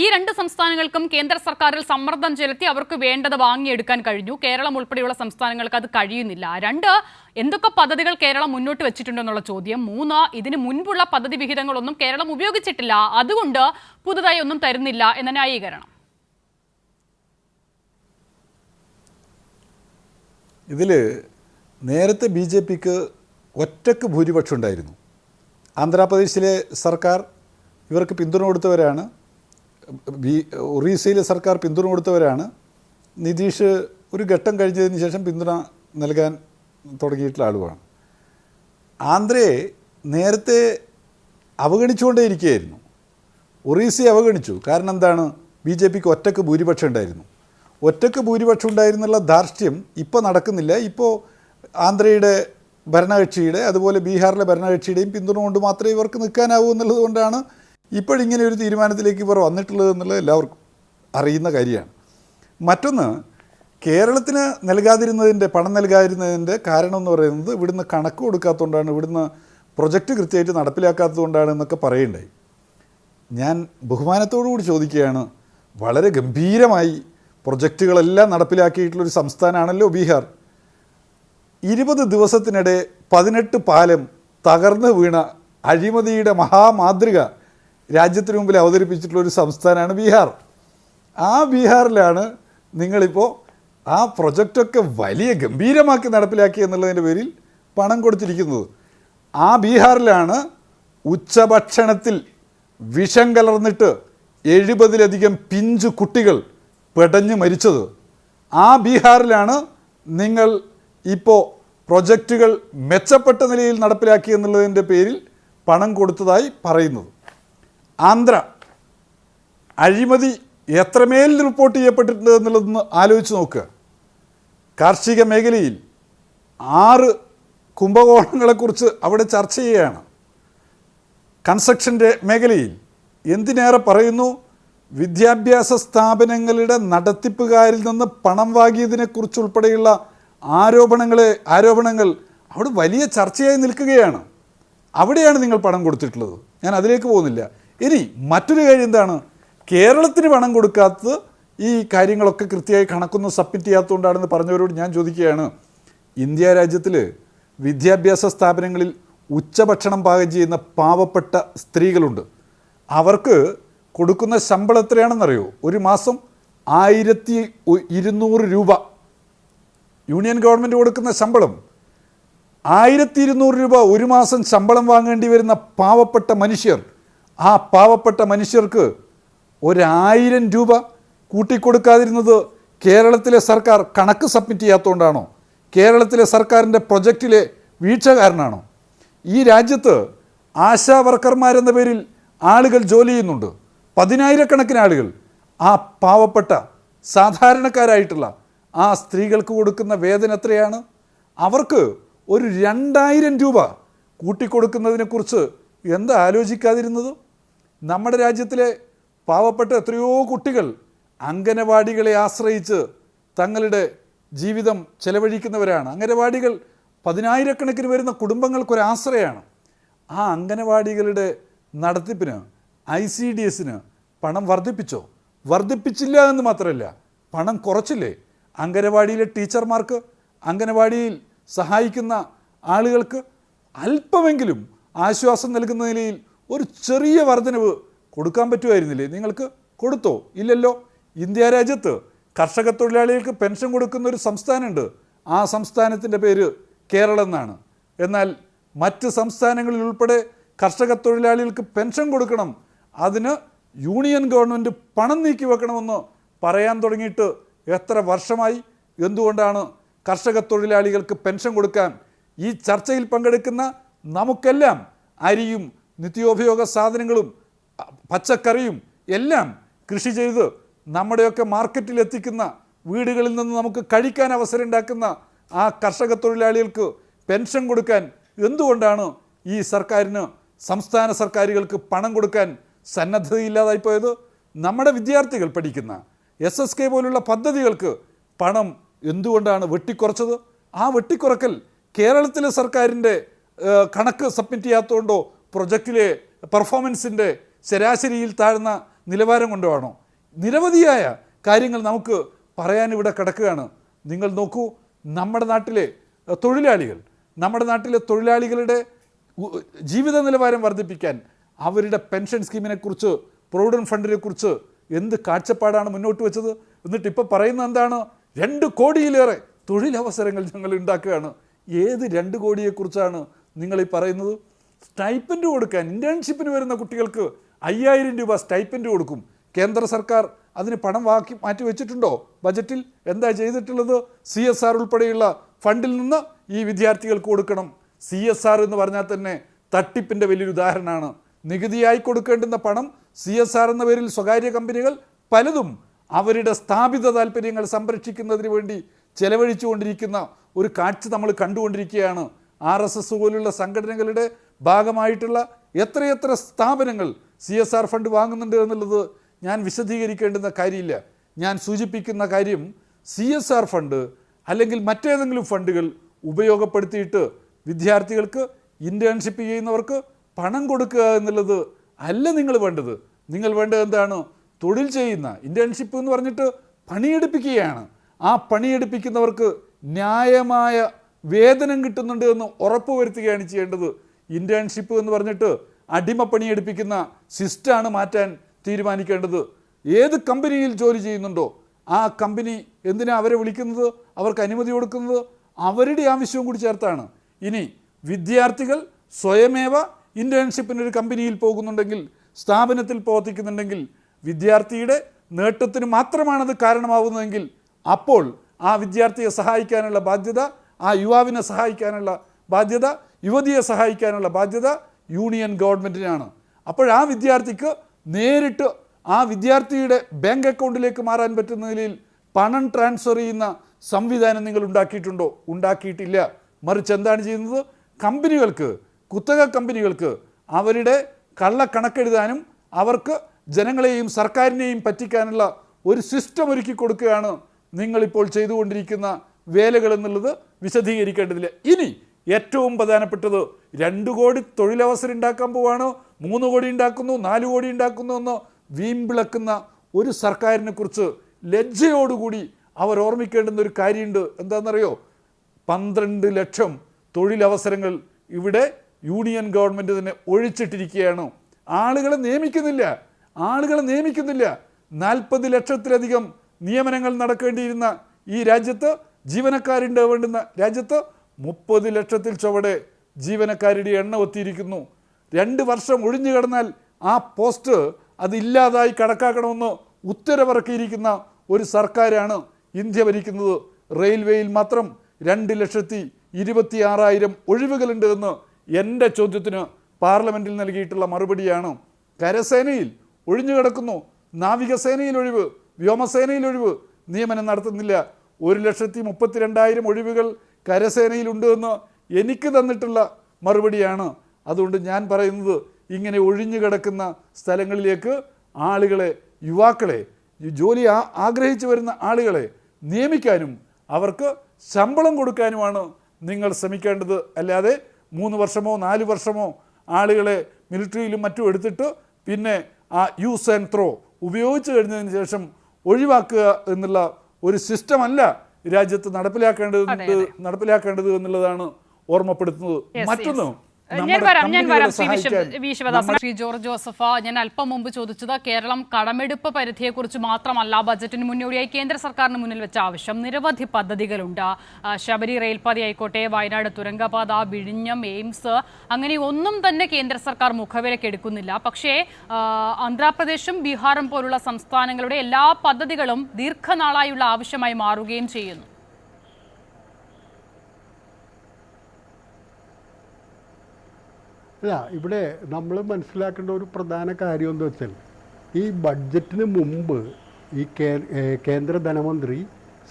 ഈ 2 സംസ്ഥാനങ്ങൾക്കും കേന്ദ്ര സർക്കാരിൽ സമ്മർദ്ദം ചെലുത്തി അവർക്ക് വേണ്ടത് വാങ്ങിയെടുക്കാൻ കഴിഞ്ഞു. കേരളം ഉൾപ്പെടെയുള്ള സംസ്ഥാനങ്ങൾക്ക് അത് കഴിയുന്നില്ല. 2, എന്തൊക്കെ പദ്ധതികൾ കേരളം മുന്നോട്ട് വെച്ചിട്ടുണ്ടെന്നുള്ള ചോദ്യം. 3, ഇതിന് മുൻപുള്ള പദ്ധതി വിഹിതങ്ങളൊന്നും കേരളം ഉപയോഗിച്ചിട്ടില്ല, അതുകൊണ്ട് പുതുതായി ഒന്നും തരുന്നില്ല എന്ന ന്യായീകരണം. ഇതിൽ നേരത്തെ BJPക്ക് ഒറ്റക്ക് ഭൂരിപക്ഷം ഉണ്ടായിരുന്നു. ആന്ധ്രാപ്രദേശിലെ സർക്കാർ ഇവർക്ക് പിന്തുണ കൊടുത്തവരാണ്, ഒറീസയിലെ സർക്കാർ പിന്തുണ കൊടുത്തവരാണ്. നിതീഷ് ഒരു ഘട്ടം കഴിഞ്ഞതിന് ശേഷം പിന്തുണ നൽകാൻ തുടങ്ങിയിട്ടുള്ള ആളുകളാണ്. ആന്ധ്രയെ നേരത്തെ അവഗണിച്ചുകൊണ്ടേയിരിക്കുകയായിരുന്നു. ഒറീസയെ അവഗണിച്ചു. കാരണം എന്താണ്? BJPക്ക് ഒറ്റക്ക് ഭൂരിപക്ഷം ഉണ്ടായിരുന്നു. ഒറ്റക്ക് ഭൂരിപക്ഷം ഉണ്ടായിരുന്നുള്ള ധാർഷ്ട്യം ഇപ്പോൾ നടക്കുന്നില്ല. ഇപ്പോൾ ആന്ധ്രയുടെ ഭരണകക്ഷിയുടെ അതുപോലെ ബീഹാറിലെ ഭരണകക്ഷിയുടെയും പിന്തുണ കൊണ്ട് മാത്രമേ ഇവർക്ക് നിൽക്കാനാവൂ എന്നുള്ളത് കൊണ്ടാണ് ഇപ്പോഴിങ്ങനെ ഒരു തീരുമാനത്തിലേക്ക് ഇവർ വന്നിട്ടുള്ളത് എന്നുള്ളത് എല്ലാവർക്കും അറിയുന്ന കാര്യമാണ്. മറ്റൊന്ന്, കേരളത്തിന് പണം നൽകാതിരുന്നതിൻ്റെ കാരണം എന്ന് പറയുന്നത് ഇവിടുന്ന് കണക്ക് കൊടുക്കാത്തതുകൊണ്ടാണ്, ഇവിടുന്ന് പ്രൊജക്റ്റ് കൃത്യമായിട്ട് നടപ്പിലാക്കാത്തതുകൊണ്ടാണ് എന്നൊക്കെ പറയുണ്ടായി. ഞാൻ ബഹുമാനത്തോടു കൂടി ചോദിക്കുകയാണ്, വളരെ ഗംഭീരമായി പ്രൊജക്റ്റുകളെല്ലാം നടപ്പിലാക്കിയിട്ടുള്ളൊരു സംസ്ഥാനമാണല്ലോ ബീഹാർ. 20 ദിവസത്തിനിടെ 18 പാലം തകർന്നു വീണ അഴിമതിയുടെ മഹാമാതൃക രാജ്യത്തിന് മുമ്പിൽ അവതരിപ്പിച്ചിട്ടുള്ളൊരു സംസ്ഥാനമാണ് ബീഹാർ. ആ ബീഹാറിലാണ് നിങ്ങളിപ്പോൾ ആ പ്രൊജക്റ്റൊക്കെ വലിയ ഗംഭീരമാക്കി നടപ്പിലാക്കി എന്നുള്ളതിൻ്റെ പേരിൽ പണം കൊടുത്തിരിക്കുന്നത്. ആ ബീഹാറിലാണ് ഉച്ചഭക്ഷണത്തിൽ വിഷം കലർന്നിട്ട് 70-ലധികം പിഞ്ചു കുട്ടികൾ പെടഞ്ഞു മരിച്ചത്. ആ ബീഹാറിലാണ് നിങ്ങൾ ഇപ്പോൾ പ്രൊജക്റ്റുകൾ മെച്ചപ്പെട്ട നിലയിൽ നടപ്പിലാക്കി എന്നുള്ളതിൻ്റെ പേരിൽ പണം കൊടുത്തതായി പറയുന്നത്. ആന്ധ്ര അഴിമതി എത്രമേൽ റിപ്പോർട്ട് ചെയ്യപ്പെട്ടിട്ടുണ്ട് എന്നുള്ളതൊന്ന് ആലോചിച്ച് നോക്കുക. കാർഷിക മേഖലയിൽ 6 കുംഭകോണങ്ങളെക്കുറിച്ച് അവിടെ ചർച്ച ചെയ്യുകയാണ്. കൺസ്ട്രക്ഷൻ്റെ മേഖലയിൽ എന്തിനേറെ പറയുന്നു, വിദ്യാഭ്യാസ സ്ഥാപനങ്ങളുടെ നടത്തിപ്പുകാരിൽ നിന്ന് പണം വാങ്ങിയതിനെക്കുറിച്ചുൾപ്പെടെയുള്ള ആരോപണങ്ങൾ അവിടെ വലിയ ചർച്ചയായി നിൽക്കുകയാണ്. അവിടെയാണ് നിങ്ങൾ പണം കൊടുത്തിട്ടുള്ളത്. ഞാൻ അതിലേക്ക് പോകുന്നില്ല. ഇനി മറ്റൊരു കാര്യം എന്താണ്, കേരളത്തിന് പണം കൊടുക്കാത്തത് ഈ കാര്യങ്ങളൊക്കെ കൃത്യമായി കണക്കൊന്നും സബ്മിറ്റ് ചെയ്യാത്തതുകൊണ്ടാണെന്ന് പറഞ്ഞവരോട് ഞാൻ ചോദിക്കുകയാണ്, ഇന്ത്യ രാജ്യത്തിൽ വിദ്യാഭ്യാസ സ്ഥാപനങ്ങളിൽ ഉച്ചഭക്ഷണം പാകം ചെയ്യുന്ന പാവപ്പെട്ട സ്ത്രീകളുണ്ട്. അവർക്ക് കൊടുക്കുന്ന ശമ്പളം എത്രയാണെന്നറിയോ? ഒരു മാസം 1200 രൂപ. യൂണിയൻ ഗവൺമെൻറ് കൊടുക്കുന്ന ശമ്പളം 1200 രൂപ ഒരു മാസം ശമ്പളം വാങ്ങേണ്ടി വരുന്ന പാവപ്പെട്ട മനുഷ്യർ. ആ പാവപ്പെട്ട മനുഷ്യർക്ക് 1000 രൂപ കൂട്ടിക്കൊടുക്കാതിരുന്നത് കേരളത്തിലെ സർക്കാർ കണക്ക് സബ്മിറ്റ് ചെയ്യാത്തതുകൊണ്ടാണോ? കേരളത്തിലെ സർക്കാരിൻ്റെ പ്രൊജക്റ്റിലെ വീഴ്ച കാരണമാണോ? ഈ രാജ്യത്ത് ആശാ വർക്കർമാരെന്ന പേരിൽ ആളുകൾ ജോലി ചെയ്യുന്നുണ്ട്, 10,000-കണക്കിന് ആളുകൾ. ആ പാവപ്പെട്ട സാധാരണക്കാരായിട്ടുള്ള ആ സ്ത്രീകൾക്ക് കൊടുക്കുന്ന വേതനം എത്രയാണ്? അവർക്ക് ഒരു 2000 രൂപ കൂട്ടിക്കൊടുക്കുന്നതിനെക്കുറിച്ച് എന്താ ആലോചിക്കാതിരുന്നത്? നമ്മുടെ രാജ്യത്തിലെ പാവപ്പെട്ട എത്രയോ കുട്ടികൾ അംഗനവാടികളെ ആശ്രയിച്ച് തങ്ങളുടെ ജീവിതം ചെലവഴിക്കുന്നവരാണ്. അംഗനവാടികൾ 10,000-കണക്കിന് വരുന്ന കുടുംബങ്ങൾക്കൊരാശ്രയമാണ്. ആ അംഗനവാടികളുടെ നടത്തിപ്പിന് ICDSന് പണം വർദ്ധിപ്പിച്ചോ? വർദ്ധിപ്പിച്ചില്ല എന്ന് മാത്രമല്ല, പണം കുറച്ചില്ലേ? അംഗനവാടിയിലെ ടീച്ചർമാർക്ക്, അംഗനവാടിയിൽ സഹായിക്കുന്ന ആളുകൾക്ക് അല്പമെങ്കിലും ആശ്വാസം നൽകുന്ന നിലയിൽ ഒരു ചെറിയ വർധനവ് കൊടുക്കാൻ പറ്റുമായിരുന്നില്ലേ? നിങ്ങൾക്ക് കൊടുത്തോ? ഇല്ലല്ലോ. ഇന്ത്യ രാജ്യത്ത് കർഷക തൊഴിലാളികൾക്ക് പെൻഷൻ കൊടുക്കുന്ന ഒരു സംസ്ഥാനമുണ്ട്. ആ സംസ്ഥാനത്തിൻ്റെ പേര് കേരളം എന്നാണ്. എന്നാൽ മറ്റ് സംസ്ഥാനങ്ങളിൽ ഉൾപ്പെടെ കർഷക തൊഴിലാളികൾക്ക് പെൻഷൻ കൊടുക്കണം, അതിന് യൂണിയൻ ഗവൺമെൻറ് പണം നീക്കി വെക്കണമെന്ന് പറയാൻ തുടങ്ങിയിട്ട് എത്ര വർഷമായി? എന്തുകൊണ്ടാണ് കർഷക തൊഴിലാളികൾക്ക് പെൻഷൻ കൊടുക്കാൻ ഈ ചർച്ചയിൽ പങ്കെടുക്കുന്ന നമുക്കെല്ലാം അരിയും നിത്യോപയോഗ സാധനങ്ങളും പച്ചക്കറിയും എല്ലാം കൃഷി ചെയ്ത് നമ്മുടെയൊക്കെ മാർക്കറ്റിൽ എത്തിക്കുന്ന, വീടുകളിൽ നിന്ന് നമുക്ക് കഴിക്കാൻ അവസരം ഉണ്ടാക്കുന്ന ആ കർഷക തൊഴിലാളികൾക്ക് പെൻഷൻ കൊടുക്കാൻ എന്തുകൊണ്ടാണ് ഈ സർക്കാരിന്, സംസ്ഥാന സർക്കാരുകൾക്ക് പണം കൊടുക്കാൻ സന്നദ്ധതയില്ലാതായിപ്പോയത്? നമ്മുടെ വിദ്യാർത്ഥികൾ പഠിക്കുന്ന SSK പോലുള്ള പദ്ധതികൾക്ക് പണം എന്തുകൊണ്ടാണ് വെട്ടിക്കുറച്ചത്? ആ വെട്ടിക്കുറക്കൽ കേരളത്തിലെ സർക്കാരിൻ്റെ കണക്ക് സബ്മിറ്റ് ചെയ്യാത്തതുകൊണ്ടോ പ്രൊജക്റ്റിലെ പെർഫോമൻസിൻ്റെ ശരാശരിയിൽ താഴ്ന്ന നിലവാരം കൊണ്ടോ ആണോ? നിരവധിയായ കാര്യങ്ങൾ നമുക്ക് പറയാൻ ഇവിടെ കിടക്കുകയാണ്. നിങ്ങൾ നോക്കൂ, നമ്മുടെ നാട്ടിലെ തൊഴിലാളികളുടെ ജീവിത നിലവാരം വർദ്ധിപ്പിക്കാൻ അവരുടെ പെൻഷൻ സ്കീമിനെക്കുറിച്ച്, പ്രൊവിഡൻറ്റ് ഫണ്ടിനെക്കുറിച്ച് എന്ത് കാഴ്ചപ്പാടാണ് മുന്നോട്ട് വെച്ചത്? എന്നിട്ട് ഇപ്പോൾ പറയുന്നത് എന്താണ്? 2 കോടിയിലേറെ തൊഴിലവസരങ്ങൾ ഞങ്ങൾ ഉണ്ടാക്കുകയാണ്. ഏത് 2 കോടിയെക്കുറിച്ചാണ് നിങ്ങൾ ഈ പറയുന്നത്? സ്റ്റൈപ്പൻഡ് കൊടുക്കാൻ ഇൻറ്റേൺഷിപ്പിന് വരുന്ന കുട്ടികൾക്ക് 5000 രൂപ സ്റ്റൈപ്പൻഡ് കൊടുക്കും. കേന്ദ്ര സർക്കാർ അതിന് പണം മാറ്റി വെച്ചിട്ടുണ്ടോ ബജറ്റിൽ? എന്താ ചെയ്തിട്ടുള്ളത്? CSR ഉൾപ്പെടെയുള്ള ഫണ്ടിൽ നിന്ന് ഈ വിദ്യാർത്ഥികൾക്ക് കൊടുക്കണം. CSR എന്ന് പറഞ്ഞാൽ തന്നെ തട്ടിപ്പിൻ്റെ വലിയൊരു ഉദാഹരണമാണ്. നികുതിയായി കൊടുക്കേണ്ടുന്ന പണം CSR എന്ന പേരിൽ സ്വകാര്യ കമ്പനികൾ പലതും അവരുടെ സ്ഥാപിത താല്പര്യങ്ങൾ സംരക്ഷിക്കുന്നതിന് വേണ്ടി ചെലവഴിച്ചുകൊണ്ടിരിക്കുന്ന ഒരു കാഴ്ച നമ്മൾ കണ്ടുകൊണ്ടിരിക്കുകയാണ്. RSS പോലുള്ള സംഘടനകളുടെ ഭാഗമായിട്ടുള്ള എത്രയെത്ര സ്ഥാപനങ്ങൾ CSR ഫണ്ട് വാങ്ങുന്നുണ്ട് എന്നുള്ളത് ഞാൻ വിശദീകരിക്കേണ്ടുന്ന കാര്യമില്ല. ഞാൻ സൂചിപ്പിക്കുന്ന കാര്യം, CSR ഫണ്ട് അല്ലെങ്കിൽ മറ്റേതെങ്കിലും ഫണ്ടുകൾ ഉപയോഗപ്പെടുത്തിയിട്ട് വിദ്യാർത്ഥികൾക്ക്, ഇൻറ്റേൺഷിപ്പ് ചെയ്യുന്നവർക്ക് പണം കൊടുക്കുക എന്നുള്ളത് അല്ല നിങ്ങൾ വേണ്ടത്. നിങ്ങൾ വേണ്ടത് എന്താണ്? തൊഴിൽ ചെയ്യുന്ന, ഇൻറ്റേൺഷിപ്പ് എന്ന് പറഞ്ഞിട്ട് പണിയെടുപ്പിക്കുകയാണ്. ആ പണിയെടുപ്പിക്കുന്നവർക്ക് ന്യായമായ വേതനം കിട്ടുന്നുണ്ട് എന്ന് ഉറപ്പുവരുത്തുകയാണ് ചെയ്യേണ്ടത്. ഇൻറ്റേൺഷിപ്പ് എന്ന് പറഞ്ഞിട്ട് അടിമപ്പണിയെടുപ്പിക്കുന്ന സിസ്റ്റമാണ് മാറ്റാൻ തീരുമാനിക്കേണ്ടത്. ഏത് കമ്പനിയിൽ ജോലി ചെയ്യുന്നുണ്ടോ ആ കമ്പനി എന്തിനാ അവരെ വിളിക്കുന്നത്, അവർക്ക് അനുമതി കൊടുക്കുന്നത്? അവരുടെ ആവശ്യവും കൂടി ചേർത്താണ്. ഇനി വിദ്യാർത്ഥികൾ സ്വയമേവ ഇൻറ്റേൺഷിപ്പിനൊരു കമ്പനിയിൽ പോകുന്നുണ്ടെങ്കിൽ, സ്ഥാപനത്തിൽ പ്രവർത്തിക്കുന്നുണ്ടെങ്കിൽ, വിദ്യാർത്ഥിയുടെ നേട്ടത്തിന് മാത്രമാണത് കാരണമാവുന്നതെങ്കിൽ അപ്പോൾ ആ വിദ്യാർത്ഥിയെ സഹായിക്കാനുള്ള ബാധ്യത, ആ യുവാവിനെ സഹായിക്കാനുള്ള ബാധ്യത, യുവതിയെ സഹായിക്കാനുള്ള ബാധ്യത യൂണിയൻ ഗവൺമെൻറ്റിനാണ്. അപ്പോൾ ആ വിദ്യാർത്ഥിക്ക് നേരിട്ട് ആ വിദ്യാർത്ഥിയുടെ ബാങ്ക് അക്കൗണ്ടിലേക്ക് മാറാൻ പറ്റുന്ന നിലയിൽ പണം ട്രാൻസ്ഫർ ചെയ്യുന്ന സംവിധാനം നിങ്ങൾ ഉണ്ടാക്കിയിട്ടുണ്ടോ? ഉണ്ടാക്കിയിട്ടില്ല. മറിച്ച് എന്താണ് ചെയ്യുന്നത്? കമ്പനികൾക്ക്, കുത്തക കമ്പനികൾക്ക് അവരുടെ കള്ളക്കണക്കെഴുതാനും അവർക്ക് ജനങ്ങളെയും സർക്കാരിനെയും പറ്റിക്കാനുള്ള ഒരു സിസ്റ്റം ഒരുക്കി കൊടുക്കുകയാണ് നിങ്ങളിപ്പോൾ ചെയ്തുകൊണ്ടിരിക്കുന്ന വേലകൾ എന്നുള്ളത് വിശദീകരിക്കേണ്ടതില്ല. ഇനി ഏറ്റവും പ്രധാനപ്പെട്ടത്, 2 കോടി തൊഴിലവസരം ഉണ്ടാക്കാൻ പോവാണോ, 3 കോടി ഉണ്ടാക്കുന്നു, 4 കോടി ഉണ്ടാക്കുന്നു എന്ന് വീമ്പിളക്കുന്ന ഒരു സർക്കാരിനെ കുറിച്ച് ലജ്ജയോടുകൂടി അവർ ഓർമ്മിക്കേണ്ടുന്ന ഒരു കാര്യമുണ്ട്. എന്താണെന്നറിയോ? 12 ലക്ഷം തൊഴിലവസരങ്ങൾ ഇവിടെ യൂണിയൻ ഗവൺമെൻറ് തന്നെ ഒഴിച്ചിട്ടിരിക്കുകയാണ്. ആളുകളെ നിയമിക്കുന്നില്ല. 40 ലക്ഷത്തിലധികം നിയമനങ്ങൾ നടക്കേണ്ടിയിരുന്ന ഈ രാജ്യത്ത്, ജീവനക്കാരുണ്ടാവേണ്ടുന്ന രാജ്യത്ത് 30 ലക്ഷത്തിൽ ചുവടെ ജീവനക്കാരുടെ എണ്ണം എത്തിയിരിക്കുന്നു. 2 വർഷം ഒഴിഞ്ഞു കിടന്നാൽ ആ പോസ്റ്റ് അതില്ലാതായി കണക്കാക്കണമെന്ന് ഉത്തരവിറക്കിയിരിക്കുന്ന ഒരു സർക്കാരാണ് ഇന്ത്യ ഭരിക്കുന്നത്. റെയിൽവേയിൽ മാത്രം 2,26,000 ഒഴിവുകളുണ്ട് എന്ന് എൻ്റെ ചോദ്യത്തിന് പാർലമെൻറ്റിൽ നൽകിയിട്ടുള്ള മറുപടിയാണ്. കരസേനയിൽ ഒഴിഞ്ഞു കിടക്കുന്നു, നാവികസേനയിൽ ഒഴിവ്, വ്യോമസേനയിൽ ഒഴിവ്, നിയമനം നടത്തുന്നില്ല. 1,32,000 ഒഴിവുകൾ കരസേനയിലുണ്ട് എന്ന് എനിക്ക് തന്നിട്ടുള്ള മറുപടിയാണ്. അതുകൊണ്ട് ഞാൻ പറയുന്നത്, ഇങ്ങനെ ഒഴിഞ്ഞു കിടക്കുന്ന സ്ഥലങ്ങളിലേക്ക് ആളുകളെ, യുവാക്കളെ, ജോലി ആഗ്രഹിച്ചു വരുന്ന ആളുകളെ നിയമിക്കാനും അവർക്ക് ശമ്പളം കൊടുക്കാനുമാണ് നിങ്ങൾ ശ്രമിക്കേണ്ടത്. അല്ലാതെ 3 വർഷമോ 4 വർഷമോ ആളുകളെ മിലിറ്ററിയിലും മറ്റും എടുത്തിട്ട് പിന്നെ ആ യൂസ് ആൻഡ് ത്രോ ഉപയോഗിച്ച് കഴിഞ്ഞതിന് ശേഷം ഒഴിവാക്കുക എന്നുള്ള ഒരു സിസ്റ്റമല്ല രാജ്യത്ത് നടപ്പിലാക്കേണ്ടത് എന്നുള്ളതാണ് ഓർമ്മപ്പെടുത്തുന്നത്. മറ്റൊന്ന്, ശ്രീ ജോർജ് ജോസഫ്, ഞാൻ അല്പം മുമ്പ് ചോദിച്ചത് കേരളം കടമെടുപ്പ് പരിധിയെക്കുറിച്ച് മാത്രമല്ല ബജറ്റിന് മുന്നോടിയായി കേന്ദ്ര സർക്കാരിന് മുന്നിൽ വെച്ച ആവശ്യം. നിരവധി പദ്ധതികളുണ്ട്. ശബരി റെയിൽപാത ആയിക്കോട്ടെ, വയനാട് തുരങ്കപാത, വിഴിഞ്ഞം, എയിംസ്, അങ്ങനെ ഒന്നും തന്നെ കേന്ദ്ര സർക്കാർ മുഖവിലയ്ക്ക് എടുക്കുന്നില്ല. പക്ഷേ ആന്ധ്രാപ്രദേശും ബീഹാറും പോലുള്ള സംസ്ഥാനങ്ങളുടെ എല്ലാ പദ്ധതികളും ദീർഘനാളായുള്ള ആവശ്യമായി മാറുകയും ചെയ്യുന്നു. അല്ല, ഇവിടെ നമ്മൾ മനസ്സിലാക്കേണ്ട ഒരു പ്രധാന കാര്യം എന്താ വെച്ചാൽ, ഈ ബഡ്ജറ്റിന് മുമ്പ് ഈ കേന്ദ്ര ധനമന്ത്രി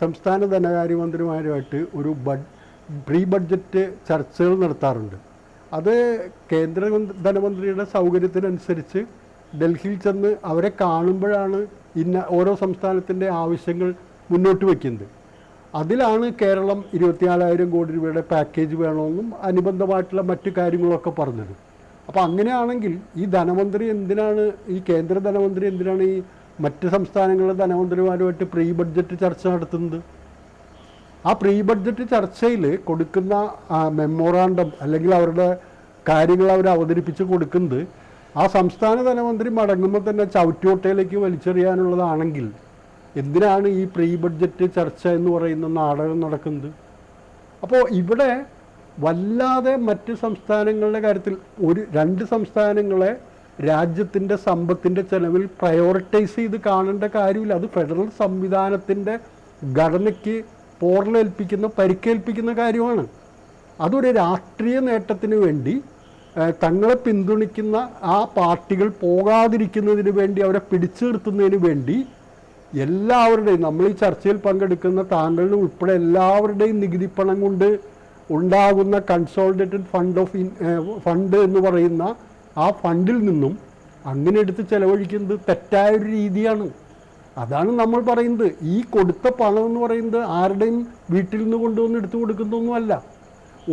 സംസ്ഥാന ധനകാര്യമന്ത്രിമാരുമായിട്ട് ഒരു പ്രീ ബഡ്ജറ്റ് ചർച്ചകൾ നടത്താറുണ്ട്. അത് കേന്ദ്ര ധനമന്ത്രിയുടെ സൗകര്യത്തിനനുസരിച്ച് ഡൽഹിയിൽ ചെന്ന് അവരെ കാണുമ്പോഴാണ് ഓരോ സംസ്ഥാനത്തിൻ്റെ ആവശ്യങ്ങൾ മുന്നോട്ട് വയ്ക്കുന്നത്. അതിലാണ് കേരളം 24,000 കോടി രൂപയുടെ പാക്കേജ് വേണമെന്നും അനുബന്ധമായിട്ടുള്ള മറ്റു കാര്യങ്ങളൊക്കെ പറഞ്ഞത്. അപ്പോൾ അങ്ങനെയാണെങ്കിൽ ഈ കേന്ദ്ര ധനമന്ത്രി എന്തിനാണ് ഈ മറ്റ് സംസ്ഥാനങ്ങളിലെ ധനമന്ത്രിമാരുമായിട്ട് പ്രീ ബഡ്ജറ്റ് ചർച്ച നടത്തുന്നത്? ആ പ്രീ ബഡ്ജറ്റ് ചർച്ചയിൽ കൊടുക്കുന്ന മെമ്മോറാണ്ടം അല്ലെങ്കിൽ അവരുടെ കാര്യങ്ങൾ അവർ അവതരിപ്പിച്ച് കൊടുക്കുന്നത് ആ സംസ്ഥാന ധനമന്ത്രി മടങ്ങുമ്പോൾ തന്നെ ചവിറ്റുകൊട്ടയിലേക്ക് വലിച്ചെറിയാനുള്ളതാണെങ്കിൽ എന്തിനാണ് ഈ പ്രീ ബഡ്ജറ്റ് ചർച്ച എന്ന് പറയുന്ന നാടകം നടക്കുന്നത്? അപ്പോൾ ഇവിടെ വല്ലാതെ മറ്റ് സംസ്ഥാനങ്ങളുടെ കാര്യത്തിൽ രണ്ട് സംസ്ഥാനങ്ങളെ രാജ്യത്തിൻ്റെ സമ്പത്തിൻ്റെ ചെലവിൽ പ്രയോറിറ്റൈസ് ചെയ്ത് കാണേണ്ട കാര്യമില്ല. അത് ഫെഡറൽ സംവിധാനത്തിൻ്റെ ഘടനയ്ക്ക് പരിക്കേൽപ്പിക്കുന്ന കാര്യമാണ്. അതൊരു രാഷ്ട്രീയ നേട്ടത്തിന് വേണ്ടി തങ്ങളെ പിന്തുണയ്ക്കുന്ന ആ പാർട്ടികൾ പോകാതിരിക്കുന്നതിന് വേണ്ടി, അവരെ പിടിച്ചു നിർത്തുന്നതിന് വേണ്ടി എല്ലാവരുടെയും, നമ്മൾ ഈ ചർച്ചയിൽ പങ്കെടുക്കുന്ന താങ്കളുടെ ഉൾപ്പെടെ എല്ലാവരുടെയും നികുതി പണം കൊണ്ട് ഉണ്ടാകുന്ന കൺസോളിഡേറ്റഡ് ഫണ്ട് എന്ന് പറയുന്ന ആ ഫണ്ടിൽ നിന്നും അങ്ങനെ എടുത്ത് ചെലവഴിക്കുന്നത് തെറ്റായൊരു രീതിയാണ്. അതാണ് നമ്മൾ പറയുന്നത്. ഈ കൊടുത്ത പണം എന്ന് പറയുന്നത് ആരുടെയും വീട്ടിൽ നിന്ന് കൊണ്ടുവന്ന് എടുത്തു കൊടുക്കുന്നതൊന്നുമല്ല.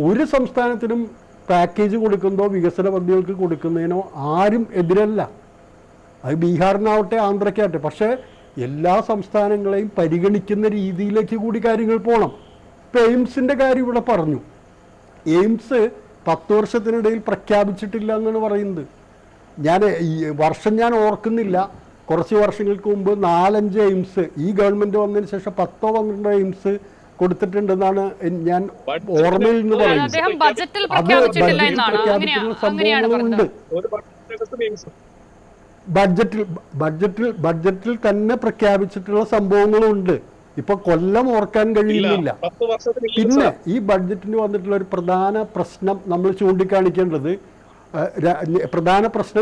ഒരു സംസ്ഥാനത്തിനും പാക്കേജ് കൊടുക്കുന്നതോ വികസന പദ്ധതികൾക്ക് കൊടുക്കുന്നതിനോ ആരും എതിരല്ല. അത് ബീഹാറിനാവട്ടെ ആന്ധ്രയ്ക്കാവട്ടെ. പക്ഷേ എല്ലാ സംസ്ഥാനങ്ങളെയും പരിഗണിക്കുന്ന രീതിയിലേക്ക് കൂടി കാര്യങ്ങൾ പോകണം. ഇപ്പോൾ എയിംസിൻ്റെ കാര്യം ഇവിടെ പറഞ്ഞു. എയിംസ് 10 വർഷത്തിനിടയിൽ പ്രഖ്യാപിച്ചിട്ടില്ല എന്നാണ് പറയുന്നത്. വർഷം ഞാൻ ഓർക്കുന്നില്ല, കുറച്ച് വർഷങ്ങൾക്ക് മുമ്പ് 4-5 എയിംസ് ഈ ഗവൺമെൻറ് വന്നതിന് ശേഷം 10-12 എയിംസ് കൊടുത്തിട്ടുണ്ടെന്നാണ് ഞാൻ ഓർമ്മയിൽ നിന്ന് പറയുന്നത്. അത് പ്രഖ്യാപിച്ചിട്ടുള്ള സംഭവങ്ങളുണ്ട്. ബഡ്ജറ്റിൽ തന്നെ പ്രഖ്യാപിച്ചിട്ടുള്ള സംഭവങ്ങളുണ്ട്. ഇപ്പൊ കൊല്ലം ഓർക്കാൻ കഴിയുന്നില്ല. പിന്നെ ഈ ബഡ്ജറ്റിന് വന്നിട്ടുള്ള ഒരു പ്രധാന പ്രശ്നം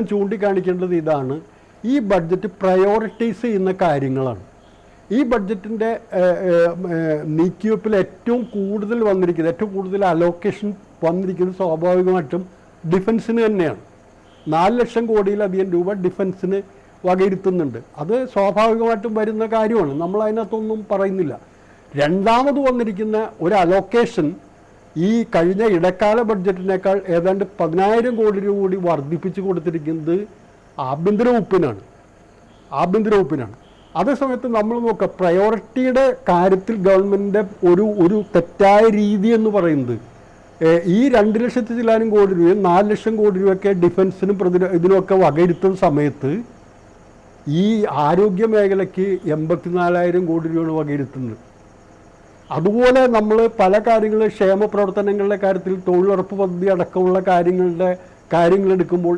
ചൂണ്ടിക്കാണിക്കേണ്ടത് ഇതാണ്. ഈ ബഡ്ജറ്റ് പ്രയോറിറ്റൈസ് ചെയ്യുന്ന കാര്യങ്ങളാണ്. ഈ ബഡ്ജറ്റിൻ്റെ നീക്കിവെപ്പിൽ ഏറ്റവും കൂടുതൽ അലോക്കേഷൻ വന്നിരിക്കുന്നത് സ്വാഭാവികമായിട്ടും ഡിഫൻസിന് തന്നെയാണ്. 4 ലക്ഷം കോടിയിലധികം രൂപ ഡിഫൻസിന് വകയിരുത്തുന്നുണ്ട്. അത് സ്വാഭാവികമായിട്ടും വരുന്ന കാര്യമാണ്, നമ്മൾ അതിനകത്തൊന്നും പറയുന്നില്ല. രണ്ടാമത് വന്നിരിക്കുന്ന ഒരു അലോക്കേഷൻ ഈ കഴിഞ്ഞ ഇടക്കാല ബഡ്ജറ്റിനേക്കാൾ ഏതാണ്ട് 10,000 കോടി രൂപ കൂടി വർദ്ധിപ്പിച്ചു കൊടുത്തിരിക്കുന്നത് ആഭ്യന്തര വകുപ്പിനാണ്. അതേസമയത്ത് നമ്മൾ നോക്കുക, പ്രയോറിറ്റിയുടെ കാര്യത്തിൽ ഗവൺമെൻറ്റിൻ്റെ ഒരു തെറ്റായ രീതി എന്ന് പറയുന്നത് ഈ 2 ലക്ഷത്തി ചില്ലാനും കോടി രൂപയും 4 ലക്ഷം കോടി രൂപയൊക്കെ ഡിഫൻസിനും ഇതിനൊക്കെ വകയിരുത്തുന്ന സമയത്ത് ഈ ആരോഗ്യ മേഖലയ്ക്ക് 84,000 കോടി രൂപയാണ് വകയിരുത്തുന്നത്. അതുപോലെ നമ്മൾ പല ക്ഷേമ പ്രവർത്തനങ്ങളുടെ കാര്യത്തിൽ തൊഴിലുറപ്പ് പദ്ധതി അടക്കമുള്ള കാര്യങ്ങളെടുക്കുമ്പോൾ,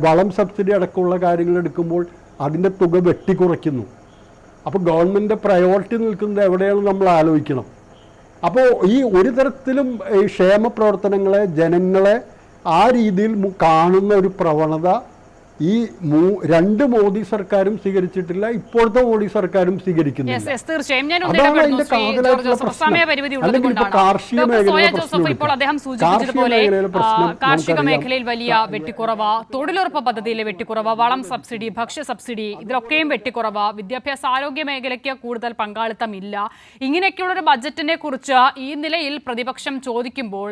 വളം സബ്സിഡി അടക്കമുള്ള കാര്യങ്ങളെടുക്കുമ്പോൾ അതിൻ്റെ തുക വെട്ടിക്കുറയ്ക്കുന്നു. അപ്പോൾ ഗവൺമെൻറ് പ്രയോറിറ്റി നിൽക്കുന്നത് എവിടെയാണെന്ന് നമ്മൾ ആലോചിക്കണം. അപ്പോൾ ഈ ഒരു തരത്തിലും ഈ ക്ഷേമ പ്രവർത്തനങ്ങളെ, ജനങ്ങളെ ആ രീതിയിൽ കാണുന്ന ഒരു പ്രവണത ഈ 2 മോദി സർക്കാരും സ്വീകരിച്ചിട്ടില്ല, ഇപ്പോഴത്തെ മോദി സർക്കാരും സ്വീകരിക്കുന്നില്ല. കാർഷിക മേഖലയിൽ വലിയ വെട്ടിക്കുറവ്, തൊഴിലുറപ്പ് പദ്ധതിയിലെ വെട്ടിക്കുറവ്, വളം സബ്സിഡി, ഭക്ഷ്യ സബ്സിഡി, ഇതിലൊക്കെയും വെട്ടിക്കുറവ്, വിദ്യാഭ്യാസ ആരോഗ്യ മേഖലയ്ക്ക് കൂടുതൽ പങ്കാളിത്തമില്ല. ഇങ്ങനെയൊക്കെയുള്ളൊരു ബജറ്റിനെ കുറിച്ച് ഈ നിലയിൽ പ്രതിപക്ഷം ചോദിക്കുമ്പോൾ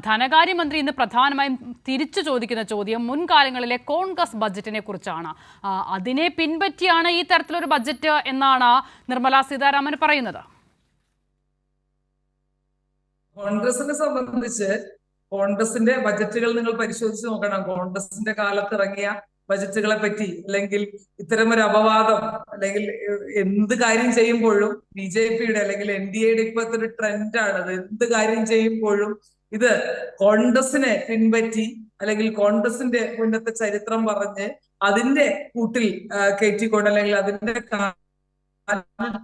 ധനകാര്യമന്ത്രി ഇന്ന് പ്രധാനമായും തിരിച്ചു ചോദിക്കുന്ന ചോദ്യം മുൻകാലങ്ങളിലെ കോൺഗ്രസ് ബജറ്റിനെ കുറിച്ചാണ്. അതിനെ പിൻപറ്റിയാണ് ഈ തരത്തിലൊരു ബജറ്റ് എന്നാണ് നിർമ്മലാ സീതാരാമൻ പറയുന്നത്. കോൺഗ്രസിനെ സംബന്ധിച്ച് കോൺഗ്രസിന്റെ ബജറ്റുകൾ നിങ്ങൾ പരിശോധിച്ച് നോക്കണം. കോൺഗ്രസിന്റെ കാലത്ത് ഇറങ്ങിയ ബജറ്റുകളെ പറ്റി, അല്ലെങ്കിൽ ഇത്തരമൊരു അപവാദം, അല്ലെങ്കിൽ എന്ത് കാര്യം ചെയ്യുമ്പോഴും BJPയുടെ അല്ലെങ്കിൽ NDAയുടെ ഇപ്പോഴത്തെ ഒരു ട്രെൻഡാണത്. എന്ത് കാര്യം ചെയ്യുമ്പോഴും ഇത് കോൺഗ്രസിനെ പിൻപറ്റി അല്ലെങ്കിൽ കോൺഗ്രസിന്റെ മുന്നത്തെ ചരിത്രം പറഞ്ഞ് അതിന്റെ കൂട്ടിൽ കയറ്റിക്കൊണ്ട്, അല്ലെങ്കിൽ അതിന്റെ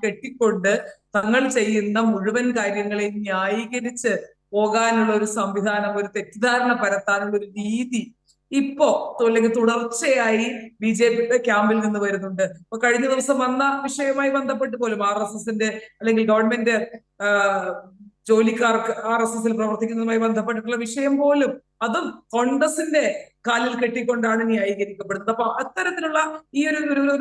കെട്ടിക്കൊണ്ട് തങ്ങൾ ചെയ്യുന്ന മുഴുവൻ കാര്യങ്ങളെയും ന്യായീകരിച്ച് പോകാനുള്ള ഒരു സംവിധാനം, ഒരു തെറ്റിദ്ധാരണ പരത്താനുള്ള ഒരു രീതി ഇപ്പോ അല്ലെങ്കിൽ തുടർച്ചയായി BJPയുടെ ക്യാമ്പിൽ നിന്ന് വരുന്നുണ്ട്. ഇപ്പൊ കഴിഞ്ഞ ദിവസം വന്ന വിഷയവുമായി ബന്ധപ്പെട്ട് പോലും RSSന്റെ അല്ലെങ്കിൽ ഗവൺമെന്റ് ജോലിക്കാർക്ക് RSSൽ പ്രവർത്തിക്കുന്നതുമായി ബന്ധപ്പെട്ടിട്ടുള്ള വിഷയം പോലും അതും കോൺഗ്രസിന്റെ കാലിൽ കെട്ടിക്കൊണ്ടാണ് ന്യായീകരിക്കപ്പെടുന്നത്. അപ്പൊ അത്തരത്തിലുള്ള ഈ ഒരു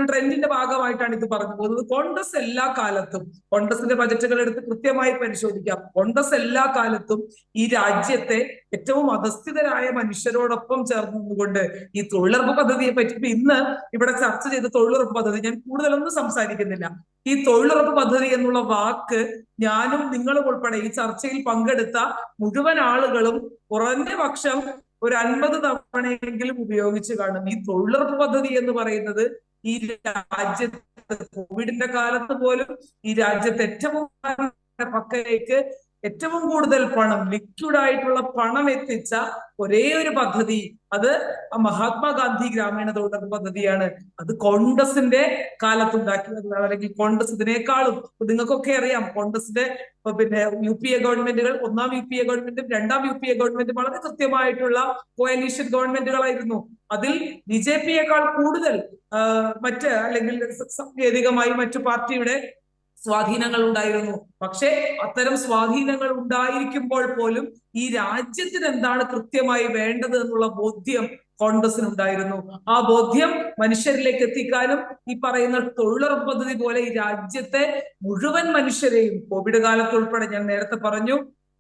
ട്രെൻഡിന്റെ ഭാഗമായിട്ടാണ് ഇത് പറഞ്ഞു പോകുന്നത്. കോൺഗ്രസ് എല്ലാ കാലത്തും, കോൺഗ്രസിന്റെ ബജറ്റുകൾ എടുത്ത് കൃത്യമായി പരിശോധിക്കാം, കോൺഗ്രസ് എല്ലാ കാലത്തും ഈ രാജ്യത്തെ ഏറ്റവും അധസ്ഥിതരായ മനുഷ്യരോടൊപ്പം ചേർന്നുകൊണ്ട് ഈ തൊഴിലുറപ്പ് പദ്ധതിയെ പറ്റി ഇന്ന് ഇവിടെ ചർച്ച ചെയ്ത തൊഴിലുറപ്പ് പദ്ധതി ഞാൻ കൂടുതലൊന്നും സംസാരിക്കുന്നില്ല. ഈ തൊഴിലുറപ്പ് പദ്ധതി എന്നുള്ള വാക്ക് ഞാനും നിങ്ങളും ഉൾപ്പെടെ ഈ ചർച്ചയിൽ പങ്കെടുത്ത മുഴുവൻ ആളുകളും കുറഞ്ഞ പക്ഷം ഒരു 50 തവണയെങ്കിലും ഉപയോഗിച്ച് കാണും. ഈ തൊഴിലുറപ്പ് പദ്ധതി എന്ന് പറയുന്നത് ഈ രാജ്യത്ത് കോവിഡിന്റെ കാലത്ത് പോലും ഈ രാജ്യത്ത് ഏറ്റവും പക്കലേക്ക് ഏറ്റവും കൂടുതൽ പണം, ലിക്വിഡ് ആയിട്ടുള്ള പണം എത്തിച്ച ഒരേ ഒരു പദ്ധതി അത് മഹാത്മാഗാന്ധി ഗ്രാമീണ തൊഴിലുറപ്പ് പദ്ധതിയാണ്. അത് കോൺഗ്രസിന്റെ കാലത്തുണ്ടാക്കിയതാണ്. അല്ലെങ്കിൽ കോൺഗ്രസ് ഇതിനേക്കാളും നിങ്ങൾക്കൊക്കെ അറിയാം, കോൺഗ്രസിന്റെ പിന്നെ UPA ഗവൺമെന്റുകൾ, ഒന്നാം UPA ഗവൺമെന്റും രണ്ടാം UPA ഗവൺമെന്റും വളരെ കൃത്യമായിട്ടുള്ള കോയലീഷൻ ഗവൺമെന്റുകളായിരുന്നു. അതിൽ BJPയേക്കാൾ കൂടുതൽ മറ്റ് അല്ലെങ്കിൽ സാങ്കേതികമായി മറ്റു പാർട്ടിയുടെ സ്വാധീനങ്ങൾ ഉണ്ടായിരുന്നു. പക്ഷെ അത്തരം സ്വാധീനങ്ങൾ ഉണ്ടായിരിക്കുമ്പോൾ പോലും ഈ രാജ്യത്തിന് എന്താണ് കൃത്യമായി വേണ്ടത് എന്നുള്ള ബോധ്യം കോൺഗ്രസിനുണ്ടായിരുന്നു. ആ ബോധ്യം മനുഷ്യരിലേക്ക് എത്തിക്കാനും ഈ പറയുന്ന തൊഴിലുറപ്പ് പദ്ധതി പോലെ ഈ രാജ്യത്തെ മുഴുവൻ മനുഷ്യരെയും കോവിഡ് കാലത്ത് ഉൾപ്പെടെ ഞാൻ നേരത്തെ പറഞ്ഞു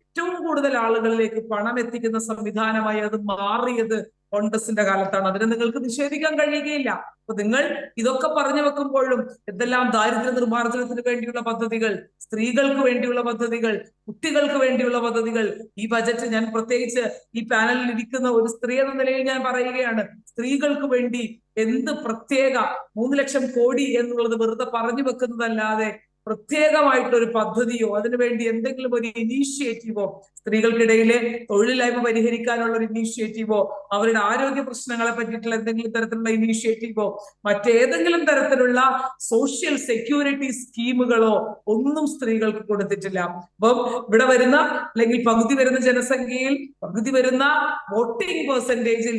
ഏറ്റവും കൂടുതൽ ആളുകളിലേക്ക് പണം എത്തിക്കുന്ന സംവിധാനമായി അത് മാറിയത് കോൺഗ്രസിന്റെ കാലത്താണ്. അതിനെ നിങ്ങൾക്ക് നിഷേധിക്കാൻ കഴിയുകയില്ല. അപ്പൊ നിങ്ങൾ ഇതൊക്കെ പറഞ്ഞു വെക്കുമ്പോഴും എന്തെല്ലാം ദാരിദ്ര്യ നിർമ്മാർജ്ജനത്തിന് വേണ്ടിയുള്ള പദ്ധതികൾ, സ്ത്രീകൾക്ക് വേണ്ടിയുള്ള പദ്ധതികൾ, കുട്ടികൾക്ക് വേണ്ടിയുള്ള പദ്ധതികൾ, ഈ ബജറ്റ് ഞാൻ പ്രത്യേകിച്ച് ഈ പാനലിൽ ഇരിക്കുന്ന ഒരു സ്ത്രീ എന്ന നിലയിൽ ഞാൻ പറയുകയാണ്, സ്ത്രീകൾക്ക് വേണ്ടി എന്ത് പ്രത്യേക 3 ലക്ഷം കോടി എന്നുള്ളത് വെറുതെ പറഞ്ഞു വെക്കുന്നതല്ലാതെ പ്രത്യേകമായിട്ടൊരു പദ്ധതിയോ അതിനുവേണ്ടി എന്തെങ്കിലും ഒരു ഇനീഷ്യേറ്റീവോ, സ്ത്രീകൾക്കിടയിലെ തൊഴിലില്ലായ്മ പരിഹരിക്കാനുള്ള ഒരു ഇനീഷ്യേറ്റീവോ, അവരുടെ ആരോഗ്യ പ്രശ്നങ്ങളെ പറ്റിയിട്ടുള്ള എന്തെങ്കിലും തരത്തിലുള്ള ഇനീഷ്യേറ്റീവോ, മറ്റേതെങ്കിലും തരത്തിലുള്ള സോഷ്യൽ സെക്യൂരിറ്റി സ്കീമുകളോ ഒന്നും സ്ത്രീകൾക്ക് കൊടുത്തിട്ടില്ല. അപ്പം ഇവിടെ വരുന്ന അല്ലെങ്കിൽ പകുതി വരുന്ന ജനസംഖ്യയിൽ പകുതി വരുന്ന വോട്ടിംഗ് പെർസെന്റേജിൽ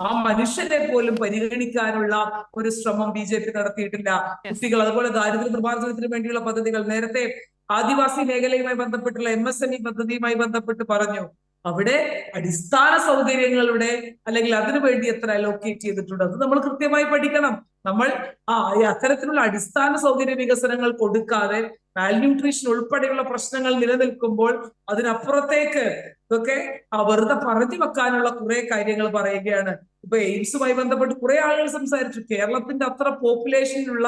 ആ മനുഷ്യരെ പോലും പരിഗണിക്കാനുള്ള ഒരു ശ്രമം BJP നടത്തിയിട്ടില്ല. കുട്ടികൾ, അതുപോലെ ദാരിദ്ര്യ നിർമ്മാർജ്ജനത്തിന് വേണ്ടിയുള്ള പദ്ധതികൾ, നേരത്തെ ആദിവാസി മേഖലയുമായി ബന്ധപ്പെട്ടുള്ള MSME പദ്ധതിയുമായി ബന്ധപ്പെട്ട് പറഞ്ഞു. അവിടെ അടിസ്ഥാന സൗകര്യങ്ങളുടെ അല്ലെങ്കിൽ അതിനുവേണ്ടി എത്ര അലോക്കേറ്റ് ചെയ്തിട്ടുണ്ട് അത് നമ്മൾ കൃത്യമായി പഠിക്കണം. നമ്മൾ അത്തരത്തിലുള്ള അടിസ്ഥാന സൗകര്യ വികസനങ്ങൾ കൊടുക്കാതെ മാൽന്യൂട്രീഷൻ ഉൾപ്പെടെയുള്ള പ്രശ്നങ്ങൾ നിലനിൽക്കുമ്പോൾ അതിനപ്പുറത്തേക്ക് ഇതൊക്കെ വെറുതെ പറഞ്ഞു വെക്കാനുള്ള കുറെ കാര്യങ്ങൾ പറയുകയാണ്. ഇപ്പൊ എയിംസുമായി ബന്ധപ്പെട്ട് കുറെ ആളുകൾ സംസാരിച്ചു. കേരളത്തിന്റെ അത്ര പോപ്പുലേഷനുള്ള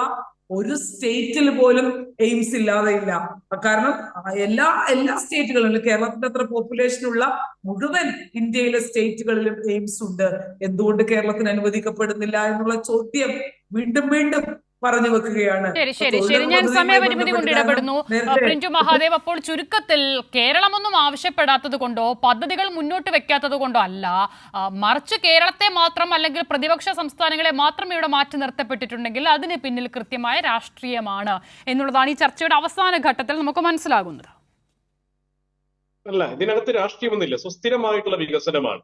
ഒരു സ്റ്റേറ്റിൽ പോലും എയിംസ് ഇല്ലാതെയില്ല. കാരണം എല്ലാ സ്റ്റേറ്റുകളിലും കേരളത്തിന്റെ അത്ര പോപ്പുലേഷനുള്ള മുഴുവൻ ഇന്ത്യയിലെ സ്റ്റേറ്റുകളിലും എയിംസ് ഉണ്ട്. എന്തുകൊണ്ട് കേരളത്തിന് അനുവദിക്കപ്പെടുന്നില്ല എന്നുള്ള ചോദ്യം വീണ്ടും വീണ്ടും പറഞ്ഞു വെക്കുകയാണ്. ശരി, ഞാൻ സമയപരിമിതി കൊണ്ട് ഇടപെടുന്നു. പ്രിൻജു മഹാദേവ്, അപ്പോൾ ചുരുക്കത്തിൽ കേരളമൊന്നും ആവശ്യപ്പെടാത്തത് കൊണ്ടോ പദ്ധതികൾ മുന്നോട്ട് വെക്കാത്തത് കൊണ്ടോ അല്ല, മറിച്ച് കേരളത്തെ മാത്രം അല്ലെങ്കിൽ പ്രതിപക്ഷ സംസ്ഥാനങ്ങളെ മാത്രം ഇവിടെ മാറ്റി നിർത്തപ്പെട്ടിട്ടുണ്ടെങ്കിൽ അതിന് പിന്നിൽ കൃത്യമായ രാഷ്ട്രീയമാണ് എന്നുള്ളതാണ് ഈ ചർച്ചയുടെ അവസാന ഘട്ടത്തിൽ നമുക്ക് മനസ്സിലാകുന്നത്. അല്ല, ഇതിനകത്ത് രാഷ്ട്രീയമൊന്നുമില്ല, സുസ്ഥിരമായിട്ടുള്ള വികസനമാണ്.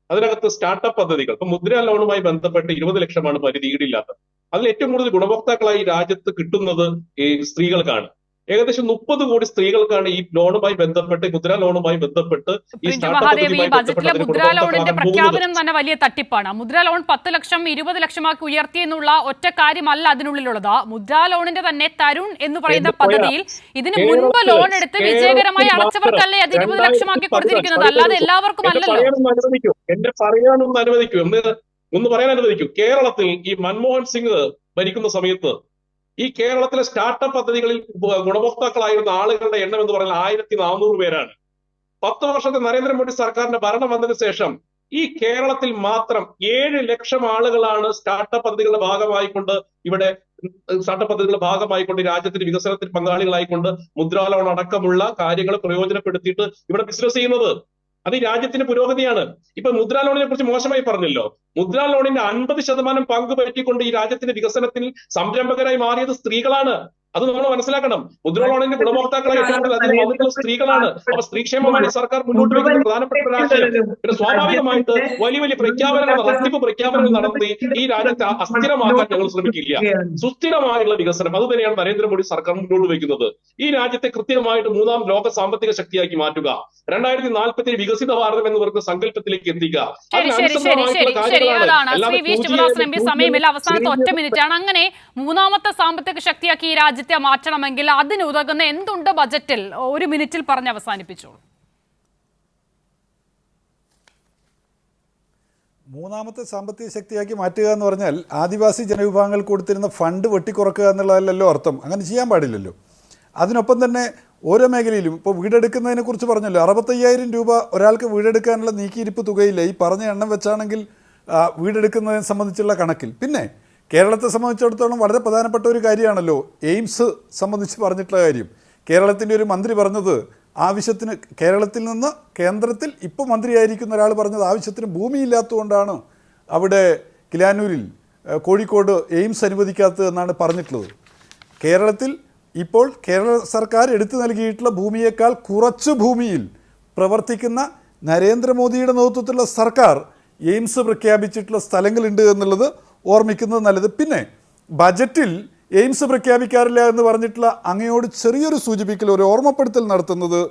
അതിനകത്ത് സ്റ്റാർട്ടപ്പ് പദ്ധതികൾ, ഇപ്പൊ മുദ്രാ ലോണുമായി ബന്ധപ്പെട്ട് 20 ലക്ഷമാണ് പരിധി ഈടില്ലാത്തത്. അതിൽ ഏറ്റവും കൂടുതൽ ഗുണഭോക്താക്കളായി രാജ്യത്ത് കിട്ടുന്നത് ഈ സ്ത്രീകൾക്കാണ്. ഏകദേശം 30 കോടി സ്ത്രീകൾക്കാണ് ഈ ലോണുമായി ബന്ധപ്പെട്ട്, മുദ്രാ ലോണുമായി ബന്ധപ്പെട്ട് ബജറ്റിലെ മുദ്രാ ലോണിന്റെ പ്രഖ്യാപനം തന്നെ വലിയ തട്ടിപ്പാണ്. മുദ്രാ ലോൺ 10 ലക്ഷം 20 ലക്ഷമാക്കി ഉയർത്തിയെന്നുള്ള ഒറ്റ കാര്യമല്ല അതിനുള്ളിലുള്ളത്. മുദ്രാ ലോണിന്റെ തന്നെ തരുൺ എന്ന് പറയുന്ന പദ്ധതിയിൽ ഇതിന് മുൻപ് ലോൺ എടുത്ത് വിജയകരമായി അടച്ചവർക്കല്ലേ അത് 20 ലക്ഷമാക്കി കൊടുത്തിരിക്കുന്നത്, അല്ലാതെ എല്ലാവർക്കും അല്ലല്ലോ. എന്നെ പറയാനൊന്ന് അനുവദിക്കൂ, ഒന്ന് പറയാൻ അനുവദിക്കൂ. കേരളത്തിൽ ഈ മൻമോഹൻ സിംഗ് ഭരിക്കുന്ന സമയത്ത് ഈ കേരളത്തിലെ സ്റ്റാർട്ടപ്പ് പദ്ധതികളിൽ ഗുണഭോക്താക്കളായിരുന്ന ആളുകളുടെ എണ്ണം എന്ന് പറഞ്ഞാൽ 1400 പേരാണ്. 10 വർഷത്തെ നരേന്ദ്രമോദി സർക്കാരിന്റെ ഭരണം വന്നതിന് ശേഷം ഈ കേരളത്തിൽ മാത്രം 7 ലക്ഷം ആളുകളാണ് സ്റ്റാർട്ടപ്പ് പദ്ധതികളുടെ ഭാഗമായിക്കൊണ്ട് രാജ്യത്തിന്റെ വികസനത്തിൽ പങ്കാളികളായിക്കൊണ്ട് മുദ്രാ ലോൺ അടക്കമുള്ള കാര്യങ്ങൾ പ്രയോജനപ്പെടുത്തിയിട്ട് ഇവിടെ ബിസിനസ് ചെയ്യുന്നത്. അത് ഈ രാജ്യത്തിന്റെ പുരോഗതിയാണ്. ഇപ്പൊ മുദ്രാ ലോണിനെ കുറിച്ച് മോശമായി പറഞ്ഞല്ലോ. മുദ്രാ ലോണിന്റെ 50% പങ്ക് പറ്റിക്കൊണ്ട് ഈ രാജ്യത്തിന്റെ വികസനത്തിൽ സംരംഭകരായി മാറിയത് സ്ത്രീകളാണ്. അത് നമ്മൾ മനസ്സിലാക്കണം. മുദ്ര ലോണിന്റെ ഗുണഭോക്താക്കളെ ഏറ്റവും കൂടുതൽ അതിന് വന്നിട്ടുള്ള സ്ത്രീകളാണ്. അപ്പൊ സ്ത്രീക്ഷേമമാണ് സർക്കാർ മുന്നോട്ട് വയ്ക്കുന്ന പ്രധാനപ്പെട്ട ഒരു ആശയം. പിന്നെ സ്വാഭാവികമായിട്ട് വലിയ വലിയ പ്രഖ്യാപനങ്ങൾ, റദ്ദിപ്പ് പ്രഖ്യാപനങ്ങൾ നടത്തി ഈ രാജ്യത്തെ അസ്ഥിരമാക്കാൻ ഞങ്ങൾ ശ്രമിക്കില്ല. സുസ്ഥിരമായുള്ള വികസനം അത് തന്നെയാണ് നരേന്ദ്രമോദി സർക്കാർ മുന്നോട്ട് വയ്ക്കുന്നത്. ഈ രാജ്യത്തെ കൃത്യമായിട്ട് മൂന്നാം ലോക സാമ്പത്തിക ശക്തിയാക്കി മാറ്റുക, 2040 വികസിത ഭാരതം എന്ന് പറയുന്ന സങ്കല്പത്തിലേക്ക് എത്തിക്കുക. സമയമില്ല, അവസാനത്തെ ഒറ്റ മിനിറ്റാണ്. അങ്ങനെ മൂന്നാമത്തെ സാമ്പത്തിക ശക്തിയാക്കി ഈ രാജ്യത്തെ മാറ്റണമെങ്കിൽ അതിന് ഉതകുന്ന എന്തുണ്ട് ബജറ്റിൽ? ഒരു മിനിറ്റിൽ പറഞ്ഞ് അവസാനിപ്പിച്ചോളൂ. മൂന്നാമത്തെ സാമ്പത്തിക ശക്തിയാക്കി മാറ്റുക എന്ന് പറഞ്ഞാൽ ആദിവാസി ജനവിഭാഗങ്ങൾക്ക് കൊടുത്തിരുന്ന ഫണ്ട് വെട്ടിക്കുറക്കുക എന്നുള്ളതല്ലല്ലോ അർത്ഥം. അങ്ങനെ ചെയ്യാൻ പാടില്ലല്ലോ. അതിനൊപ്പം തന്നെ ഓരോ മേഖലയിലും ഇപ്പോൾ വീടെടുക്കുന്നതിനെ കുറിച്ച് പറഞ്ഞല്ലോ, 65,000 രൂപ ഒരാൾക്ക് വീടെടുക്കാനുള്ള നീക്കിയിരിപ്പ് തുകയില്ല. ഈ പറഞ്ഞ എണ്ണം വെച്ചാണെങ്കിൽ വീടെടുക്കുന്നതിനെ സംബന്ധിച്ചുള്ള കണക്കിൽ. പിന്നെ കേരളത്തെ സംബന്ധിച്ചിടത്തോളം വളരെ പ്രധാനപ്പെട്ട ഒരു കാര്യമാണല്ലോ എയിംസ് സംബന്ധിച്ച് പറഞ്ഞിട്ടുള്ള കാര്യം. കേരളത്തിൻ്റെ ഒരു മന്ത്രി പറഞ്ഞത് ആവശ്യത്തിന് കേരളത്തിൽ നിന്ന് കേന്ദ്രത്തിൽ ഇപ്പോൾ മന്ത്രിയായിരിക്കുന്ന ഒരാൾ പറഞ്ഞത് ആവശ്യത്തിന് ഭൂമിയില്ലാത്തതുകൊണ്ടാണ് അവിടെ കിലാനൂരിൽ കോഴിക്കോട് എയിംസ് അനുവദിക്കാത്തതെന്നാണ് പറഞ്ഞിട്ടുള്ളത്. കേരളത്തിൽ ഇപ്പോൾ കേരള സർക്കാർ എടുത്തു നൽകിയിട്ടുള്ള ഭൂമിയേക്കാൾ കുറച്ച് ഭൂമിയിൽ പ്രവർത്തിക്കുന്ന നരേന്ദ്രമോദിയുടെ നേതൃത്വത്തിലുള്ള സർക്കാർ എയിംസ് പ്രഖ്യാപിച്ചിട്ടുള്ള സ്ഥലങ്ങളുണ്ട് എന്നുള്ളത് ഓർമ്മിക്കുന്നത് നല്ലത്. പിന്നെ ബജറ്റിൽ എയിംസ് പ്രഖ്യാപിക്കാറില്ല എന്ന് പറഞ്ഞിട്ടുള്ള അങ്ങയോട് ചെറിയൊരു സൂചിപ്പിക്കൽ, ഒരു ഓർമ്മപ്പെടുത്തൽ നടത്തുന്നത്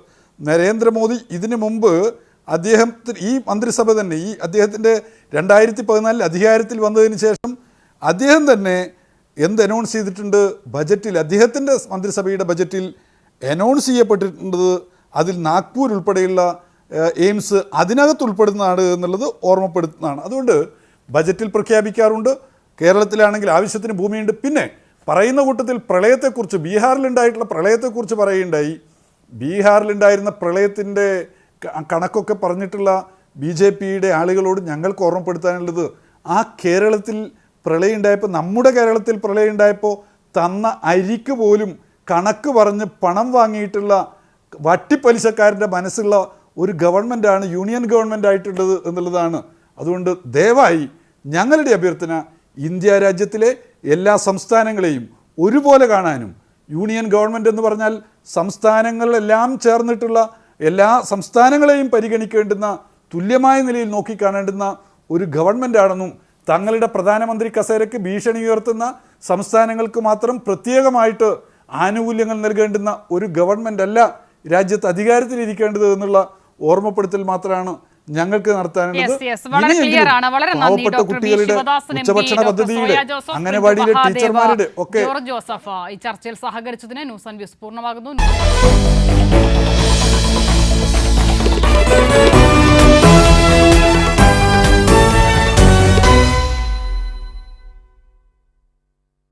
നരേന്ദ്രമോദി ഇതിനു മുമ്പ് അദ്ദേഹത്തിന് ഈ മന്ത്രിസഭ തന്നെ ഈ അദ്ദേഹത്തിൻ്റെ 2014 അധികാരത്തിൽ വന്നതിന് ശേഷം അദ്ദേഹം തന്നെ എന്ത് അനൗൺസ് ചെയ്തിട്ടുണ്ട്? ബജറ്റിൽ അദ്ദേഹത്തിൻ്റെ മന്ത്രിസഭയുടെ ബജറ്റിൽ അനൗൺസ് ചെയ്യപ്പെട്ടിട്ടുണ്ട്. അതിൽ നാഗ്പൂർ ഉൾപ്പെടെയുള്ള എയിംസ് അതിനകത്ത് ഉൾപ്പെടുന്നതാണ് എന്നുള്ളത് ഓർമ്മപ്പെടുത്തുന്നതാണ്. അതുകൊണ്ട് ബജറ്റിൽ പ്രഖ്യാപിക്കാറുണ്ട്. കേരളത്തിലാണെങ്കിൽ ആവശ്യത്തിന് ഭൂമിയുണ്ട്. പിന്നെ പറയുന്ന കൂട്ടത്തിൽ പ്രളയത്തെക്കുറിച്ച്, ബീഹാറിലുണ്ടായിട്ടുള്ള പ്രളയത്തെക്കുറിച്ച് പറയുകയുണ്ടായി. ബീഹാറിലുണ്ടായിരുന്ന പ്രളയത്തിൻ്റെ കണക്കൊക്കെ പറഞ്ഞിട്ടുള്ള BJPയുടെ ആളുകളോട് ഞങ്ങൾക്ക് ഓർമ്മപ്പെടുത്താനുള്ളത്, ആ കേരളത്തിൽ പ്രളയം ഉണ്ടായപ്പോൾ, നമ്മുടെ കേരളത്തിൽ പ്രളയം ഉണ്ടായപ്പോൾ തന്ന അരിക്ക് പോലും കണക്ക് പറഞ്ഞ് പണം വാങ്ങിയിട്ടുള്ള വട്ടിപ്പലിശക്കാരൻ്റെ മനസ്സുള്ള ഒരു ഗവൺമെൻറ്റാണ് യൂണിയൻ ഗവൺമെൻറ് ആയിട്ടുള്ളത് എന്നുള്ളതാണ്. അതുകൊണ്ട് ദയവായി ഞങ്ങളുടെ അഭ്യർത്ഥന, ഇന്ത്യ രാജ്യത്തിലെ എല്ലാ സംസ്ഥാനങ്ങളെയും ഒരുപോലെ കാണാനും, യൂണിയൻ ഗവൺമെൻറ് എന്ന് പറഞ്ഞാൽ സംസ്ഥാനങ്ങളെല്ലാം ചേർന്നിട്ടുള്ള എല്ലാ സംസ്ഥാനങ്ങളെയും പരിഗണിക്കേണ്ടുന്ന, തുല്യമായ നിലയിൽ നോക്കിക്കാണേണ്ടുന്ന ഒരു ഗവൺമെൻറ്റാണെന്നും തങ്ങളുടെ പ്രധാനമന്ത്രി കസേരയ്ക്ക് ഭീഷണി ഉയർത്തുന്ന സംസ്ഥാനങ്ങൾക്ക് മാത്രം പ്രത്യേകമായിട്ട് ആനുകൂല്യങ്ങൾ നൽകേണ്ടുന്ന ഒരു ഗവൺമെൻറ് അല്ല രാജ്യത്ത് അധികാരത്തിലിരിക്കേണ്ടത് എന്നുള്ള ഓർമ്മപ്പെടുത്തൽ മാത്രമാണ് ഞങ്ങൾക്ക് നടത്താനുള്ളത്. പാവപ്പെട്ട കുട്ടികളുടെ ഉച്ചഭക്ഷണ പദ്ധതിയുടെ, അംഗനവാടിയിലെ ടീച്ചർമാരുടെ ഒക്കെ ജോസഫ് ഈ ചർച്ചയിൽ സഹകരിച്ചതിന് ന്യൂസ് ആൻഡ് വ്യൂസ് പൂർണ്ണമാകുന്നു.